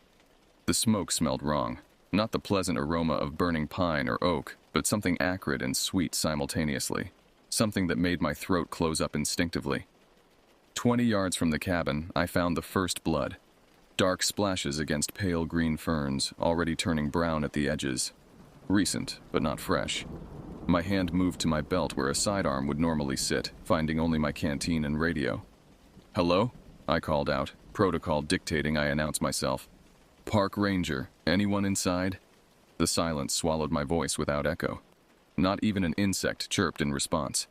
The smoke smelled wrong, not the pleasant aroma of burning pine or oak, but something acrid and sweet simultaneously, something that made my throat close up instinctively. 20 yards from the cabin, I found the first blood. Dark splashes against pale green ferns, already turning brown at the edges. Recent, but not fresh. My hand moved to my belt where a sidearm would normally sit, finding only my canteen and radio. "Hello?" I called out, protocol dictating I announce myself. "Park Ranger, anyone inside?" The silence swallowed my voice without echo. Not even an insect chirped in response.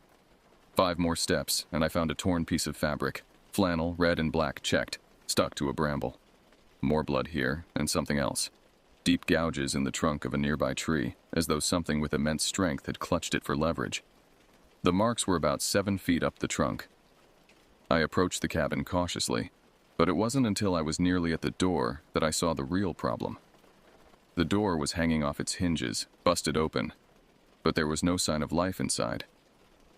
5 more steps, and I found a torn piece of fabric, flannel, red and black checked, stuck to a bramble. More blood here, and something else. Deep gouges in the trunk of a nearby tree, as though something with immense strength had clutched it for leverage. The marks were about 7 feet up the trunk. I approached the cabin cautiously, but it wasn't until I was nearly at the door that I saw the real problem. The door was hanging off its hinges, busted open, but there was no sign of life inside.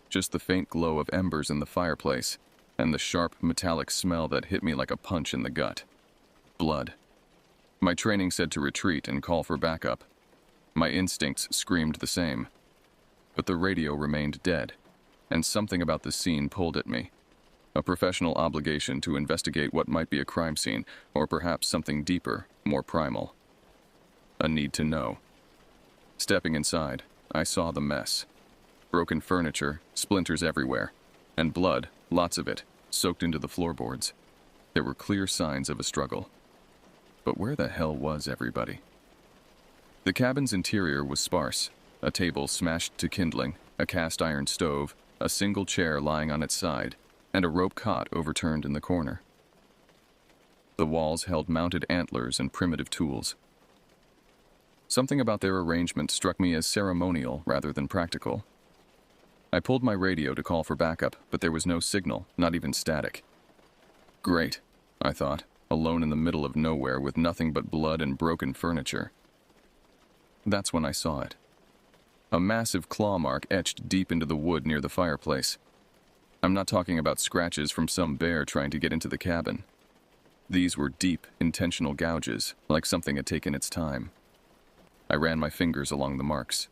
Just the faint glow of embers in the fireplace, and the sharp, metallic smell that hit me like a punch in the gut. Blood. My training said to retreat and call for backup. My instincts screamed the same. But the radio remained dead, and something about the scene pulled at me. A professional obligation to investigate what might be a crime scene, or perhaps something deeper, more primal. A need to know. Stepping inside, I saw the mess. Broken furniture, splinters everywhere, and blood, lots of it, soaked into the floorboards. There were clear signs of a struggle. But where the hell was everybody? The cabin's interior was sparse. A table smashed to kindling, a cast iron stove, a single chair lying on its side, and a rope cot overturned in the corner. The walls held mounted antlers and primitive tools. Something about their arrangement struck me as ceremonial rather than practical. I pulled my radio to call for backup, but there was no signal, not even static. Great, I thought, alone in the middle of nowhere with nothing but blood and broken furniture. That's when I saw it. A massive claw mark etched deep into the wood near the fireplace. I'm not talking about scratches from some bear trying to get into the cabin. These were deep, intentional gouges, like something had taken its time. I ran my fingers along the marks.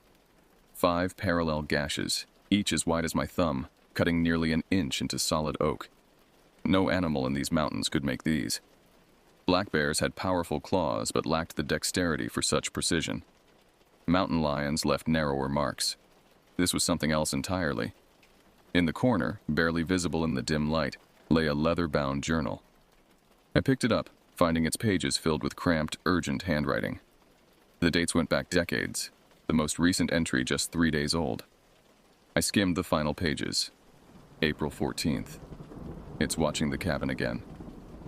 5 parallel gashes, each as wide as my thumb, cutting nearly an inch into solid oak. No animal in these mountains could make these. Black bears had powerful claws but lacked the dexterity for such precision. Mountain lions left narrower marks. This was something else entirely. In the corner, barely visible in the dim light, lay a leather-bound journal. I picked it up, finding its pages filled with cramped, urgent handwriting. The dates went back decades, the most recent entry just 3 days old. I skimmed the final pages. April 14th. It's watching the cabin again.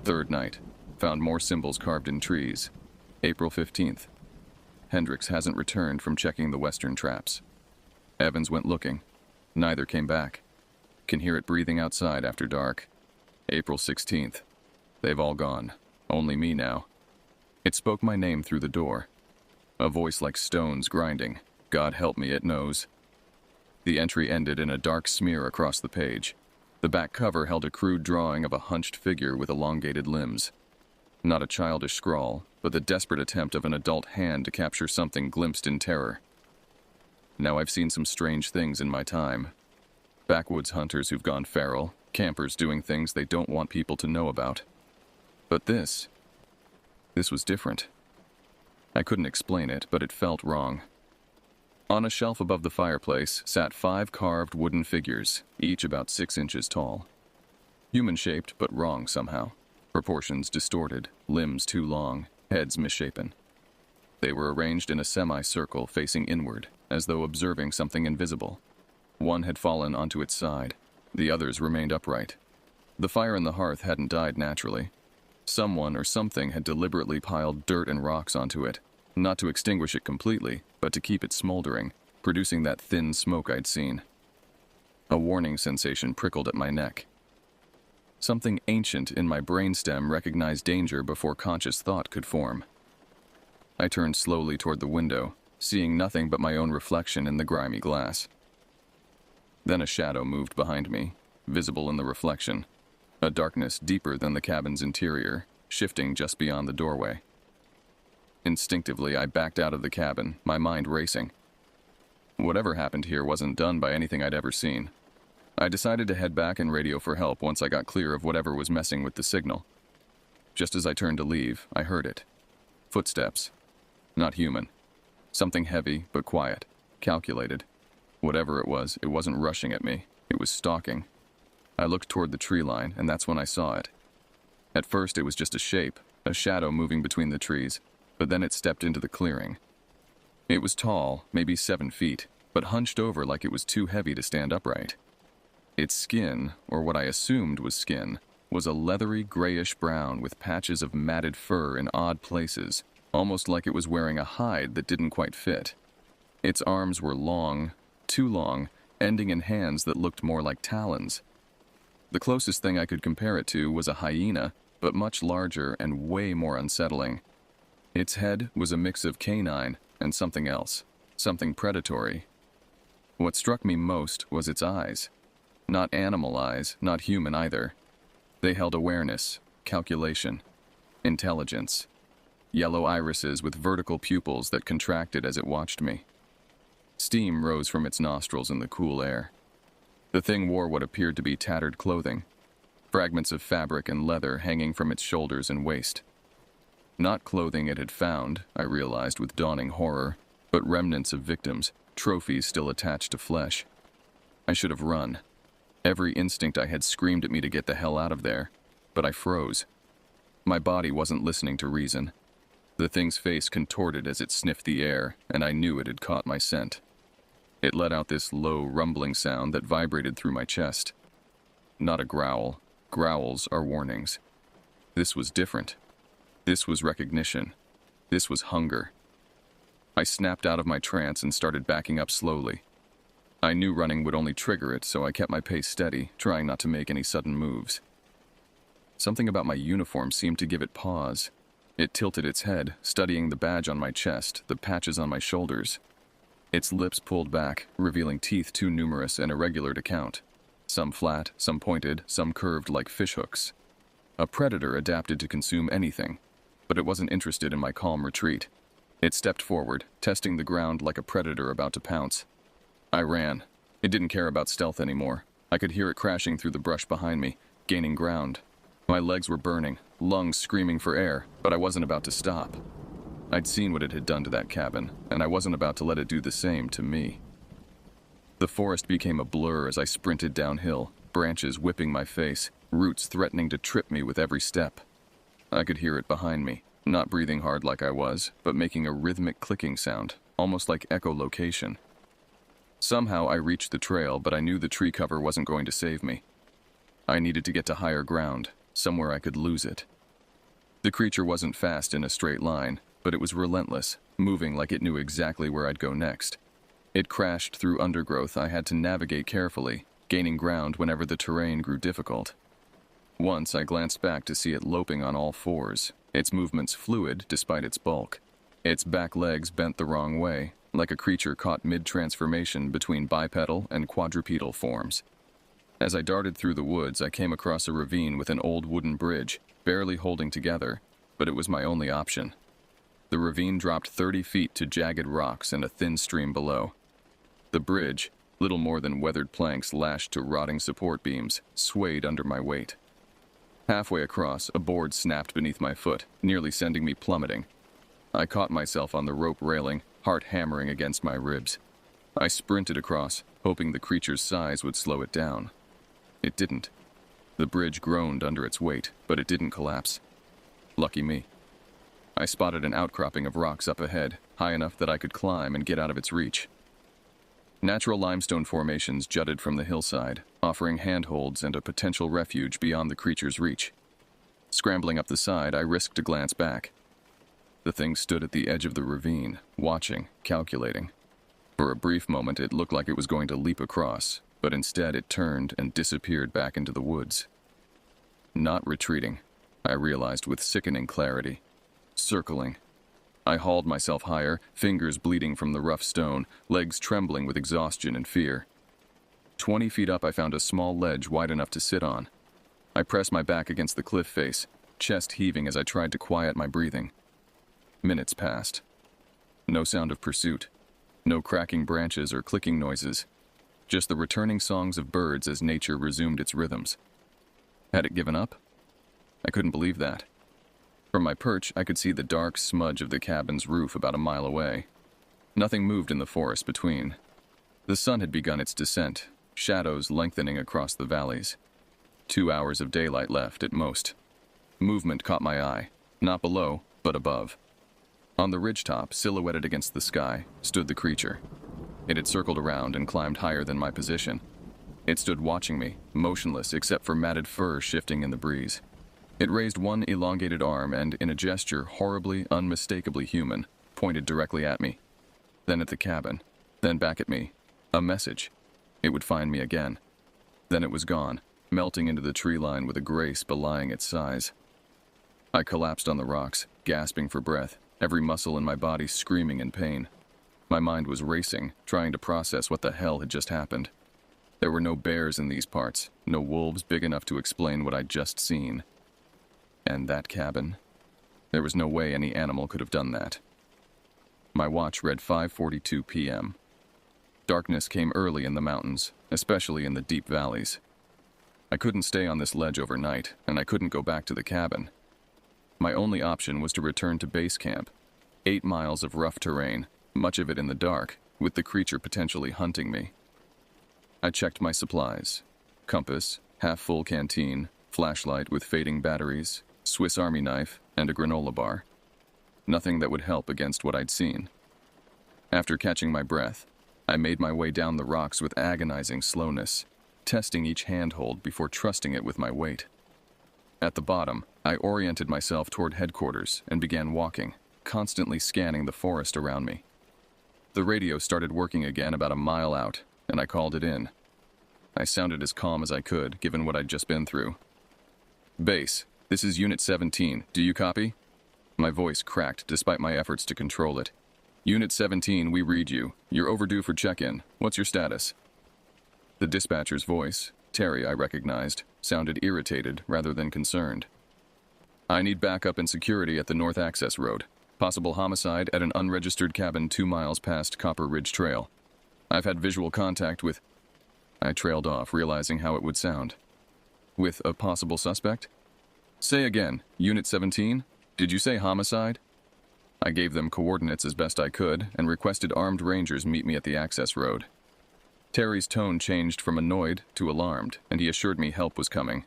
3rd night. Found more symbols carved in trees. April 15th. Hendricks hasn't returned from checking the western traps. Evans went looking. Neither came back. Can hear it breathing outside after dark. April 16th. They've all gone. Only me now. It spoke my name through the door. A voice like stones grinding. God help me, it knows. The entry ended in a dark smear across the page. The back cover held a crude drawing of a hunched figure with elongated limbs. Not a childish scrawl, but the desperate attempt of an adult hand to capture something glimpsed in terror. Now I've seen some strange things in my time. Backwoods hunters who've gone feral, campers doing things they don't want people to know about. But this was different. I couldn't explain it, but it felt wrong. On a shelf above the fireplace sat 5 carved wooden figures, each about 6 inches tall. Human-shaped, but wrong somehow. Proportions distorted, limbs too long, heads misshapen. They were arranged in a semicircle facing inward, as though observing something invisible. One had fallen onto its side. The others remained upright. The fire in the hearth hadn't died naturally. Someone or something had deliberately piled dirt and rocks onto it, not to extinguish it completely, but to keep it smoldering, producing that thin smoke I'd seen. A warning sensation prickled at my neck. Something ancient in my brainstem recognized danger before conscious thought could form. I turned slowly toward the window, seeing nothing but my own reflection in the grimy glass. Then a shadow moved behind me, visible in the reflection, a darkness deeper than the cabin's interior, shifting just beyond the doorway. Instinctively, I backed out of the cabin, my mind racing. Whatever happened here wasn't done by anything I'd ever seen. I decided to head back and radio for help once I got clear of whatever was messing with the signal. Just as I turned to leave, I heard it. Footsteps. Not human. Something heavy but quiet, calculated. Whatever it wasn't rushing at me. It was stalking. I looked toward the tree line, and that's when I saw it. At first, it was just a shape, a shadow moving between the trees, but then it stepped into the clearing. It was tall, maybe 7 feet, but hunched over like it was too heavy to stand upright. Its skin, or what I assumed was skin, was a leathery grayish-brown with patches of matted fur in odd places, almost like it was wearing a hide that didn't quite fit. Its arms were long, too long, ending in hands that looked more like talons. The closest thing I could compare it to was a hyena, but much larger and way more unsettling. Its head was a mix of canine and something else, something predatory. What struck me most was its eyes. Not animal eyes, not human either. They held awareness, calculation, intelligence. Yellow irises with vertical pupils that contracted as it watched me. Steam rose from its nostrils in the cool air. The thing wore what appeared to be tattered clothing, fragments of fabric and leather hanging from its shoulders and waist. Not clothing it had found, I realized with dawning horror, but remnants of victims, trophies still attached to flesh. I should have run. Every instinct I had screamed at me to get the hell out of there, but I froze. My body wasn't listening to reason. The thing's face contorted as it sniffed the air, and I knew it had caught my scent. It let out this low, rumbling sound that vibrated through my chest. Not a growl. Growls are warnings. This was different. This was recognition. This was hunger. I snapped out of my trance and started backing up slowly. I knew running would only trigger it, so I kept my pace steady, trying not to make any sudden moves. Something about my uniform seemed to give it pause. It tilted its head, studying the badge on my chest, the patches on my shoulders. Its lips pulled back, revealing teeth too numerous and irregular to count. Some flat, some pointed, some curved like fishhooks. A predator adapted to consume anything, but it wasn't interested in my calm retreat. It stepped forward, testing the ground like a predator about to pounce. I ran. It didn't care about stealth anymore. I could hear it crashing through the brush behind me, gaining ground. My legs were burning, lungs screaming for air, but I wasn't about to stop. I'd seen what it had done to that cabin, and I wasn't about to let it do the same to me. The forest became a blur as I sprinted downhill, branches whipping my face, roots threatening to trip me with every step. I could hear it behind me, not breathing hard like I was, but making a rhythmic clicking sound, almost like echolocation. Somehow I reached the trail, but I knew the tree cover wasn't going to save me. I needed to get to higher ground, somewhere I could lose it. The creature wasn't fast in a straight line, but it was relentless, moving like it knew exactly where I'd go next. It crashed through undergrowth I had to navigate carefully, gaining ground whenever the terrain grew difficult. Once I glanced back to see it loping on all fours, its movements fluid despite its bulk. Its back legs bent the wrong way, like a creature caught mid-transformation between bipedal and quadrupedal forms. As I darted through the woods, I came across a ravine with an old wooden bridge, barely holding together, but it was my only option. The ravine dropped 30 feet to jagged rocks and a thin stream below. The bridge, little more than weathered planks lashed to rotting support beams, swayed under my weight. Halfway across, a board snapped beneath my foot, nearly sending me plummeting. I caught myself on the rope railing, heart hammering against my ribs. I sprinted across, hoping the creature's size would slow it down. It didn't. The bridge groaned under its weight, but it didn't collapse. Lucky me. I spotted an outcropping of rocks up ahead, high enough that I could climb and get out of its reach. Natural limestone formations jutted from the hillside, offering handholds and a potential refuge beyond the creature's reach. Scrambling up the side, I risked a glance back. The thing stood at the edge of the ravine, watching, calculating. For a brief moment, it looked like it was going to leap across, but instead it turned and disappeared back into the woods. Not retreating, I realized with sickening clarity. Circling. I hauled myself higher, fingers bleeding from the rough stone, legs trembling with exhaustion and fear. 20 feet up, I found a small ledge wide enough to sit on. I pressed my back against the cliff face, chest heaving as I tried to quiet my breathing. Minutes passed. No sound of pursuit. No cracking branches or clicking noises. Just the returning songs of birds as nature resumed its rhythms. Had it given up? I couldn't believe that. From my perch, I could see the dark smudge of the cabin's roof about a mile away. Nothing moved in the forest between. The sun had begun its descent, shadows lengthening across the valleys. 2 hours of daylight left at most. Movement caught my eye, not below, but above. On the ridgetop, silhouetted against the sky, stood the creature. It had circled around and climbed higher than my position. It stood watching me, motionless except for matted fur shifting in the breeze. It raised one elongated arm and, in a gesture horribly, unmistakably human, pointed directly at me. Then at the cabin. Then back at me. A message. It would find me again. Then it was gone, melting into the tree line with a grace belying its size. I collapsed on the rocks, gasping for breath, every muscle in my body screaming in pain. My mind was racing, trying to process what the hell had just happened. There were no bears in these parts, no wolves big enough to explain what I'd just seen. And that cabin? There was no way any animal could have done that. My watch read 5:42 p.m. Darkness came early in the mountains, especially in the deep valleys. I couldn't stay on this ledge overnight, and I couldn't go back to the cabin. My only option was to return to base camp. 8 miles of rough terrain, much of it in the dark, with the creature potentially hunting me. I checked my supplies. Compass, half-full canteen, flashlight with fading batteries, Swiss Army knife, and a granola bar. Nothing that would help against what I'd seen. After catching my breath, I made my way down the rocks with agonizing slowness, testing each handhold before trusting it with my weight. At the bottom, I oriented myself toward headquarters and began walking, constantly scanning the forest around me. The radio started working again about a mile out, and I called it in. I sounded as calm as I could, given what I'd just been through. "Base, this is Unit 17. Do you copy?" My voice cracked despite my efforts to control it. "Unit 17, we read you. You're overdue for check-in. What's your status?" The dispatcher's voice, Terry I recognized, sounded irritated rather than concerned. "I need backup and security at the North Access Road. Possible homicide at an unregistered cabin 2 miles past Copper Ridge Trail. I've had visual contact with..." I trailed off, realizing how it would sound. "With a possible suspect?" "Say again, Unit 17? Did you say homicide?" I gave them coordinates as best I could and requested armed rangers meet me at the access road. Terry's tone changed from annoyed to alarmed, and he assured me help was coming.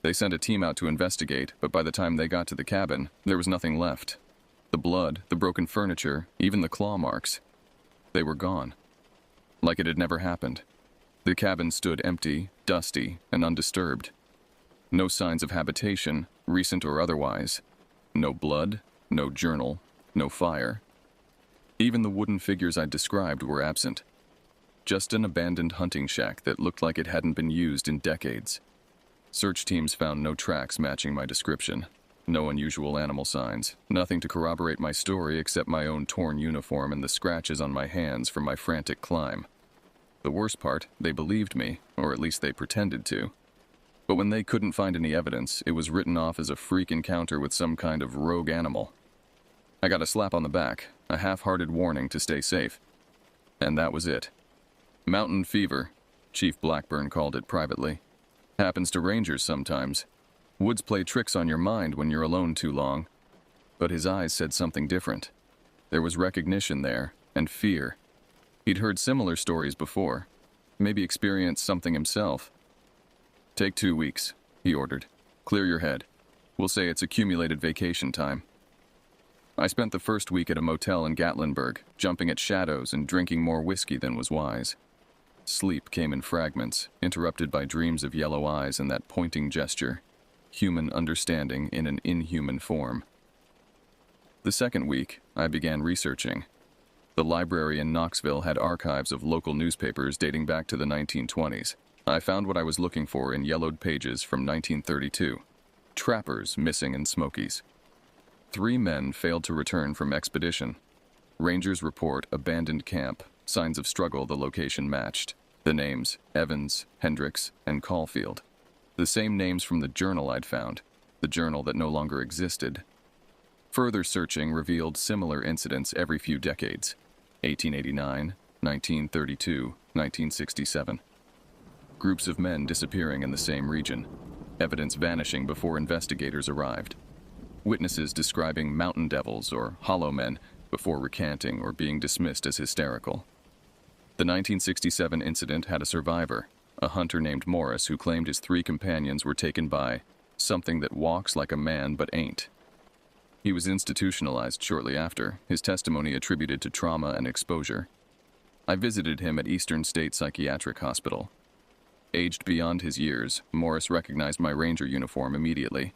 They sent a team out to investigate, but by the time they got to the cabin, there was nothing left. The blood, the broken furniture, even the claw marks. They were gone. Like it had never happened. The cabin stood empty, dusty, and undisturbed. No signs of habitation, recent or otherwise. No blood, no journal, no fire. Even the wooden figures I'd described were absent. Just an abandoned hunting shack that looked like it hadn't been used in decades. Search teams found no tracks matching my description. No unusual animal signs. Nothing to corroborate my story except my own torn uniform and the scratches on my hands from my frantic climb. The worst part, they believed me, or at least they pretended to. But when they couldn't find any evidence, it was written off as a freak encounter with some kind of rogue animal. I got a slap on the back, a half-hearted warning to stay safe. And that was it. Mountain fever, Chief Blackburn called it privately. Happens to rangers sometimes. Woods play tricks on your mind when you're alone too long. But his eyes said something different. There was recognition there, and fear. He'd heard similar stories before. Maybe experienced something himself. "Take 2 weeks," he ordered. "Clear your head. We'll say it's accumulated vacation time." I spent the first week at a motel in Gatlinburg, jumping at shadows and drinking more whiskey than was wise. Sleep came in fragments, interrupted by dreams of yellow eyes and that pointing gesture. Human understanding in an inhuman form. The second week, I began researching. The library in Knoxville had archives of local newspapers dating back to the 1920s. I found what I was looking for in yellowed pages from 1932. Trappers missing in Smokies. 3 men failed to return from expedition. Rangers report abandoned camp. Signs of struggle the location matched. The names, Evans, Hendricks, and Caulfield. The same names from the journal I'd found, the journal that no longer existed. Further searching revealed similar incidents every few decades. 1889, 1932, 1967. Groups of men disappearing in the same region. Evidence vanishing before investigators arrived. Witnesses describing mountain devils or hollow men before recanting or being dismissed as hysterical. The 1967 incident had a survivor, a hunter named Morris, who claimed his 3 companions were taken by something that walks like a man but ain't. He was institutionalized shortly after, his testimony attributed to trauma and exposure. I visited him at Eastern State Psychiatric Hospital. Aged beyond his years, Morris recognized my ranger uniform immediately.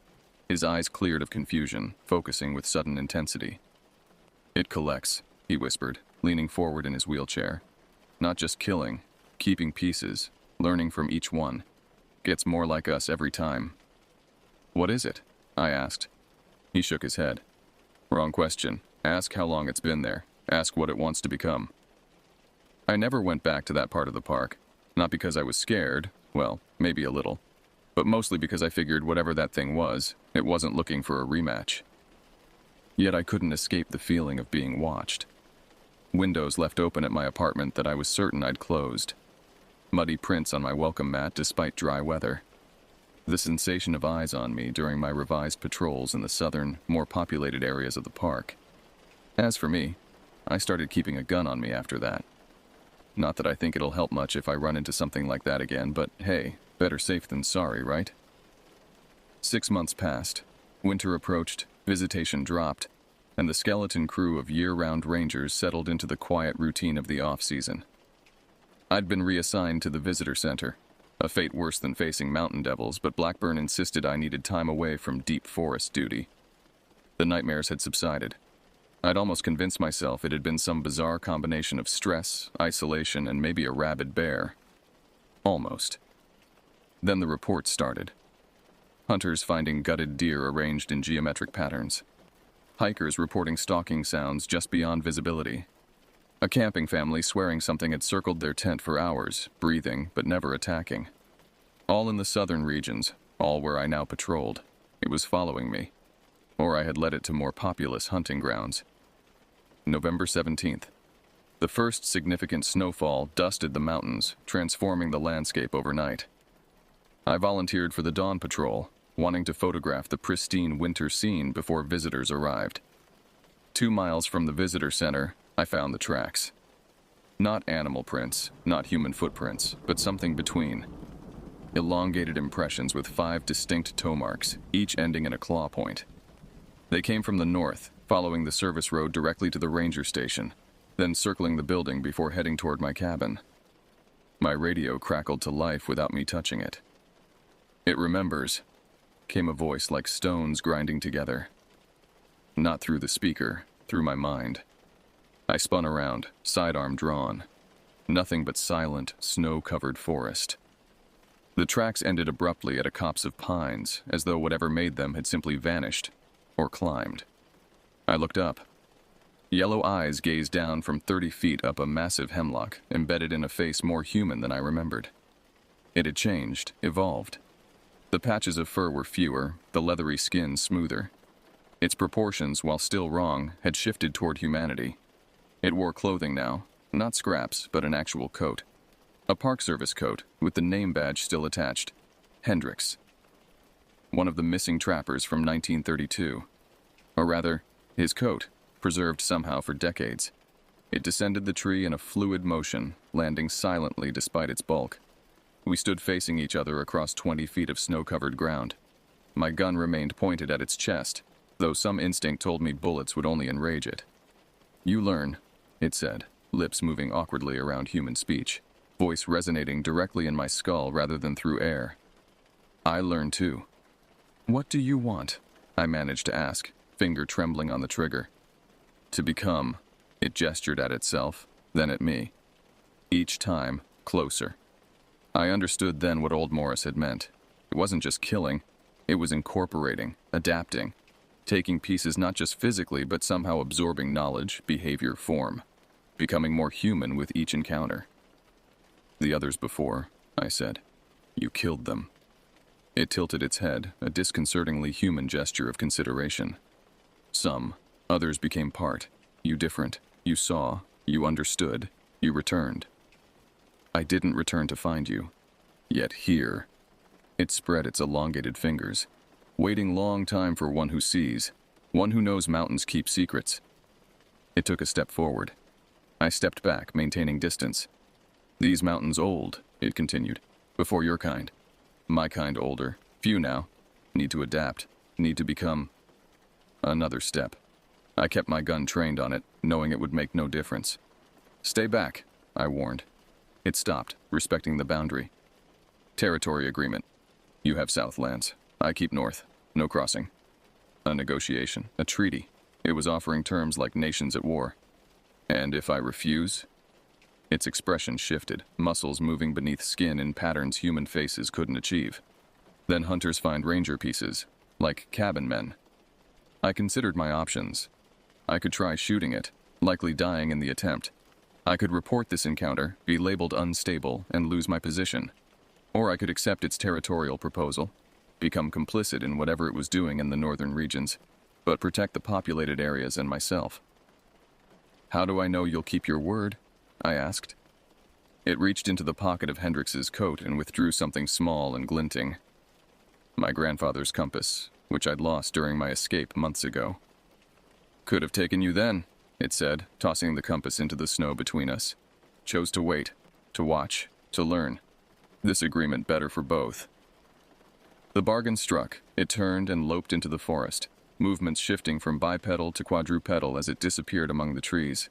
His eyes cleared of confusion, focusing with sudden intensity. "It collects," he whispered, leaning forward in his wheelchair. "Not just killing, keeping pieces, learning from each one. Gets more like us every time." "What is it?" I asked. He shook his head. "Wrong question. Ask how long it's been there. Ask what it wants to become." I never went back to that part of the park. Not because I was scared, well, maybe a little, but mostly because I figured whatever that thing was, it wasn't looking for a rematch. Yet I couldn't escape the feeling of being watched. Windows left open at my apartment that I was certain I'd closed. Muddy prints on my welcome mat despite dry weather. The sensation of eyes on me during my revised patrols in the southern, more populated areas of the park. As for me, I started keeping a gun on me after that. Not that I think it'll help much if I run into something like that again, but hey, better safe than sorry, right? 6 months passed. Winter approached, visitation dropped, and the skeleton crew of year-round rangers settled into the quiet routine of the off-season. I'd been reassigned to the visitor center, a fate worse than facing mountain devils, but Blackburn insisted I needed time away from deep forest duty. The nightmares had subsided. I'd almost convinced myself it had been some bizarre combination of stress, isolation, and maybe a rabid bear. Almost. Then the reports started. Hunters finding gutted deer arranged in geometric patterns. Hikers reporting stalking sounds just beyond visibility. A camping family swearing something had circled their tent for hours, breathing but never attacking. All in the southern regions, all where I now patrolled. It was following me. Or I had led it to more populous hunting grounds. November 17th. The first significant snowfall dusted the mountains, transforming the landscape overnight. I volunteered for the dawn patrol, wanting to photograph the pristine winter scene before visitors arrived. 2 miles from the visitor center, I found the tracks. Not animal prints, not human footprints, but something between. Elongated impressions with 5 distinct toe marks, each ending in a claw point. They came from the north, following the service road directly to the ranger station, then circling the building before heading toward my cabin. My radio crackled to life without me touching it. "It remembers," came a voice like stones grinding together. Not through the speaker, through my mind. I spun around, sidearm drawn. Nothing but silent, snow-covered forest. The tracks ended abruptly at a copse of pines, as though whatever made them had simply vanished. Or climbed. I looked up. Yellow eyes gazed down from 30 feet up a massive hemlock, embedded in a face more human than I remembered. It had changed, evolved. The patches of fur were fewer, the leathery skin smoother. Its proportions, while still wrong, had shifted toward humanity. It wore clothing now, not scraps, but an actual coat. A Park Service coat, with the name badge still attached. Hendricks. One of the missing trappers from 1932. Or rather, his coat, preserved somehow for decades. It descended the tree in a fluid motion, landing silently despite its bulk. We stood facing each other across 20 feet of snow-covered ground. My gun remained pointed at its chest, though some instinct told me bullets would only enrage it. "You learn," it said, lips moving awkwardly around human speech, voice resonating directly in my skull rather than through air. I learn too. "What do you want?" I managed to ask, finger trembling on the trigger. "To become," It gestured at itself, then at me. Each time, closer. I understood then what old Morris had meant. It wasn't just killing, it was incorporating, adapting, taking pieces not just physically but somehow absorbing knowledge, behavior, form, becoming more human with each encounter. The others before, I said. You killed them. It tilted its head, a disconcertingly human gesture of consideration. Some, others became part. You different. You saw. You understood. You returned. I didn't return to find you. Yet here. It spread its elongated fingers, waiting long time for one who sees, one who knows mountains keep secrets. It took a step forward. I stepped back, maintaining distance. These mountains old, it continued, before your kind. My kind older, few now, need to adapt, need to become. Another step. I kept my gun trained on it, knowing it would make no difference. Stay back, I warned. It stopped, respecting the boundary. Territory agreement. You have Southlands. I keep North. No crossing. A negotiation. A treaty. It was offering terms like nations at war. And if I refuse? Its expression shifted, muscles moving beneath skin in patterns human faces couldn't achieve. Then hunters find ranger pieces, like cabin men. I considered my options. I could try shooting it, likely dying in the attempt. I could report this encounter, be labeled unstable, and lose my position. Or I could accept its territorial proposal, become complicit in whatever it was doing in the northern regions, but protect the populated areas and myself. How do I know you'll keep your word? I asked. It reached into the pocket of Hendrix's coat and withdrew something small and glinting. My grandfather's compass, which I'd lost during my escape months ago. Could have taken you then, it said, tossing the compass into the snow between us. Chose to wait, to watch, to learn. This agreement better for both. The bargain struck. It turned and loped into the forest, movements shifting from bipedal to quadrupedal as it disappeared among the trees.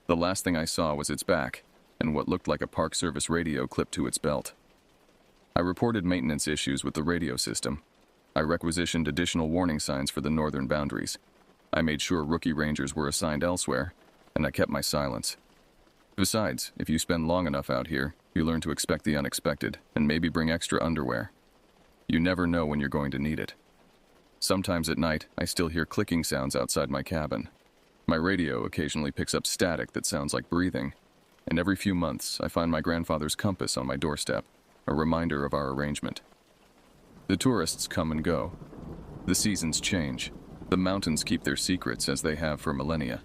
The last thing I saw was its back, and what looked like a Park Service radio clipped to its belt. I reported maintenance issues with the radio system. I requisitioned additional warning signs for the northern boundaries. I made sure rookie rangers were assigned elsewhere, and I kept my silence. Besides, if you spend long enough out here, you learn to expect the unexpected, and maybe bring extra underwear. You never know when you're going to need it. Sometimes at night, I still hear clicking sounds outside my cabin. My radio occasionally picks up static that sounds like breathing, and every few months I find my grandfather's compass on my doorstep, a reminder of our arrangement. The tourists come and go. The seasons change. The mountains keep their secrets as they have for millennia.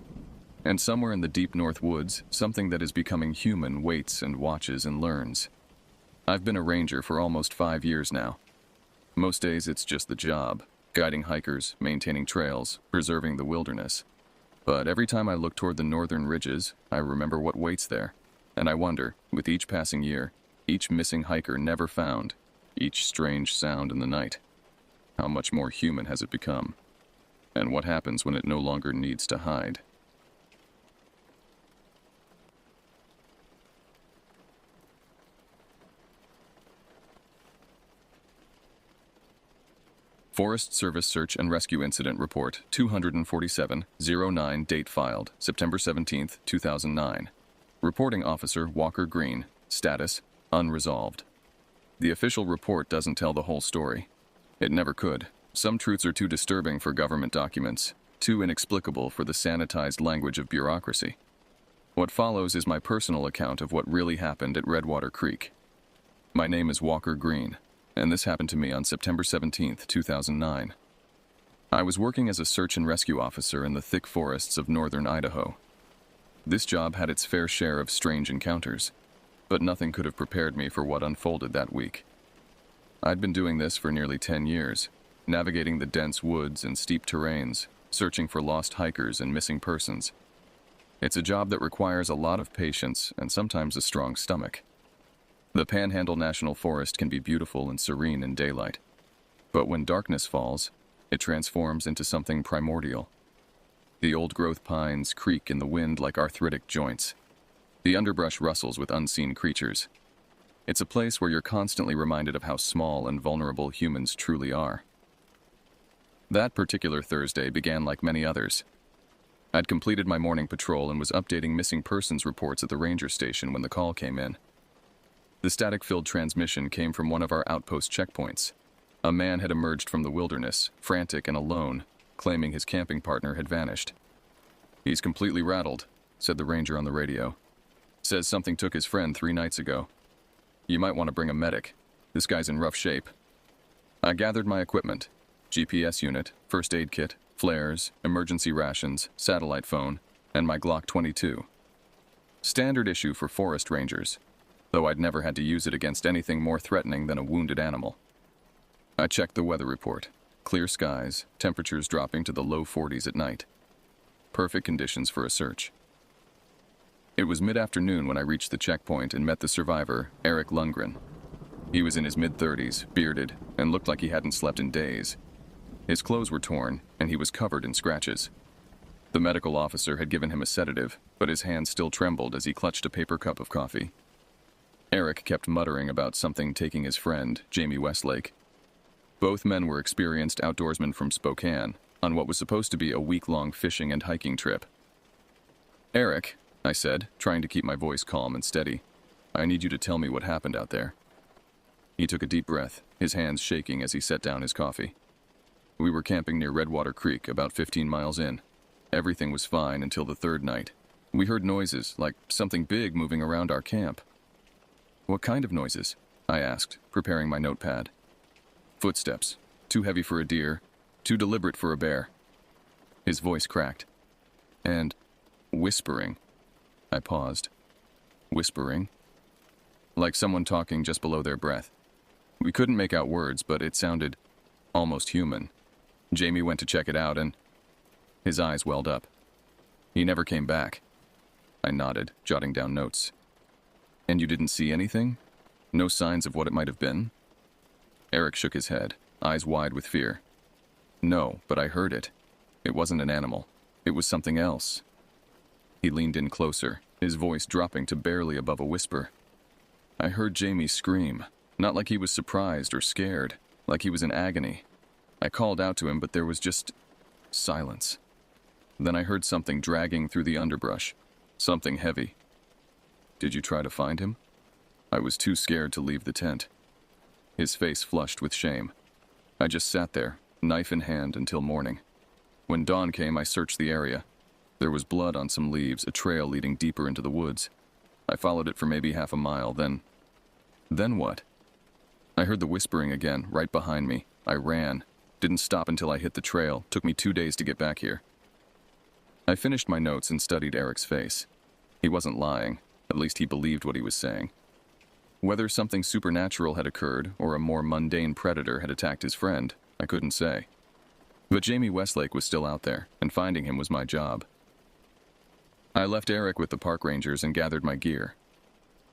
And somewhere in the deep north woods, something that is becoming human waits and watches and learns. I've been a ranger for almost 5 years now. Most days it's just the job, guiding hikers, maintaining trails, preserving the wilderness. But every time I look toward the northern ridges, I remember what waits there. And I wonder, with each passing year, each missing hiker never found, each strange sound in the night, how much more human has it become? And what happens when it no longer needs to hide? Forest Service Search and Rescue Incident Report 247-09 date filed, September 17, 2009. Reporting Officer Walker Green. Status: unresolved. The official report doesn't tell the whole story. It never could. Some truths are too disturbing for government documents, too inexplicable for the sanitized language of bureaucracy. What follows is my personal account of what really happened at Redwater Creek. My name is Walker Green, and this happened to me on September 17, 2009. I was working as a search and rescue officer in the thick forests of northern Idaho. This job had its fair share of strange encounters, but nothing could have prepared me for what unfolded that week. I'd been doing this for nearly 10 years, navigating the dense woods and steep terrains, searching for lost hikers and missing persons. It's a job that requires a lot of patience and sometimes a strong stomach. The Panhandle National Forest can be beautiful and serene in daylight, but when darkness falls, it transforms into something primordial. The old-growth pines creak in the wind like arthritic joints. The underbrush rustles with unseen creatures. It's a place where you're constantly reminded of how small and vulnerable humans truly are. That particular Thursday began like many others. I'd completed my morning patrol and was updating missing persons reports at the ranger station when the call came in. The static-filled transmission came from one of our outpost checkpoints. A man had emerged from the wilderness, frantic and alone, claiming his camping partner had vanished. "He's completely rattled," said the ranger on the radio. "Says something took his friend 3 nights ago. You might want to bring a medic. This guy's in rough shape." I gathered my equipment: GPS unit, first aid kit, flares, emergency rations, satellite phone, and my Glock 22. Standard issue for forest rangers, though I'd never had to use it against anything more threatening than a wounded animal. I checked the weather report. Clear skies, temperatures dropping to the low 40s at night. Perfect conditions for a search. It was mid-afternoon when I reached the checkpoint and met the survivor, Eric Lundgren. He was in his mid-30s, bearded, and looked like he hadn't slept in days. His clothes were torn, and he was covered in scratches. The medical officer had given him a sedative, but his hand still trembled as he clutched a paper cup of coffee. Eric kept muttering about something taking his friend, Jamie Westlake. Both men were experienced outdoorsmen from Spokane, on what was supposed to be a week-long fishing and hiking trip. "Eric," I said, trying to keep my voice calm and steady, "I need you to tell me what happened out there." He took a deep breath, his hands shaking as he set down his coffee. "We were camping near Redwater Creek, about 15 miles in. Everything was fine until the 3rd night. We heard noises, like something big moving around our camp." "What kind of noises?" I asked, preparing my notepad. "Footsteps. Too heavy for a deer, too deliberate for a bear." His voice cracked. "And whispering." I paused. "Whispering?" "Like someone talking just below their breath. We couldn't make out words, but it sounded almost human. Jamie went to check it out and..." His eyes welled up. "He never came back." I nodded, jotting down notes. "And you didn't see anything? No signs of what it might have been?" Eric shook his head, eyes wide with fear. "No, but I heard it. It wasn't an animal. It was something else." He leaned in closer, his voice dropping to barely above a whisper. "I heard Jamie scream, not like he was surprised or scared, like he was in agony. I called out to him, but there was just silence. Then I heard something dragging through the underbrush, something heavy." "Did you try to find him?" "I was too scared to leave the tent." His face flushed with shame. "I just sat there, knife in hand, until morning. When dawn came, I searched the area. There was blood on some leaves, a trail leading deeper into the woods. I followed it for maybe half a mile, then..." "Then what?" "I heard the whispering again, right behind me. I ran. Didn't stop until I hit the trail. Took me 2 days to get back here." I finished my notes and studied Eric's face. He wasn't lying. At least he believed what he was saying. Whether something supernatural had occurred or a more mundane predator had attacked his friend, I couldn't say. But Jamie Westlake was still out there, and finding him was my job. I left Eric with the park rangers and gathered my gear.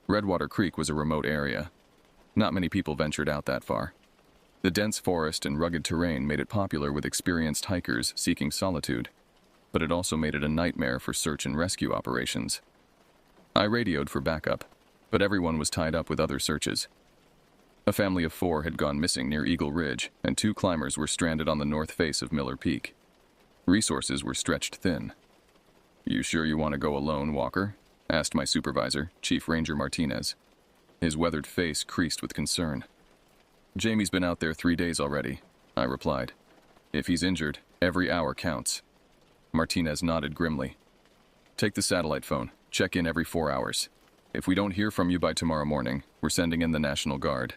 Redwater Creek was a remote area. Not many people ventured out that far. The dense forest and rugged terrain made it popular with experienced hikers seeking solitude, but it also made it a nightmare for search and rescue operations. I radioed for backup, but everyone was tied up with other searches. A family of 4 had gone missing near Eagle Ridge, and 2 climbers were stranded on the north face of Miller Peak. Resources were stretched thin. "You sure you want to go alone, Walker?" asked my supervisor, Chief Ranger Martinez. His weathered face creased with concern. "Jamie's been out there 3 days already," I replied. "If he's injured, every hour counts." Martinez nodded grimly. "Take the satellite phone. Check in every 4 hours. If we don't hear from you by tomorrow morning, we're sending in the National Guard."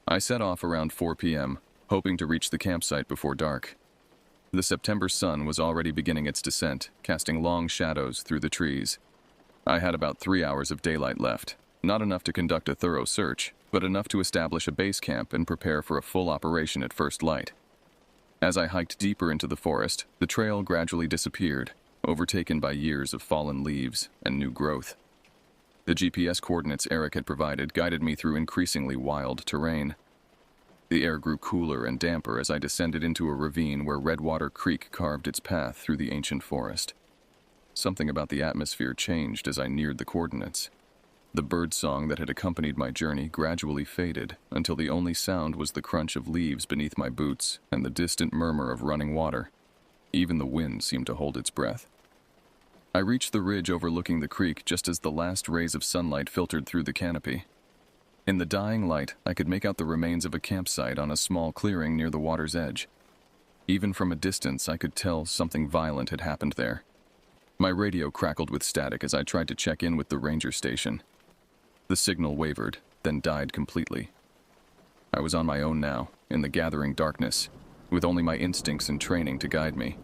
I set off around 4 p.m., hoping to reach the campsite before dark. The September sun was already beginning its descent, casting long shadows through the trees. I had about 3 hours of daylight left, not enough to conduct a thorough search, but enough to establish a base camp and prepare for a full operation at first light. As I hiked deeper into the forest, the trail gradually disappeared, overtaken by years of fallen leaves and new growth. The GPS coordinates Eric had provided guided me through increasingly wild terrain. The air grew cooler and damper as I descended into a ravine where Redwater Creek carved its path through the ancient forest. Something about the atmosphere changed as I neared the coordinates. The birdsong that had accompanied my journey gradually faded until the only sound was the crunch of leaves beneath my boots and the distant murmur of running water. Even the wind seemed to hold its breath. I reached the ridge overlooking the creek just as the last rays of sunlight filtered through the canopy. In the dying light, I could make out the remains of a campsite on a small clearing near the water's edge. Even from a distance, I could tell something violent had happened there. My radio crackled with static as I tried to check in with the ranger station. The signal wavered, then died completely. I was on my own now, in the gathering darkness, with only my instincts and training to guide me.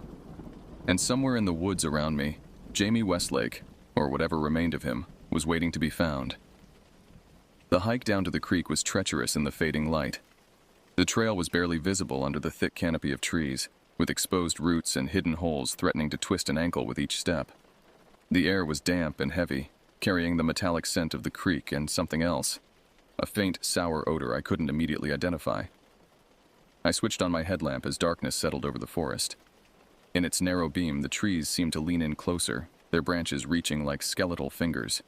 And somewhere in the woods around me, Jamie Westlake, or whatever remained of him, was waiting to be found. The hike down to the creek was treacherous in the fading light. The trail was barely visible under the thick canopy of trees, with exposed roots and hidden holes threatening to twist an ankle with each step. The air was damp and heavy, carrying the metallic scent of the creek and something else, a faint, sour odor I couldn't immediately identify. I switched on my headlamp as darkness settled over the forest. In its narrow beam, the trees seemed to lean in closer, their branches reaching like skeletal fingers.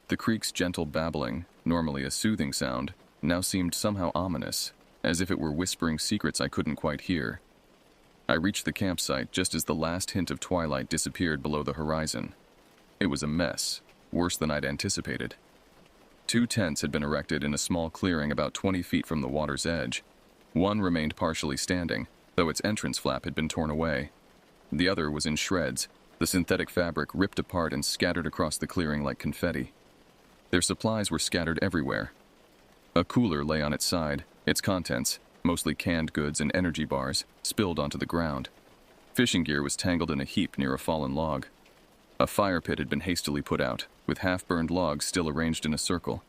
The creek's gentle babbling, normally a soothing sound, now seemed somehow ominous, as if it were whispering secrets I couldn't quite hear. I reached the campsite just as the last hint of twilight disappeared below the horizon. It was a mess, worse than I'd anticipated. 2 tents had been erected in a small clearing about 20 feet from the water's edge. One remained partially standing, though its entrance flap had been torn away. The other was in shreds, the synthetic fabric ripped apart and scattered across the clearing like confetti. Their supplies were scattered everywhere. A cooler lay on its side, its contents, mostly canned goods and energy bars, spilled onto the ground. Fishing gear was tangled in a heap near a fallen log. A fire pit had been hastily put out, with half-burned logs still arranged in a circle.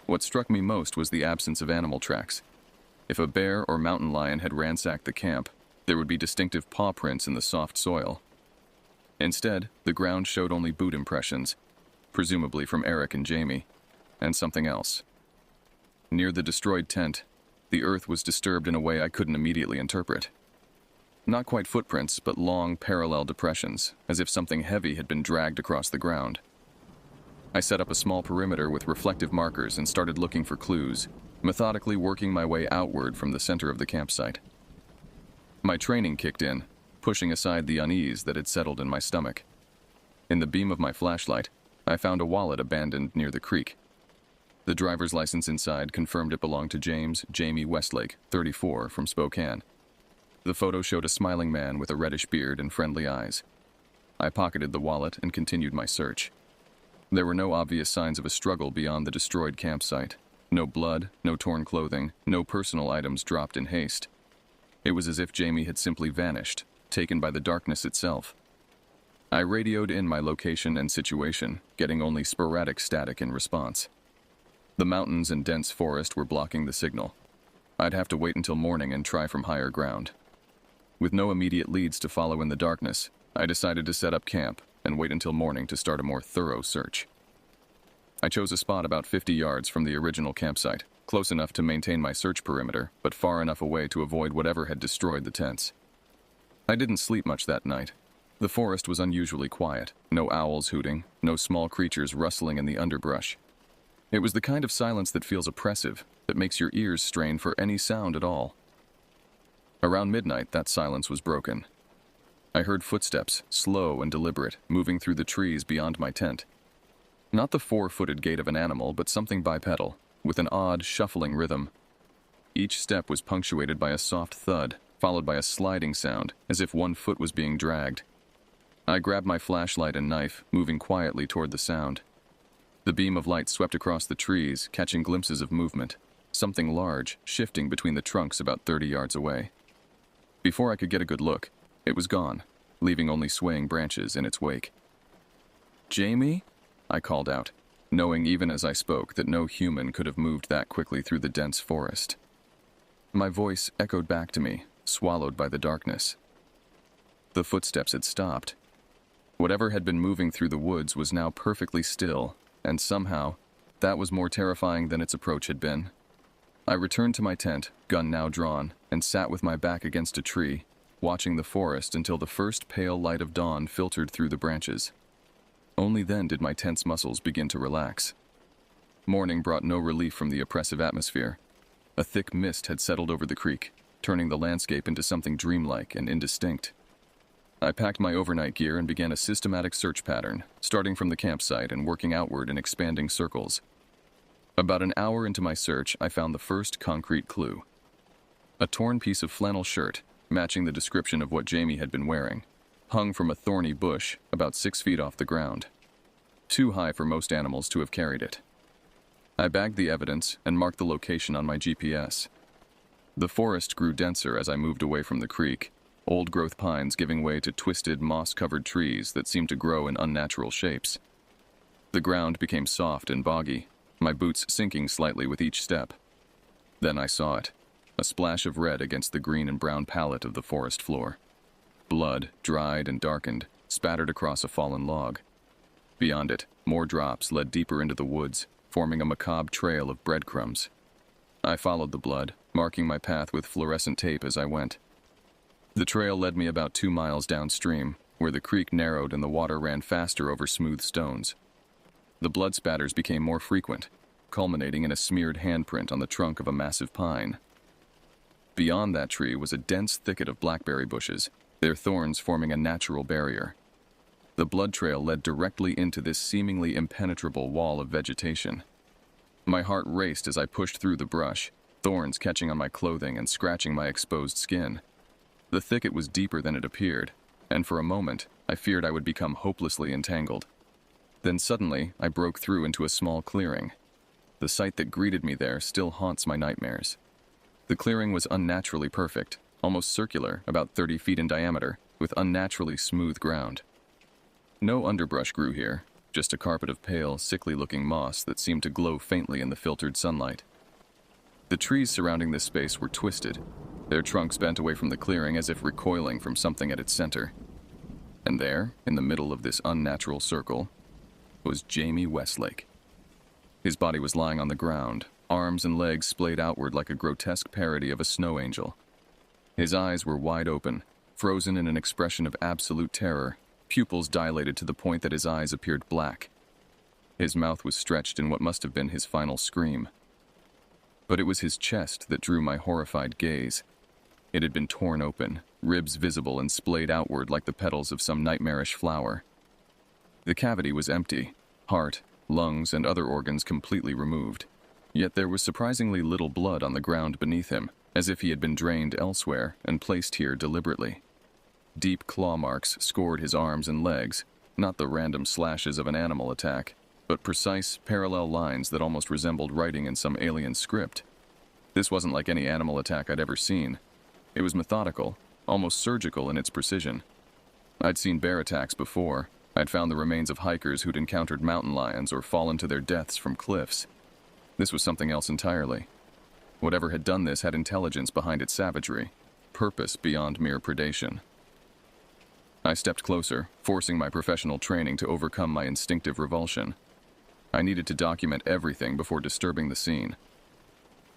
What struck me most was the absence of animal tracks. If a bear or mountain lion had ransacked the camp, there would be distinctive paw prints in the soft soil. Instead, the ground showed only boot impressions, presumably from Eric and Jamie, and something else. Near the destroyed tent, the earth was disturbed in a way I couldn't immediately interpret. Not quite footprints, but long, parallel depressions, as if something heavy had been dragged across the ground. I set up a small perimeter with reflective markers and started looking for clues, methodically working my way outward from the center of the campsite. My training kicked in, pushing aside the unease that had settled in my stomach. In the beam of my flashlight, I found a wallet abandoned near the creek. The driver's license inside confirmed it belonged to Jamie Westlake, 34, from Spokane. The photo showed a smiling man with a reddish beard and friendly eyes. I pocketed the wallet and continued my search. There were no obvious signs of a struggle beyond the destroyed campsite. No blood, no torn clothing, no personal items dropped in haste. It was as if Jamie had simply vanished, taken by the darkness itself. I radioed in my location and situation, getting only sporadic static in response. The mountains and dense forest were blocking the signal. I'd have to wait until morning and try from higher ground. With no immediate leads to follow in the darkness, I decided to set up camp and wait until morning to start a more thorough search. I chose a spot about 50 yards from the original campsite, close enough to maintain my search perimeter, but far enough away to avoid whatever had destroyed the tents. I didn't sleep much that night. The forest was unusually quiet, no owls hooting, no small creatures rustling in the underbrush. It was the kind of silence that feels oppressive, that makes your ears strain for any sound at all. Around midnight, that silence was broken. I heard footsteps, slow and deliberate, moving through the trees beyond my tent. Not the 4-footed gait of an animal, but something bipedal, with an odd, shuffling rhythm. Each step was punctuated by a soft thud, followed by a sliding sound, as if one foot was being dragged. I grabbed my flashlight and knife, moving quietly toward the sound. The beam of light swept across the trees, catching glimpses of movement, something large, shifting between the trunks about 30 yards away. Before I could get a good look, it was gone, leaving only swaying branches in its wake. "Jamie?" I called out, knowing even as I spoke that no human could have moved that quickly through the dense forest. My voice echoed back to me, swallowed by the darkness. The footsteps had stopped. Whatever had been moving through the woods was now perfectly still, and somehow, that was more terrifying than its approach had been. I returned to my tent, gun now drawn, and sat with my back against a tree, watching the forest until the first pale light of dawn filtered through the branches. Only then did my tense muscles begin to relax. Morning brought no relief from the oppressive atmosphere. A thick mist had settled over the creek, turning the landscape into something dreamlike and indistinct. I packed my overnight gear and began a systematic search pattern, starting from the campsite and working outward in expanding circles. About an hour into my search, I found the first concrete clue. A torn piece of flannel shirt, matching the description of what Jamie had been wearing, hung from a thorny bush about 6 feet off the ground. Too high for most animals to have carried it. I bagged the evidence and marked the location on my GPS. The forest grew denser as I moved away from the creek, old-growth pines giving way to twisted, moss-covered trees that seemed to grow in unnatural shapes. The ground became soft and boggy, my boots sinking slightly with each step. Then I saw it, a splash of red against the green and brown palette of the forest floor. Blood, dried and darkened, spattered across a fallen log. Beyond it, more drops led deeper into the woods, forming a macabre trail of breadcrumbs. I followed the blood, marking my path with fluorescent tape as I went. The trail led me about 2 miles downstream, where the creek narrowed and the water ran faster over smooth stones. The blood spatters became more frequent, culminating in a smeared handprint on the trunk of a massive pine. Beyond that tree was a dense thicket of blackberry bushes, their thorns forming a natural barrier. The blood trail led directly into this seemingly impenetrable wall of vegetation. My heart raced as I pushed through the brush, thorns catching on my clothing and scratching my exposed skin. The thicket was deeper than it appeared, and for a moment, I feared I would become hopelessly entangled. Then suddenly, I broke through into a small clearing. The sight that greeted me there still haunts my nightmares. The clearing was unnaturally perfect, almost circular, about 30 feet in diameter, with unnaturally smooth ground. No underbrush grew here, just a carpet of pale, sickly-looking moss that seemed to glow faintly in the filtered sunlight. The trees surrounding this space were twisted, their trunks bent away from the clearing as if recoiling from something at its center. And there, in the middle of this unnatural circle, was Jamie Westlake. His body was lying on the ground, arms and legs splayed outward like a grotesque parody of a snow angel. His eyes were wide open, frozen in an expression of absolute terror, pupils dilated to the point that his eyes appeared black. His mouth was stretched in what must have been his final scream. But it was his chest that drew my horrified gaze. It had been torn open, ribs visible and splayed outward like the petals of some nightmarish flower. The cavity was empty, heart, lungs, and other organs completely removed. Yet there was surprisingly little blood on the ground beneath him, as if he had been drained elsewhere and placed here deliberately. Deep claw marks scored his arms and legs, not the random slashes of an animal attack, but precise, parallel lines that almost resembled writing in some alien script. This wasn't like any animal attack I'd ever seen. It was methodical, almost surgical in its precision. I'd seen bear attacks before. I'd found the remains of hikers who'd encountered mountain lions or fallen to their deaths from cliffs. This was something else entirely. Whatever had done this had intelligence behind its savagery, purpose beyond mere predation. I stepped closer, forcing my professional training to overcome my instinctive revulsion. I needed to document everything before disturbing the scene.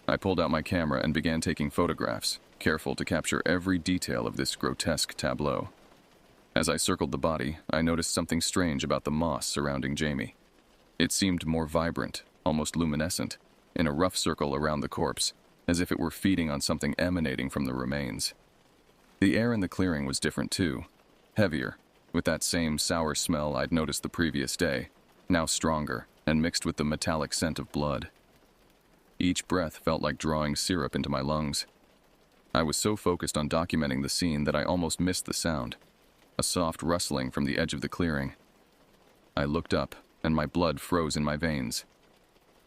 I pulled out my camera and began taking photographs, careful to capture every detail of this grotesque tableau. As I circled the body, I noticed something strange about the moss surrounding Jamie. It seemed more vibrant, almost luminescent, in a rough circle around the corpse, as if it were feeding on something emanating from the remains. The air in the clearing was different too, heavier, with that same sour smell I'd noticed the previous day, now stronger and mixed with the metallic scent of blood. Each breath felt like drawing syrup into my lungs. I was so focused on documenting the scene that I almost missed the sound, a soft rustling from the edge of the clearing. I looked up, and my blood froze in my veins.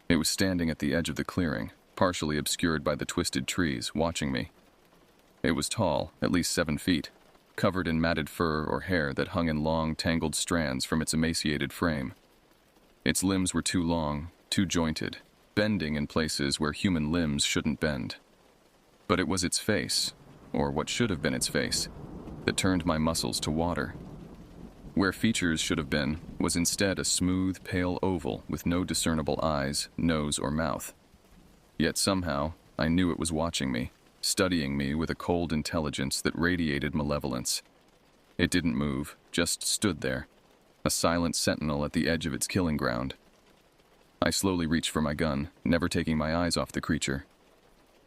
It was standing at the edge of the clearing, partially obscured by the twisted trees, watching me. It was tall, at least 7 feet, covered in matted fur or hair that hung in long, tangled strands from its emaciated frame. Its limbs were too long, too jointed, bending in places where human limbs shouldn't bend. But it was its face, or what should have been its face, that turned my muscles to water. Where features should have been was instead a smooth, pale oval with no discernible eyes, nose, or mouth. Yet somehow, I knew it was watching me, studying me with a cold intelligence that radiated malevolence. It didn't move, just stood there, a silent sentinel at the edge of its killing ground. I slowly reached for my gun, never taking my eyes off the creature.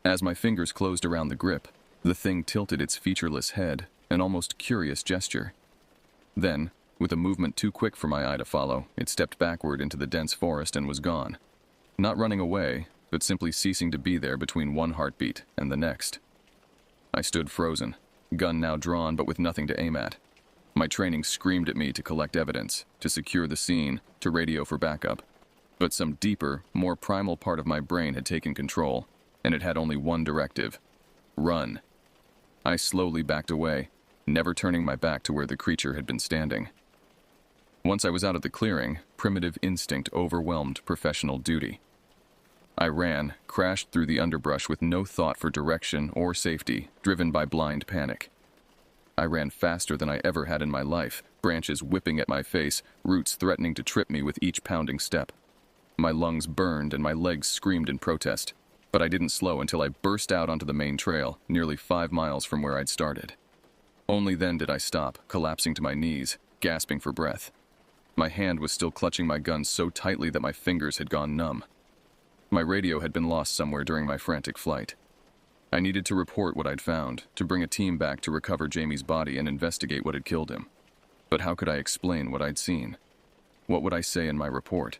As my fingers closed around the grip, the thing tilted its featureless head, an almost curious gesture, Then, with a movement too quick for my eye to follow, it stepped backward into the dense forest and was gone. Not running away, but simply ceasing to be there between one heartbeat and the next. I stood frozen, gun now drawn but with nothing to aim at. My training screamed at me to collect evidence, to secure the scene, to radio for backup. But some deeper, more primal part of my brain had taken control, and it had only one directive: run. I slowly backed away, never turning my back to where the creature had been standing. Once I was out of the clearing, primitive instinct overwhelmed professional duty. I ran, crashed through the underbrush with no thought for direction or safety, driven by blind panic. I ran faster than I ever had in my life, branches whipping at my face, roots threatening to trip me with each pounding step. My lungs burned and my legs screamed in protest, but I didn't slow until I burst out onto the main trail, nearly 5 miles from where I'd started. Only then did I stop, collapsing to my knees, gasping for breath. My hand was still clutching my gun so tightly that my fingers had gone numb. My radio had been lost somewhere during my frantic flight. I needed to report what I'd found, to bring a team back to recover Jamie's body and investigate what had killed him. But how could I explain what I'd seen? What would I say in my report?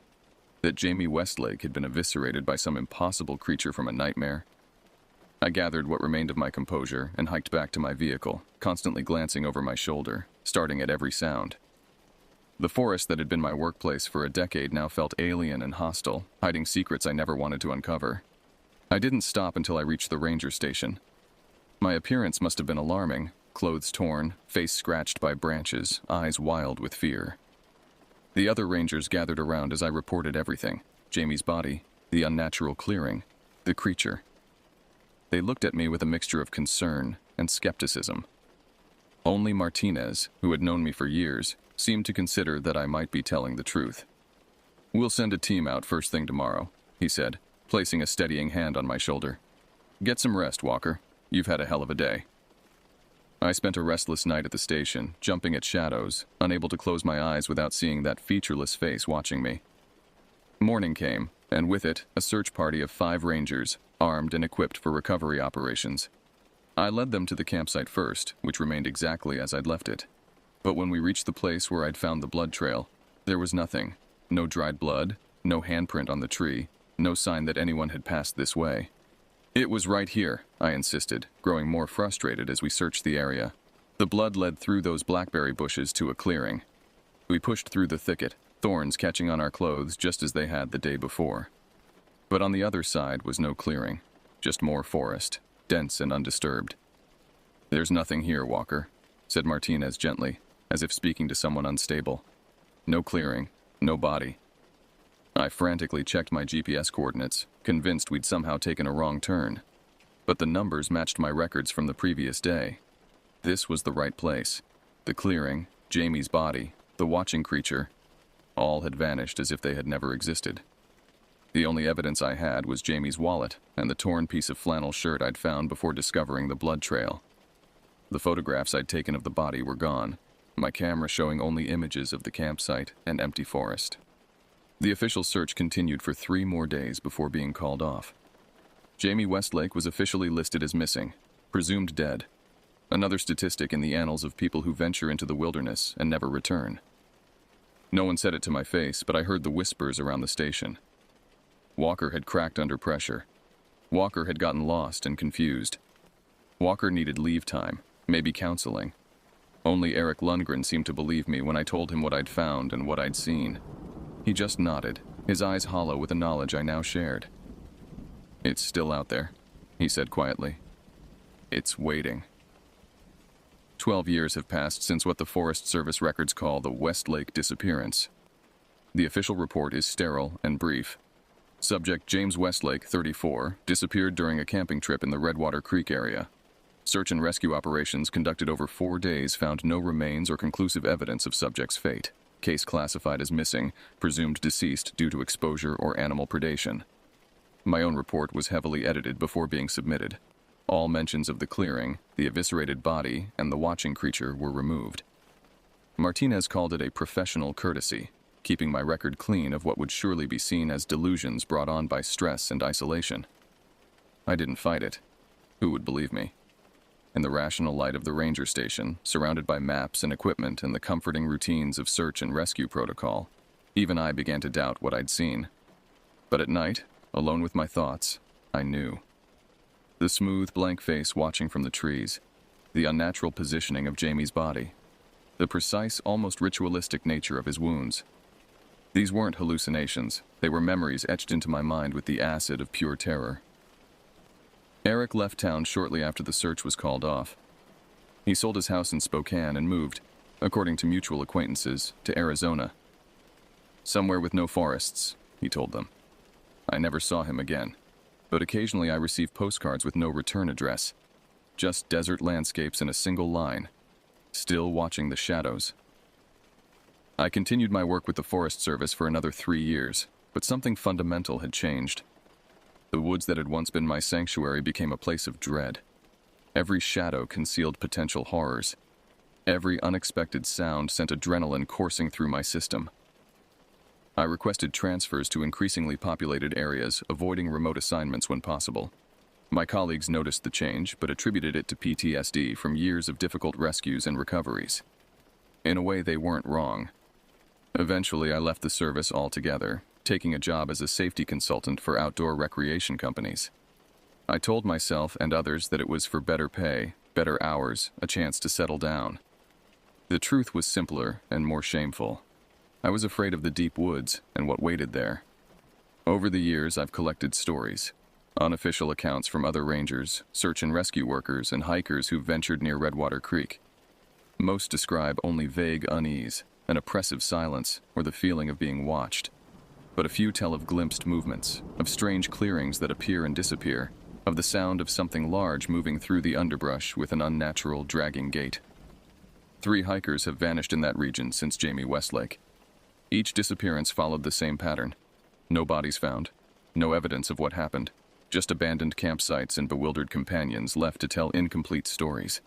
That Jamie Westlake had been eviscerated by some impossible creature from a nightmare? I gathered what remained of my composure and hiked back to my vehicle, constantly glancing over my shoulder, starting at every sound. The forest that had been my workplace for a decade now felt alien and hostile, hiding secrets I never wanted to uncover. I didn't stop until I reached the ranger station. My appearance must have been alarming, clothes torn, face scratched by branches, eyes wild with fear. The other rangers gathered around as I reported everything: Jamie's body, the unnatural clearing, the creature. They looked at me with a mixture of concern and skepticism. Only Martinez, who had known me for years, seemed to consider that I might be telling the truth. "We'll send a team out first thing tomorrow," he said, placing a steadying hand on my shoulder. "Get some rest, Walker. You've had a hell of a day." I spent a restless night at the station, jumping at shadows, unable to close my eyes without seeing that featureless face watching me. Morning came, and with it, a search party of 5 rangers, armed and equipped for recovery operations. I led them to the campsite first, which remained exactly as I'd left it. But when we reached the place where I'd found the blood trail, there was nothing. No dried blood, no handprint on the tree, no sign that anyone had passed this way. "It was right here," I insisted, growing more frustrated as we searched the area. The blood led through those blackberry bushes to a clearing. We pushed through the thicket, thorns catching on our clothes just as they had the day before. But on the other side was no clearing, just more forest, dense and undisturbed. "There's nothing here, Walker," said Martinez gently, as if speaking to someone unstable. "No clearing, no body." I frantically checked my GPS coordinates, convinced we'd somehow taken a wrong turn. But the numbers matched my records from the previous day. This was the right place. The clearing, Jamie's body, the watching creature, all had vanished as if they had never existed. The only evidence I had was Jamie's wallet and the torn piece of flannel shirt I'd found before discovering the blood trail. The photographs I'd taken of the body were gone, my camera showing only images of the campsite and empty forest. The official search continued for 3 more days before being called off. Jamie Westlake was officially listed as missing, presumed dead. Another statistic in the annals of people who venture into the wilderness and never return. No one said it to my face, but I heard the whispers around the station. Walker had cracked under pressure. Walker had gotten lost and confused. Walker needed leave time, maybe counseling. Only Eric Lundgren seemed to believe me when I told him what I'd found and what I'd seen. He just nodded, his eyes hollow with the knowledge I now shared. "It's still out there," he said quietly. "It's waiting." 12 years have passed since what the Forest Service records call the Westlake disappearance. The official report is sterile and brief. Subject James Westlake, 34, disappeared during a camping trip in the Redwater Creek area. Search and rescue operations conducted over 4 days found no remains or conclusive evidence of subject's fate. Case classified as missing, presumed deceased due to exposure or animal predation. My own report was heavily edited before being submitted. All mentions of the clearing, the eviscerated body, and the watching creature were removed. Martinez called it a professional courtesy, keeping my record clean of what would surely be seen as delusions brought on by stress and isolation. I didn't fight it. Who would believe me? in the rational light of the ranger station, surrounded by maps and equipment and the comforting routines of search and rescue protocol, even I began to doubt what I'd seen. But at night, alone with my thoughts, I knew. The smooth, blank face watching from the trees, the unnatural positioning of Jamie's body, the precise, almost ritualistic nature of his wounds. These weren't hallucinations, they were memories etched into my mind with the acid of pure terror. Eric left town shortly after the search was called off. He sold his house in Spokane and moved, according to mutual acquaintances, to Arizona. Somewhere with no forests, he told them. I never saw him again, but occasionally I received postcards with no return address. Just desert landscapes in a single line, still watching the shadows. I continued my work with the Forest Service for another 3 years, but something fundamental had changed. The woods that had once been my sanctuary became a place of dread. Every shadow concealed potential horrors. Every unexpected sound sent adrenaline coursing through my system. I requested transfers to increasingly populated areas, avoiding remote assignments when possible. My colleagues noticed the change, but attributed it to PTSD from years of difficult rescues and recoveries. In a way, they weren't wrong. Eventually, I left the service altogether, taking a job as a safety consultant for outdoor recreation companies. I told myself and others that it was for better pay, better hours, a chance to settle down. The truth was simpler and more shameful. I was afraid of the deep woods and what waited there. Over the years, I've collected stories, unofficial accounts from other rangers, search and rescue workers, and hikers who ventured near Redwater Creek. Most describe only vague unease, an oppressive silence, or the feeling of being watched. But a few tell of glimpsed movements, of strange clearings that appear and disappear, of the sound of something large moving through the underbrush with an unnatural, dragging gait. 3 hikers have vanished in that region since Jamie Westlake. Each disappearance followed the same pattern. No bodies found, no evidence of what happened, just abandoned campsites and bewildered companions left to tell incomplete stories.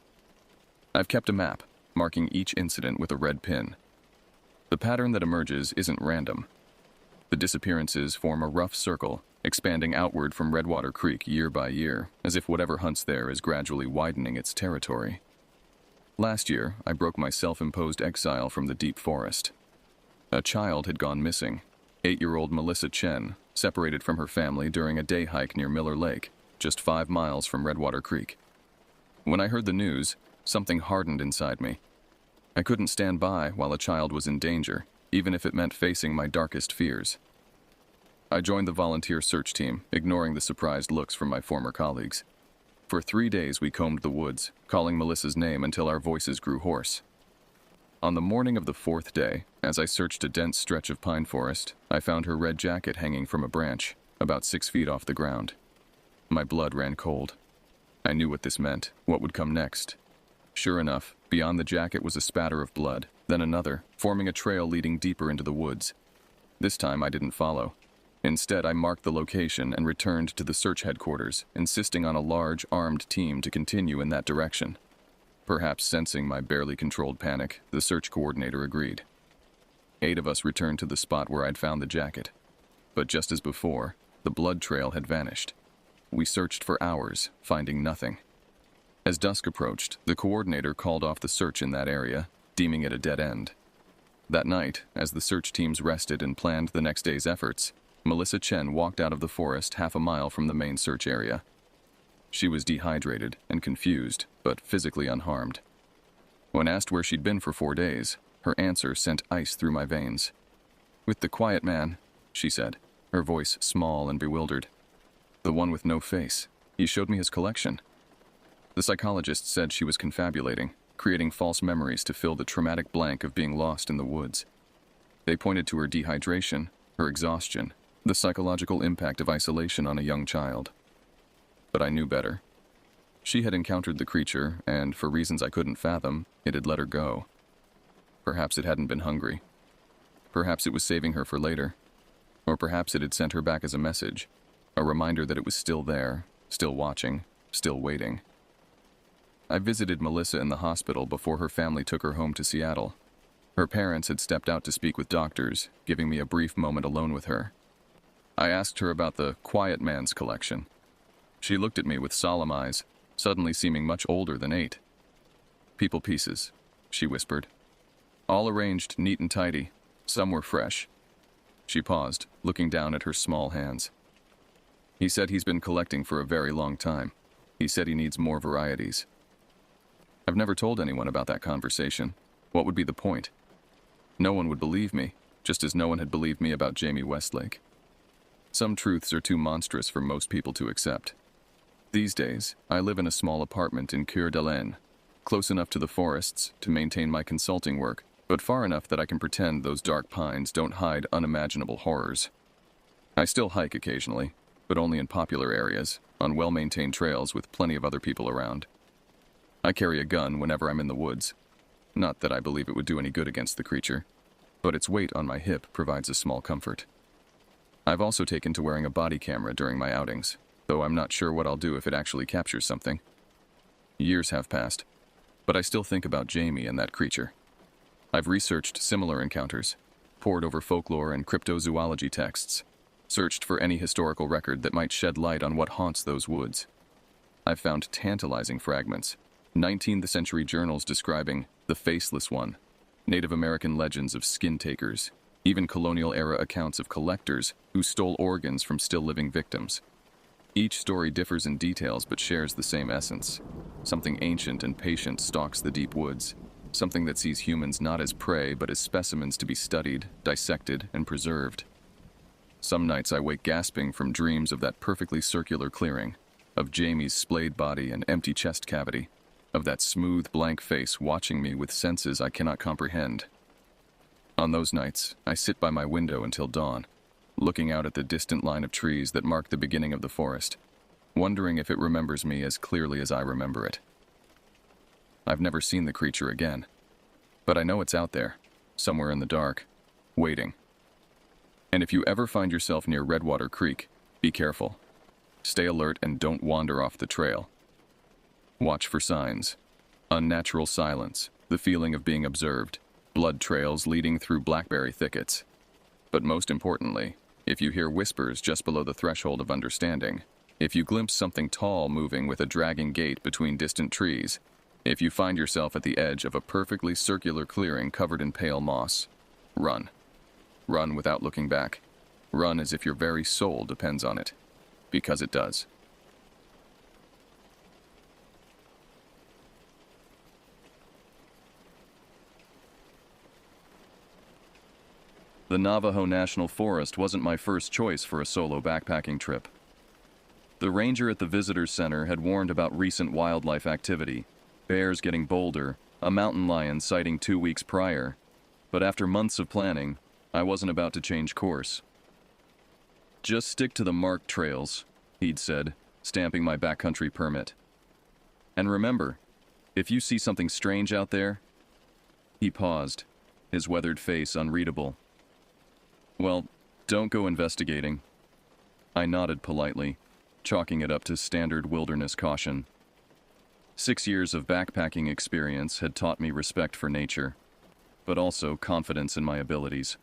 I've kept a map, marking each incident with a red pin. The pattern that emerges isn't random. The disappearances form a rough circle, expanding outward from Redwater Creek year by year, as if whatever hunts there is gradually widening its territory. Last year, I broke my self-imposed exile from the deep forest. A child had gone missing. 8-year-old Melissa Chen, separated from her family during a day hike near Miller Lake, just 5 miles from Redwater Creek. When I heard the news, something hardened inside me. I couldn't stand by while a child was in danger, even if it meant facing my darkest fears. I joined the volunteer search team, ignoring the surprised looks from my former colleagues. For 3 days we combed the woods, calling Melissa's name until our voices grew hoarse. On the morning of the 4th day, as I searched a dense stretch of pine forest, I found her red jacket hanging from a branch, about 6 feet off the ground. My blood ran cold. I knew what this meant, what would come next. Sure enough, beyond the jacket was a spatter of blood, then another, forming a trail leading deeper into the woods. This time I didn't follow. Instead, I marked the location and returned to the search headquarters, insisting on a large, armed team to continue in that direction. Perhaps sensing my barely controlled panic, the search coordinator agreed. 8 of us returned to the spot where I'd found the jacket. But just as before, the blood trail had vanished. We searched for hours, finding nothing. As dusk approached, the coordinator called off the search in that area, deeming it a dead end. That night, as the search teams rested and planned the next day's efforts, Melissa Chen walked out of the forest half a mile from the main search area. She was dehydrated and confused, but physically unharmed. When asked where she'd been for 4 days, her answer sent ice through my veins. "With the quiet man," she said, her voice small and bewildered. "The one with no face. He showed me his collection." The psychologist said she was confabulating, creating false memories to fill the traumatic blank of being lost in the woods. They pointed to her dehydration, her exhaustion, the psychological impact of isolation on a young child. But I knew better. She had encountered the creature, and for reasons I couldn't fathom, it had let her go. Perhaps it hadn't been hungry. Perhaps it was saving her for later. Or perhaps it had sent her back as a message, a reminder that it was still there, still watching, still waiting. I visited Melissa in the hospital before her family took her home to Seattle. Her parents had stepped out to speak with doctors, giving me a brief moment alone with her. I asked her about the quiet man's collection. She looked at me with solemn eyes, suddenly seeming much older than 8. People pieces, she whispered. All arranged neat and tidy. Some were fresh. She paused, looking down at her small hands. He said he's been collecting for a very long time. He said he needs more varieties. I've never told anyone about that conversation. What would be the point? No one would believe me, just as no one had believed me about Jamie Westlake. Some truths are too monstrous for most people to accept. These days, I live in a small apartment in Coeur d'Alene, close enough to the forests to maintain my consulting work, but far enough that I can pretend those dark pines don't hide unimaginable horrors. I still hike occasionally, but only in popular areas, on well-maintained trails with plenty of other people around. I carry a gun whenever I'm in the woods. Not that I believe it would do any good against the creature, but its weight on my hip provides a small comfort. I've also taken to wearing a body camera during my outings, though I'm not sure what I'll do if it actually captures something. Years have passed, but I still think about Jamie and that creature. I've researched similar encounters, pored over folklore and cryptozoology texts, searched for any historical record that might shed light on what haunts those woods. I've found tantalizing fragments, 19th century journals describing the Faceless One, Native American legends of skin takers, even colonial-era accounts of collectors who stole organs from still-living victims. Each story differs in details but shares the same essence. Something ancient and patient stalks the deep woods, something that sees humans not as prey but as specimens to be studied, dissected, and preserved. Some nights I wake gasping from dreams of that perfectly circular clearing, of Jamie's splayed body and empty chest cavity, of that smooth, blank face watching me with senses I cannot comprehend. On those nights, I sit by my window until dawn, looking out at the distant line of trees that mark the beginning of the forest, wondering if it remembers me as clearly as I remember it. I've never seen the creature again, but I know it's out there, somewhere in the dark, waiting. And if you ever find yourself near Redwater Creek, be careful. Stay alert and don't wander off the trail. Watch for signs. Unnatural silence, the feeling of being observed, blood trails leading through blackberry thickets. But most importantly, if you hear whispers just below the threshold of understanding, if you glimpse something tall moving with a dragging gait between distant trees, if you find yourself at the edge of a perfectly circular clearing covered in pale moss, run. Run without looking back. Run as if your very soul depends on it. Because it does. The Navajo National Forest wasn't my first choice for a solo backpacking trip. The ranger at the visitor center had warned about recent wildlife activity, bears getting bolder, a mountain lion sighting 2 weeks prior, but after months of planning, I wasn't about to change course. Just stick to the marked trails, he'd said, stamping my backcountry permit. And remember, if you see something strange out there... He paused, his weathered face unreadable. Well, don't go investigating. I nodded politely, chalking it up to standard wilderness caution. 6 years of backpacking experience had taught me respect for nature, but also confidence in my abilities.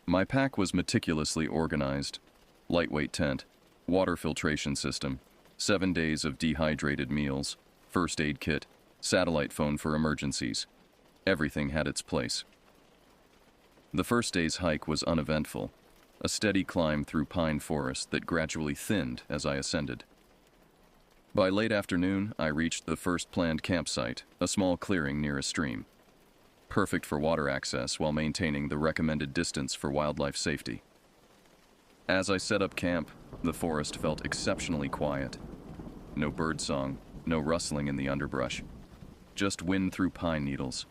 My pack was meticulously organized. Lightweight tent, water filtration system, 7 days of dehydrated meals, first aid kit, satellite phone for emergencies. Everything had its place. The first day's hike was uneventful, a steady climb through pine forest that gradually thinned as I ascended. By late afternoon, I reached the first planned campsite, a small clearing near a stream. Perfect for water access while maintaining the recommended distance for wildlife safety. As I set up camp, the forest felt exceptionally quiet. No birdsong, no rustling in the underbrush. Just wind through pine needles.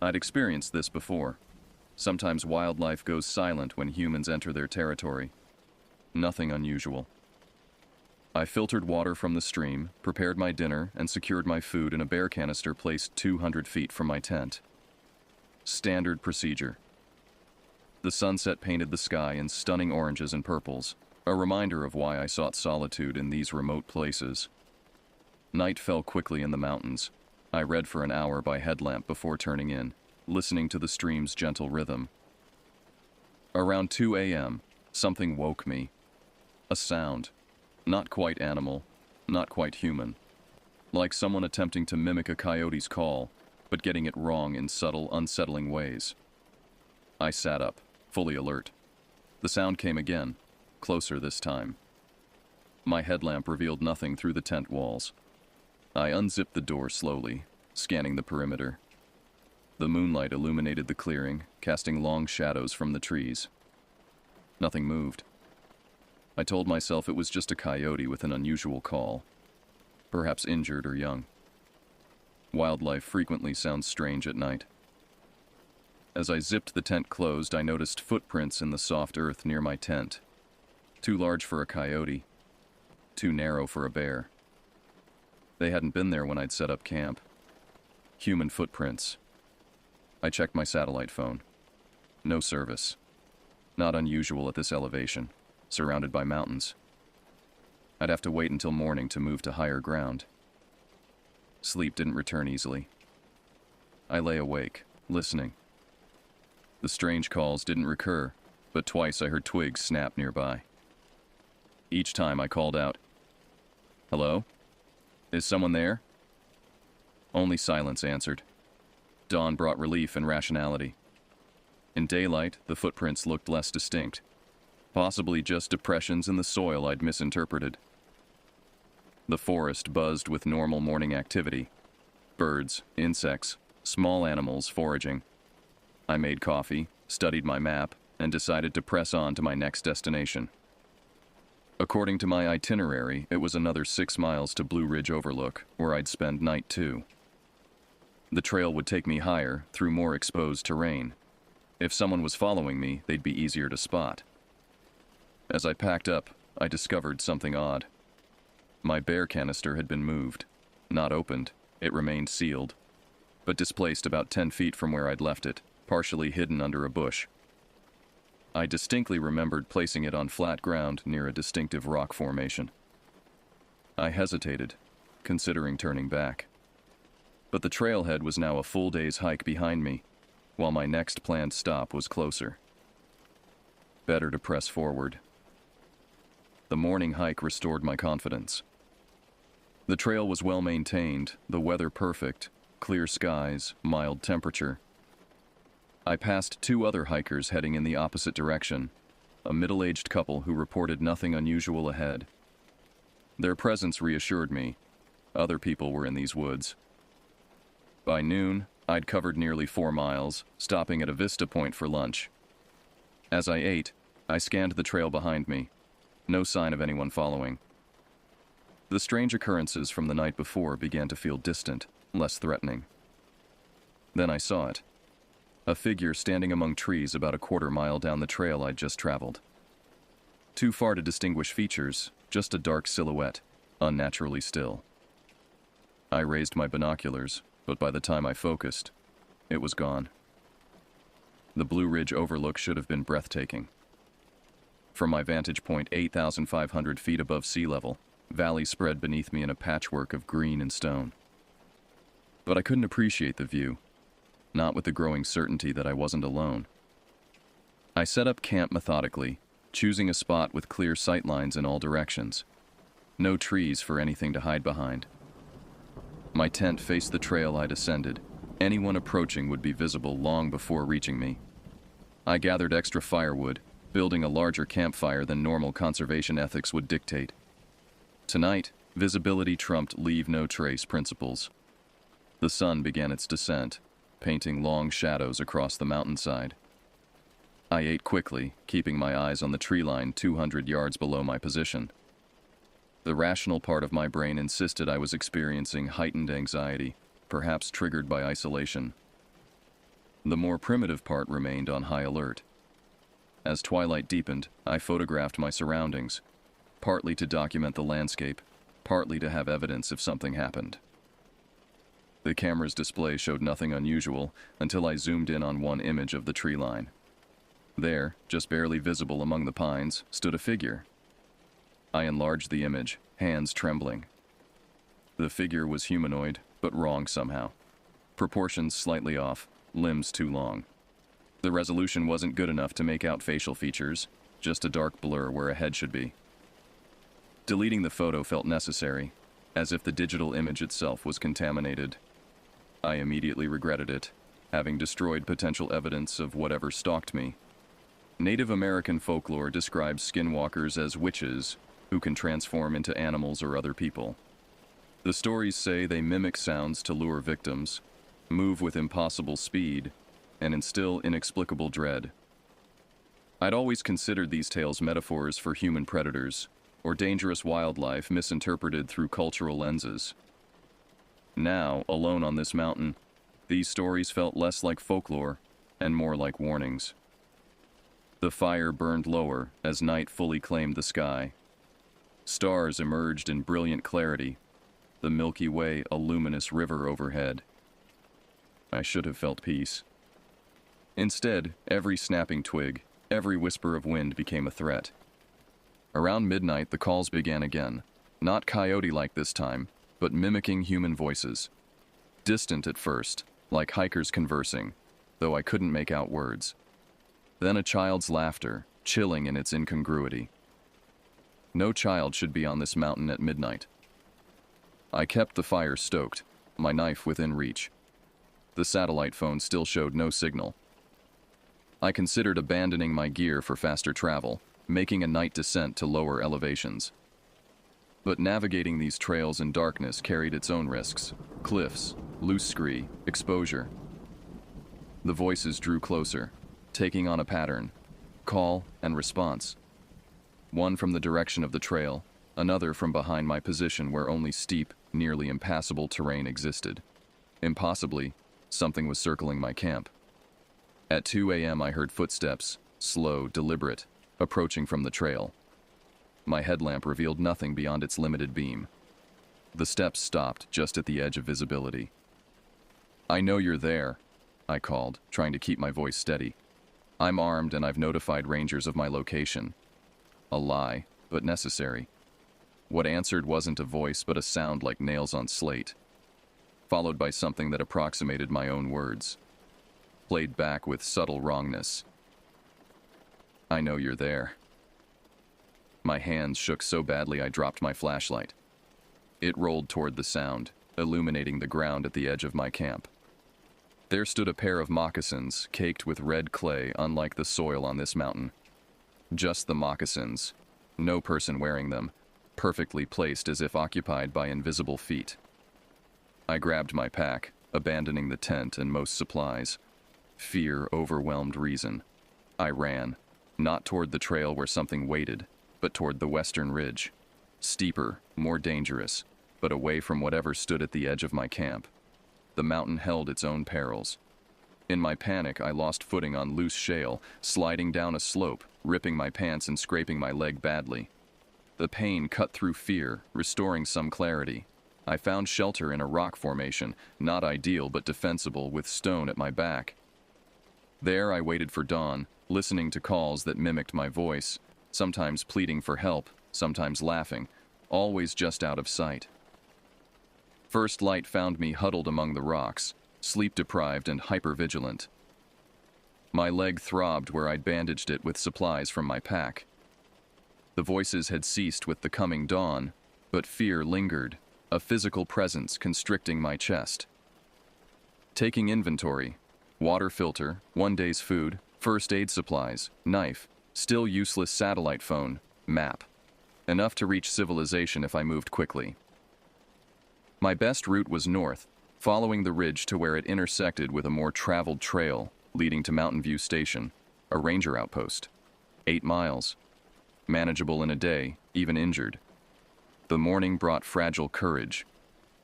I'd experienced this before. Sometimes wildlife goes silent when humans enter their territory. Nothing unusual. I filtered water from the stream, prepared my dinner, and secured my food in a bear canister placed 200 feet from my tent. Standard procedure. The sunset painted the sky in stunning oranges and purples, a reminder of why I sought solitude in these remote places. Night fell quickly in the mountains. I read for an hour by headlamp before turning in, listening to the stream's gentle rhythm. Around 2 a.m., something woke me. A sound, not quite animal, not quite human. Like someone attempting to mimic a coyote's call, but getting it wrong in subtle, unsettling ways. I sat up, fully alert. The sound came again, closer this time. My headlamp revealed nothing through the tent walls. I unzipped the door slowly, scanning the perimeter. The moonlight illuminated the clearing, casting long shadows from the trees. Nothing moved. I told myself it was just a coyote with an unusual call, perhaps injured or young. Wildlife frequently sounds strange at night. As I zipped the tent closed, I noticed footprints in the soft earth near my tent. Too large for a coyote, too narrow for a bear. They hadn't been there when I'd set up camp. Human footprints. I checked my satellite phone. No service. Not unusual at this elevation, surrounded by mountains. I'd have to wait until morning to move to higher ground. Sleep didn't return easily. I lay awake, listening. The strange calls didn't recur, but twice I heard twigs snap nearby. Each time I called out, "Hello? Is someone there?" Only silence answered. Dawn brought relief and rationality. In daylight, the footprints looked less distinct, possibly just depressions in the soil I'd misinterpreted. The forest buzzed with normal morning activity. Birds, insects, small animals foraging. I made coffee, studied my map, and decided to press on to my next destination. According to my itinerary, it was another 6 miles to Blue Ridge Overlook, where I'd spend night 2. The trail would take me higher, through more exposed terrain. If someone was following me, they'd be easier to spot. As I packed up, I discovered something odd. My bear canister had been moved. Not opened, it remained sealed, but displaced about 10 feet from where I'd left it, partially hidden under a bush. I distinctly remembered placing it on flat ground near a distinctive rock formation. I hesitated, considering turning back. But the trailhead was now a full day's hike behind me, while my next planned stop was closer. Better to press forward. The morning hike restored my confidence. The trail was well maintained, the weather perfect, clear skies, mild temperature. I passed 2 other hikers heading in the opposite direction, a middle-aged couple who reported nothing unusual ahead. Their presence reassured me. Other people were in these woods. By noon, I'd covered nearly 4 miles, stopping at a vista point for lunch. As I ate, I scanned the trail behind me. No sign of anyone following. The strange occurrences from the night before began to feel distant, less threatening. Then I saw it. A figure standing among trees about a 1/4 mile down the trail I'd just traveled. Too far to distinguish features, just a dark silhouette, unnaturally still. I raised my binoculars, but by the time I focused, it was gone. The Blue Ridge Overlook should have been breathtaking. From my vantage point 8,500 feet above sea level, valleys spread beneath me in a patchwork of green and stone. But I couldn't appreciate the view, not with the growing certainty that I wasn't alone. I set up camp methodically, choosing a spot with clear sight lines in all directions. No trees for anything to hide behind. My tent faced the trail I'd ascended. Anyone approaching would be visible long before reaching me. I gathered extra firewood, building a larger campfire than normal conservation ethics would dictate. Tonight, visibility trumped leave no trace principles. The sun began its descent, painting long shadows across the mountainside. I ate quickly, keeping my eyes on the tree line 200 yards below my position. The rational part of my brain insisted I was experiencing heightened anxiety, perhaps triggered by isolation. The more primitive part remained on high alert. As twilight deepened, I photographed my surroundings, partly to document the landscape, partly to have evidence if something happened. The camera's display showed nothing unusual until I zoomed in on one image of the tree line. There, just barely visible among the pines, stood a figure. I enlarged the image, hands trembling. The figure was humanoid, but wrong somehow. Proportions slightly off, limbs too long. The resolution wasn't good enough to make out facial features, just a dark blur where a head should be. Deleting the photo felt necessary, as if the digital image itself was contaminated. I immediately regretted it, having destroyed potential evidence of whatever stalked me. Native American folklore describes skinwalkers as witches who can transform into animals or other people. The stories say they mimic sounds to lure victims, move with impossible speed, and instill inexplicable dread. I'd always considered these tales metaphors for human predators, or dangerous wildlife misinterpreted through cultural lenses. Now, alone on this mountain, these stories felt less like folklore and more like warnings. The fire burned lower as night fully claimed the sky. Stars emerged in brilliant clarity, the Milky Way a luminous river overhead. I should have felt peace. Instead, every snapping twig, every whisper of wind became a threat. Around midnight, the calls began again, not coyote-like this time, but mimicking human voices. Distant at first, like hikers conversing, though I couldn't make out words. Then a child's laughter, chilling in its incongruity. No child should be on this mountain at midnight. I kept the fire stoked, my knife within reach. The satellite phone still showed no signal. I considered abandoning my gear for faster travel, making a night descent to lower elevations. But navigating these trails in darkness carried its own risks: cliffs, loose scree, exposure. The voices drew closer, taking on a pattern: call and response. One from the direction of the trail, another from behind my position where only steep, nearly impassable terrain existed. Impossibly, something was circling my camp. At 2 a.m. I heard footsteps, slow, deliberate, approaching from the trail. My headlamp revealed nothing beyond its limited beam. The steps stopped just at the edge of visibility. "I know you're there," I called, trying to keep my voice steady. "I'm armed and I've notified rangers of my location." A lie, but necessary. What answered wasn't a voice but a sound like nails on slate, followed by something that approximated my own words, played back with subtle wrongness. "I know you're there." My hands shook so badly I dropped my flashlight. It rolled toward the sound, illuminating the ground at the edge of my camp. There stood a pair of moccasins, caked with red clay unlike the soil on this mountain. Just the moccasins, no person wearing them, perfectly placed as if occupied by invisible feet. I grabbed my pack, abandoning the tent and most supplies. Fear overwhelmed reason. I ran, not toward the trail where something waited, but toward the western ridge. Steeper, more dangerous, but away from whatever stood at the edge of my camp. The mountain held its own perils. In my panic, I lost footing on loose shale, sliding down a slope, ripping my pants and scraping my leg badly. The pain cut through fear, restoring some clarity. I found shelter in a rock formation, not ideal but defensible, with stone at my back. There I waited for dawn, listening to calls that mimicked my voice, sometimes pleading for help, sometimes laughing, always just out of sight. First light found me huddled among the rocks, sleep-deprived and hyper-vigilant. My leg throbbed where I'd bandaged it with supplies from my pack. The voices had ceased with the coming dawn, but fear lingered, a physical presence constricting my chest. Taking inventory: water filter, 1 day's food, first aid supplies, knife, still useless satellite phone, map. Enough to reach civilization if I moved quickly. My best route was north, following the ridge to where it intersected with a more traveled trail leading to Mountain View Station, a ranger outpost. 8 miles. Manageable in a day, even injured. The morning brought fragile courage.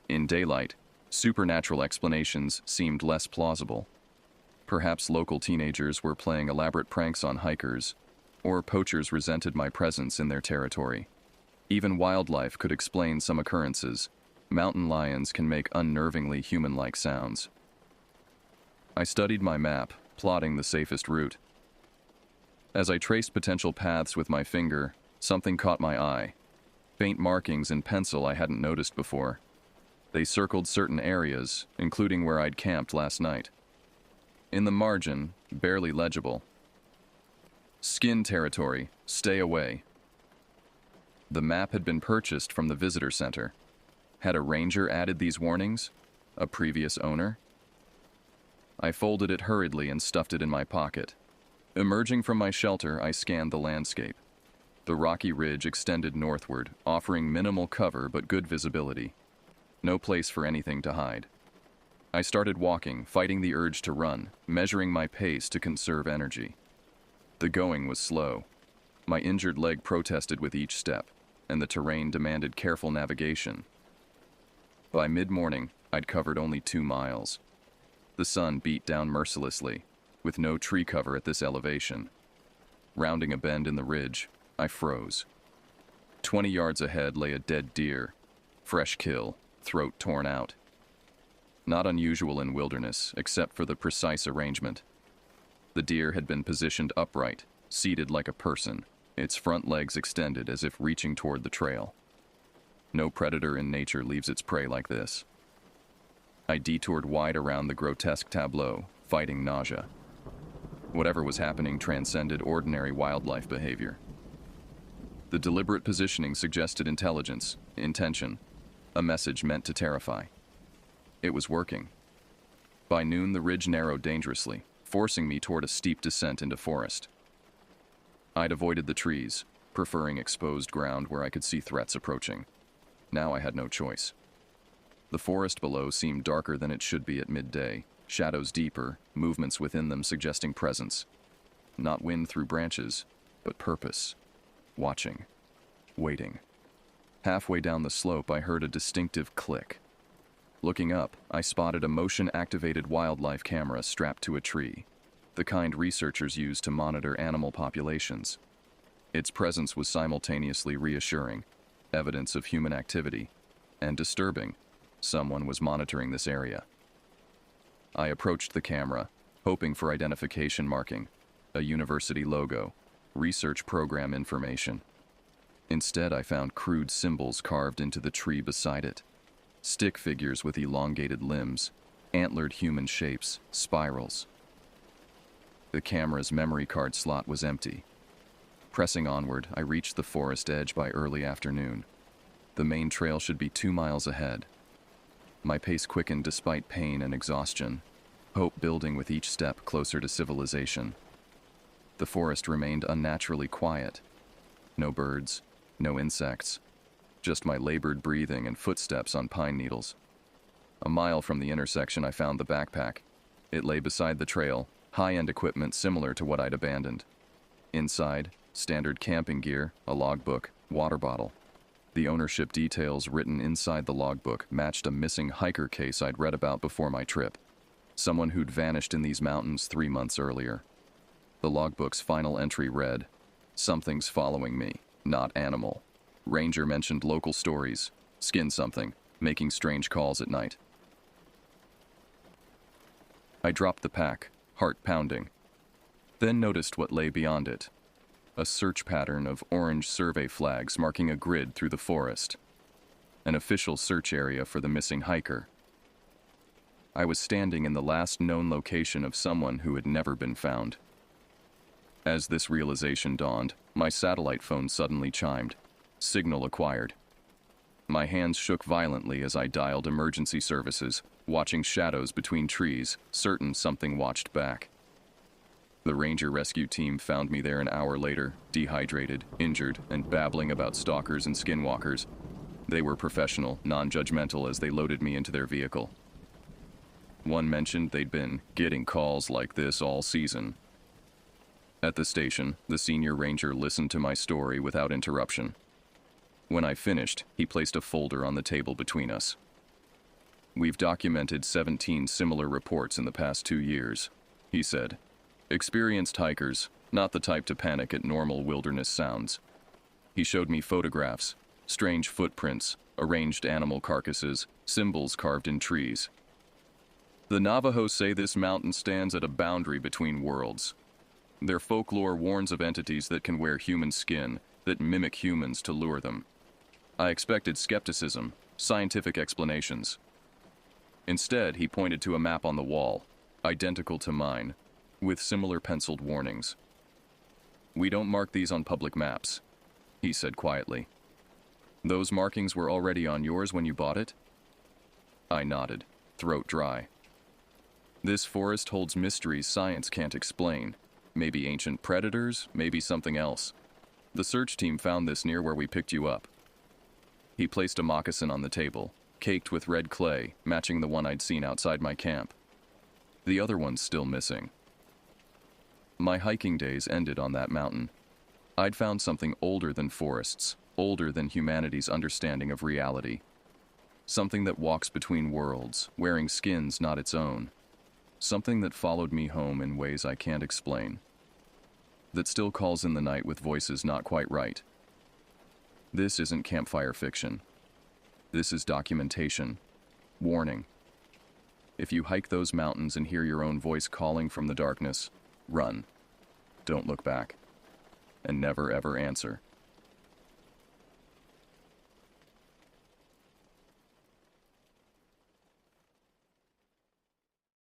In daylight, supernatural explanations seemed less plausible. Perhaps local teenagers were playing elaborate pranks on hikers, or poachers resented my presence in their territory. Even wildlife could explain some occurrences. Mountain lions can make unnervingly human-like sounds. I studied my map, plotting the safest route. As I traced potential paths with my finger, something caught my eye. Faint markings in pencil I hadn't noticed before. They circled certain areas, including where I'd camped last night. In the margin, barely legible: "Skin territory, stay away." The map had been purchased from the visitor center. Had a ranger added these warnings? A previous owner? I folded it hurriedly and stuffed it in my pocket. Emerging from my shelter, I scanned the landscape. The rocky ridge extended northward, offering minimal cover but good visibility. No place for anything to hide. I started walking, fighting the urge to run, measuring my pace to conserve energy. The going was slow. My injured leg protested with each step, and the terrain demanded careful navigation. By mid-morning, I'd covered only 2 miles. The sun beat down mercilessly, with no tree cover at this elevation. Rounding a bend in the ridge, I froze. 20 yards ahead lay a dead deer, fresh kill, throat torn out. Not unusual in wilderness, except for the precise arrangement. The deer had been positioned upright, seated like a person, its front legs extended as if reaching toward the trail. No predator in nature leaves its prey like this. I detoured wide around the grotesque tableau, fighting nausea. Whatever was happening transcended ordinary wildlife behavior. The deliberate positioning suggested intelligence, intention, a message meant to terrify. It was working. By noon, the ridge narrowed dangerously, forcing me toward a steep descent into forest. I'd avoided the trees, preferring exposed ground where I could see threats approaching. Now I had no choice. The forest below seemed darker than it should be at midday, shadows deeper, movements within them suggesting presence. Not wind through branches, but purpose. Watching. Waiting. Halfway down the slope, I heard a distinctive click. Looking up, I spotted a motion-activated wildlife camera strapped to a tree, the kind researchers use to monitor animal populations. Its presence was simultaneously reassuring, evidence of human activity, and disturbing. Someone was monitoring this area. I approached the camera, hoping for identification marking, a university logo, research program information. Instead, I found crude symbols carved into the tree beside it. Stick figures with elongated limbs, antlered human shapes, spirals. The camera's memory card slot was empty. Pressing onward, I reached the forest edge by early afternoon. The main trail should be 2 miles ahead. My pace quickened despite pain and exhaustion, hope building with each step closer to civilization. The forest remained unnaturally quiet. No birds, no insects, just my labored breathing and footsteps on pine needles. A mile from the intersection, I found the backpack. It lay beside the trail, high-end equipment similar to what I'd abandoned. Inside, standard camping gear, a logbook, water bottle. The ownership details written inside the logbook matched a missing hiker case I'd read about before my trip. Someone who'd vanished in these mountains 3 months earlier. The logbook's final entry read, "Something's following me, not animal. Ranger mentioned local stories, skin something, making strange calls at night." I dropped the pack, heart pounding. Then noticed what lay beyond it. A search pattern of orange survey flags marking a grid through the forest. An official search area for the missing hiker. I was standing in the last known location of someone who had never been found. As this realization dawned, my satellite phone suddenly chimed. Signal acquired. My hands shook violently as I dialed emergency services, watching shadows between trees, certain something watched back. The ranger rescue team found me there an hour later, dehydrated, injured, and babbling about stalkers and skinwalkers. They were professional, non-judgmental as they loaded me into their vehicle. One mentioned they'd been getting calls like this all season. At the station, the senior ranger listened to my story without interruption. When I finished, he placed a folder on the table between us. "We've documented 17 similar reports in the past 2 years," he said. "Experienced hikers, not the type to panic at normal wilderness sounds." He showed me photographs, strange footprints, arranged animal carcasses, symbols carved in trees. "The Navajo say this mountain stands at a boundary between worlds. Their folklore warns of entities that can wear human skin, that mimic humans to lure them. I expected skepticism, scientific explanations. Instead, he pointed to a map on the wall, identical to mine, with similar penciled warnings. "We don't mark these on public maps," he said quietly. Those markings were already on yours when you bought it? I nodded, throat dry. This forest holds mysteries science can't explain. Maybe ancient predators, maybe something else. The search team found this near where we picked you up. He placed a moccasin on the table, caked with red clay, matching the one I'd seen outside my camp. The other one's still missing. My hiking days ended on that mountain. I'd found something older than forests, older than humanity's understanding of reality. Something that walks between worlds, wearing skins not its own. Something that followed me home in ways I can't explain. That still calls in the night with voices not quite right. This isn't campfire fiction. This is documentation. Warning. If you hike those mountains and hear your own voice calling from the darkness, run. Don't look back. And never ever answer.